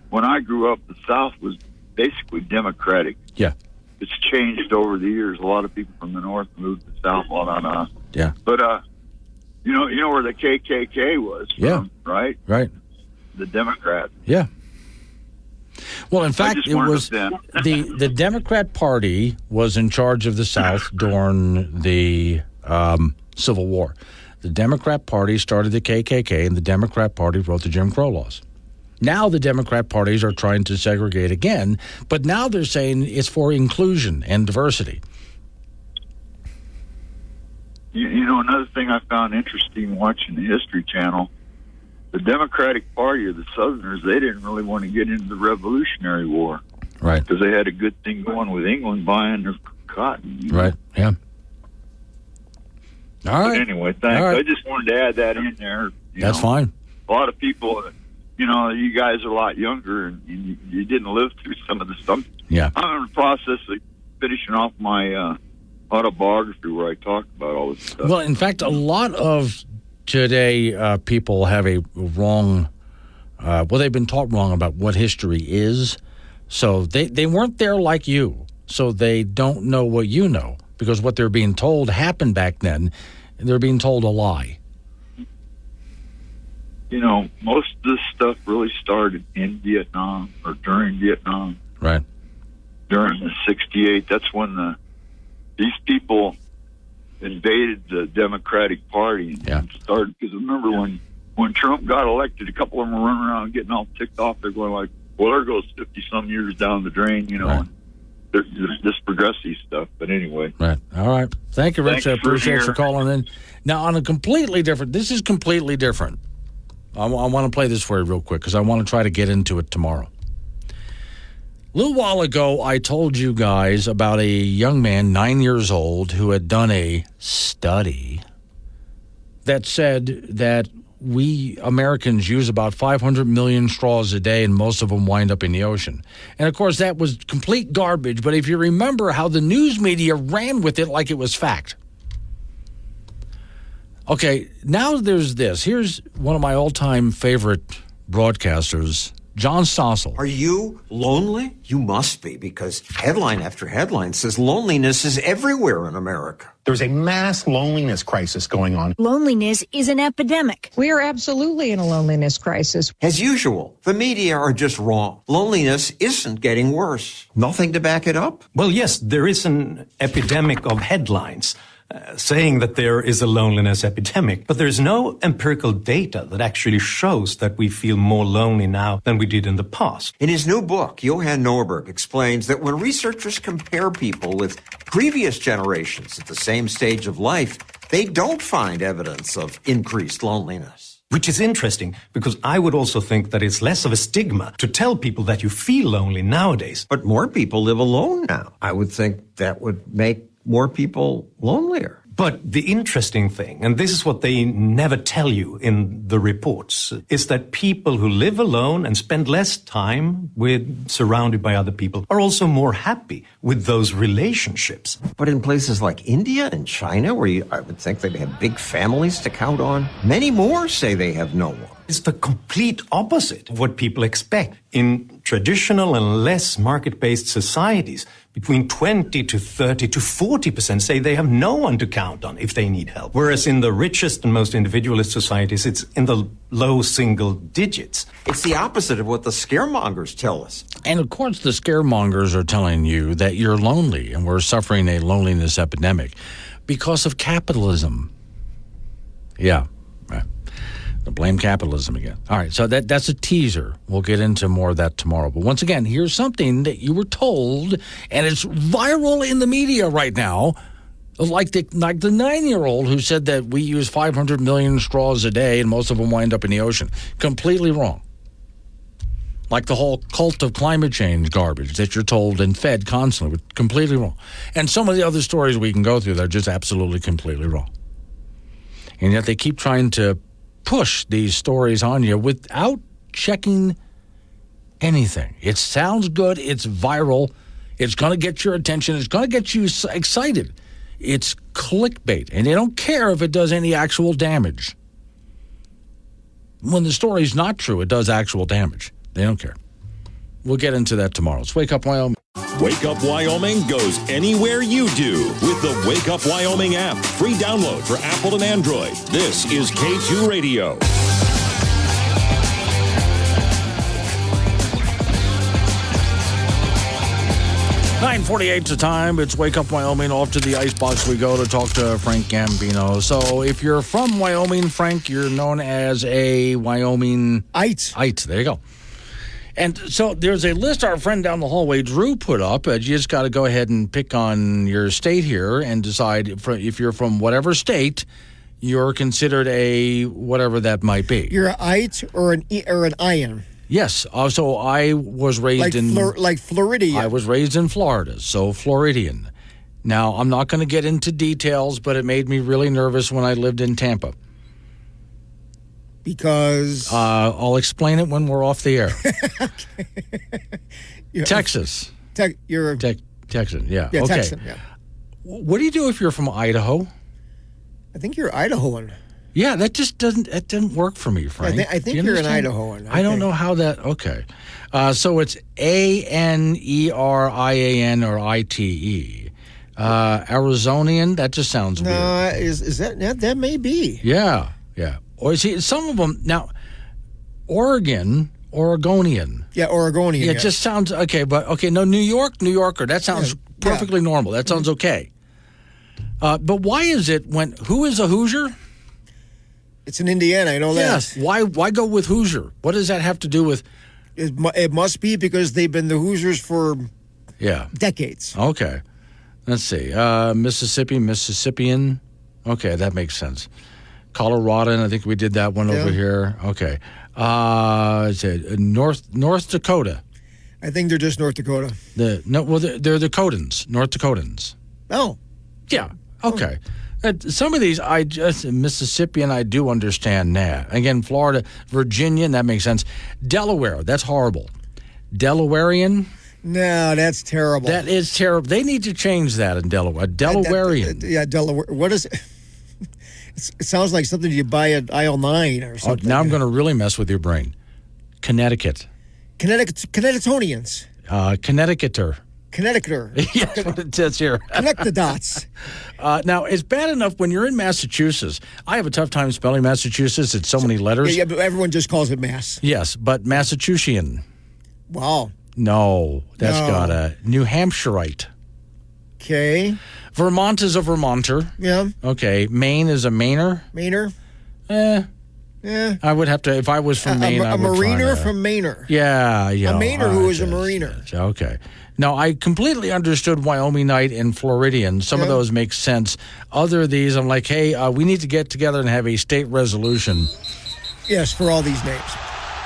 S12: When I grew up, the South was basically Democratic.
S2: Yeah.
S12: It's changed over the years. A lot of people from the North moved to the South, a lot on us.
S2: Yeah.
S12: But, you know where the KKK was from,
S2: yeah.
S12: Right?
S2: Right.
S12: The Democrats.
S2: Yeah. Well, in fact, it was the Democrat Party was in charge of the South during the Civil War. The Democrat Party started the KKK, and the Democrat Party wrote the Jim Crow laws. Now the Democrat parties are trying to segregate again, but now they're saying it's for inclusion and diversity.
S12: Another thing I found interesting watching the History Channel, the Democratic Party or the Southerners, they didn't really want to get into the Revolutionary War.
S2: Right.
S12: Because they had a good thing going with England buying their cotton.
S2: Right, yeah. All right.
S12: But anyway, thanks.
S2: Right.
S12: I just wanted to add that in there.
S2: That's fine.
S12: A lot of people, you guys are a lot younger, and you didn't live through some of the stuff.
S2: Yeah.
S12: I'm in the process of finishing off my autobiography where I talk about all this stuff.
S2: Well, in fact, a lot of today people have a wrong, they've been taught wrong about what history is. So they weren't there like you. So they don't know what you know, because what they're being told happened back then. They're being told a lie.
S12: Most of this stuff really started in Vietnam or during Vietnam.
S2: Right.
S12: During the 68, that's when these people invaded the Democratic Party and started. Because remember when Trump got elected, a couple of them were running around getting all ticked off. They're going like, well, there goes 50-some years down the drain,
S2: Right.
S12: And this progressive stuff. But anyway.
S2: Right. All right. Thank you, Rich. I appreciate
S12: you
S2: calling in. Now, on a completely different, this is completely different. I want to play this for you real quick because I want to try to get into it tomorrow. A little while ago, I told you guys about a young man, 9 years old, who had done a study that said that we Americans use about 500 million straws a day, and most of them wind up in the ocean. And, of course, that was complete garbage. But if you remember how the news media ran with it like it was fact. Okay, now there's this. Here's one of my all-time favorite broadcasters, John Stossel.
S13: Are you lonely? You must be, because headline after headline says loneliness is everywhere in America.
S14: There's a mass loneliness crisis going on.
S15: Loneliness is an epidemic.
S16: We are absolutely in a loneliness crisis.
S13: As usual, the media are just wrong. Loneliness isn't getting worse. Nothing to back it up?
S17: Well, yes, there is an epidemic of headlines saying that there is a loneliness epidemic, but there's no empirical data that actually shows that we feel more lonely now than we did in the past.
S13: In his new book, Johan Norberg explains that when researchers compare people with previous generations at the same stage of life, they don't find evidence of increased loneliness.
S17: Which is interesting, because I would also think that it's less of a stigma to tell people that you feel lonely nowadays.
S13: But more people live alone now. I would think that would make more people lonelier.
S17: But the interesting thing, and this is what they never tell you in the reports, is that people who live alone and spend less time surrounded by other people are also more happy with those relationships.
S13: But in places like India and China, where I would think they'd have big families to count on, many more say they have no one.
S17: It's the complete opposite of what people expect. In traditional and less market-based societies, between 20 to 30 to 40% say they have no one to count on if they need help. Whereas in the richest and most individualist societies, it's in the low single digits.
S13: It's the opposite of what the scaremongers tell us.
S2: And, of course, the scaremongers are telling you that you're lonely and we're suffering a loneliness epidemic because of capitalism. Yeah, right. Blame capitalism again. All right, so that's a teaser. We'll get into more of that tomorrow. But once again, here's something that you were told, and it's viral in the media right now, like the 9-year-old who said that we use 500 million straws a day and most of them wind up in the ocean. Completely wrong. Like the whole cult of climate change garbage that you're told and fed constantly. Completely wrong. And some of the other stories we can go through that are just absolutely completely wrong. And yet they keep trying to push these stories on you without checking anything. It sounds good. It's viral. It's going to get your attention. It's going to get you excited. It's clickbait, and they don't care if it does any actual damage. When the story's not true, it does actual damage. They don't care. We'll get into that tomorrow. Let's Wake Up Wyoming.
S1: Wake Up Wyoming goes anywhere you do with the Wake Up Wyoming app. Free download for Apple and Android. This is K2 Radio.
S2: $9:48 the time. It's Wake Up Wyoming. Off to the icebox we go to talk to Frank Gambino. So if you're from Wyoming, Frank, you're known as a Wyoming-ite. There you go. And so there's a list our friend down the hallway, Drew, put up. You just got to go ahead and pick on your state here and decide if you're from whatever state, you're considered a whatever that might be.
S6: You're an ite or an iron.
S2: Yes. So I was raised
S6: like Floridian.
S2: I was raised in Florida, so Floridian. Now, I'm not going to get into details, but it made me really nervous when I lived in Tampa.
S6: Because?
S2: I'll explain it when we're off the air. Texas.
S6: You're
S2: Texan, yeah.
S6: Yeah,
S2: okay.
S6: Texan, yeah.
S2: What do you do if you're from Idaho?
S6: I think you're Idahoan.
S2: Yeah, that just doesn't work for me, Frank.
S6: I think you're an Idahoan.
S2: I don't know how that, okay. So it's Anerian or ITE. Arizonian, that just sounds weird.
S6: No, is that may be.
S2: Yeah. Or see, some of them, now, Oregonian.
S6: Yeah, Oregonian.
S2: Yeah, it just sounds, okay, no, New Yorker, that sounds perfectly normal. That sounds okay. But why is it who is a Hoosier?
S6: It's in Indiana, I know that.
S2: Yes, why go with Hoosier? What does that have to do with?
S6: It must be because they've been the Hoosiers for decades.
S2: Okay. Let's see. Mississippian. Okay, that makes sense. Colorado, and I think we did that one over here. Okay. Is it North Dakota?
S6: I think they're just North Dakota.
S2: They're Dakotans, North Dakotans.
S6: Oh.
S2: Yeah. Okay. Some of these, Mississippian, I do understand that. Again, Florida, Virginia, that makes sense. Delaware, that's horrible. Delawarean?
S6: No, that's terrible.
S2: That is terrible. They need to change that in Delaware. Delawarean.
S6: Delaware. What is it? It sounds like something you buy at aisle 9 or something.
S2: Now I'm going to really mess with your brain. Connecticut.
S6: Connecticutonians.
S2: Connecticuter.
S6: Connecticuter.
S2: Yeah, that's what it says here.
S6: Connect the dots.
S2: Now, it's bad enough when you're in Massachusetts. I have a tough time spelling Massachusetts. It's so many letters.
S6: Yeah, but everyone just calls it Mass.
S2: Yes, but Massachusettsian.
S6: Wow.
S2: No, that's got a New Hampshireite.
S6: Okay.
S2: Vermont is a Vermonter.
S6: Yeah.
S2: Okay. Maine is a Mainer.
S6: Mainer.
S2: Yeah. I would have to, if I was from Maine, I would
S6: mariner from Mainer.
S2: Yeah.
S6: A Mainer who is a mariner.
S2: Okay. Now, I completely understood Wyomingite and Floridian. Some of those make sense. Other of these, I'm like, hey, we need to get together and have a state resolution.
S6: Yes, for all these names.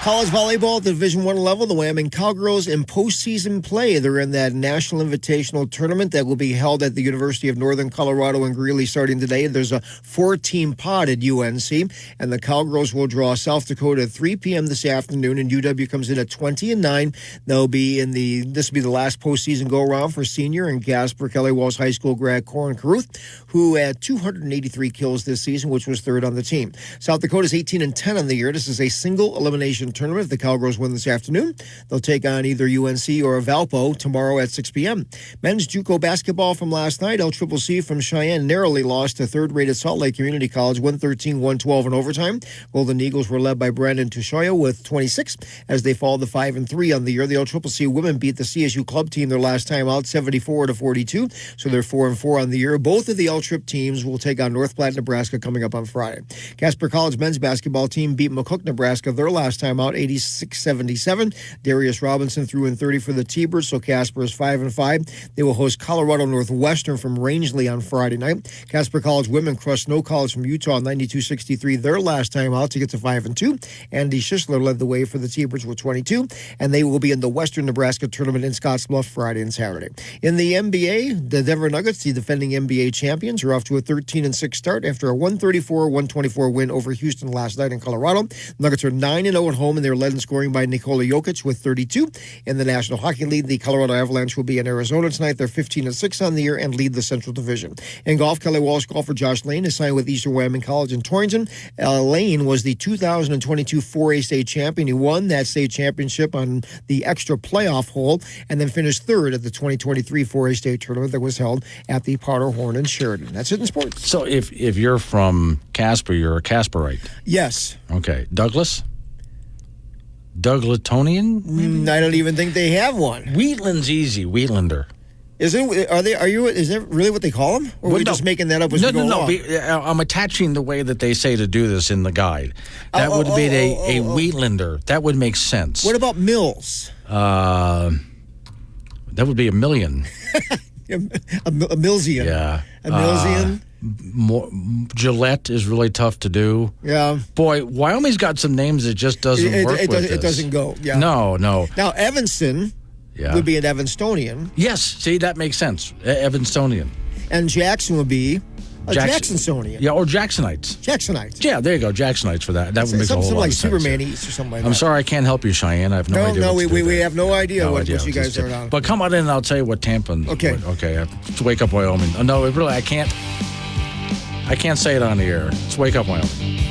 S6: College volleyball at the Division I level, the Wyoming Cowgirls in postseason play. They're in that National Invitational Tournament that will be held at the University of Northern Colorado in Greeley starting today. There's a 4-team pod at UNC, and the Cowgirls will draw South Dakota at 3 p.m. this afternoon, and UW comes in at 20-9. They'll be this will be the last postseason go-around for senior and Casper Kelly Walls High School grad Corin Caruth, who had 283 kills this season, which was third on the team. South Dakota's 18-10 on the year. This is a single elimination tournament. If the Cowgirls win this afternoon, they'll take on either UNC or Valpo tomorrow at 6 p.m. Men's JUCO basketball from last night. LCCC from Cheyenne narrowly lost to third-rated Salt Lake Community College 113-112 in overtime. Golden Eagles were led by Brandon Tushoya with 26 as they fall to 5-3 on the year. The LCCC women beat the CSU club team their last time out 74-42, so they're 4-4 on the year. Both of the L-Trip teams will take on North Platte, Nebraska coming up on Friday. Casper College men's basketball team beat McCook, Nebraska their last time out 86-77. Darius Robinson threw in 30 for the T-Birds, so Casper is 5-5. They will host Colorado Northwestern from Rangeley on Friday night. Casper College women crushed Snow College from Utah 92-63 their last time out to get to 5-2. Andy Schisler led the way for the T-Birds with 22, and they will be in the Western Nebraska tournament in Scottsbluff Friday and Saturday. In the NBA, the Denver Nuggets, the defending NBA champions, are off to a 13-6 start after a 134-124 win over Houston last night in Colorado. Nuggets are 9-0 at home, and they're led in scoring by Nikola Jokic with 32. In the National Hockey League, the Colorado Avalanche will be in Arizona tonight. They're 15-6 on the year and lead the Central Division. In golf, Kelly Walsh golfer Josh Lane is signed with Eastern Wyoming College in Torrington. Lane was the 2022 4A state champion. He won that state championship on the extra playoff hole and then finished third at the 2023 4A state tournament that was held at the Powderhorn in Sheridan. That's it in sports.
S2: So if you're from Casper, you're a Casperite?
S6: Yes.
S2: Okay. Douglas? Douglatonian?
S6: I don't even think they have one.
S2: Wheatland's easy. Wheatlander.
S6: Is it? Are they? Are you? Is that really what they call them? Or are we just making that up as we go along?
S2: I'm attaching the way that they say to do this in the guide. That would be a Wheatlander. That would make sense.
S6: What about Mills?
S2: That would be a million.
S6: a Millsian.
S2: Yeah.
S6: A Millsian.
S2: Gillette is really tough to do.
S6: Yeah.
S2: Boy, Wyoming's got some names that just doesn't work with this.
S6: It doesn't go. Yeah.
S2: No.
S6: Now, Evanston would be an Evanstonian.
S2: Yes. See, that makes sense. Evanstonian.
S6: And Jackson would be a Jacksonian.
S2: Yeah, or Jacksonites.
S6: Jacksonites.
S2: Yeah, there you go. Jacksonites for that. That would make a whole lot of sense.
S6: Something like Superman East or something like that.
S2: I'm sorry I can't help you, Cheyenne. I have no idea.
S6: No, we have no idea what you guys are on.
S2: But come on in and I'll tell you what Tampa.
S6: Okay.
S2: It's Wake Up Wyoming. No, really, I can't say it on the air. It's Wake Up Wyoming.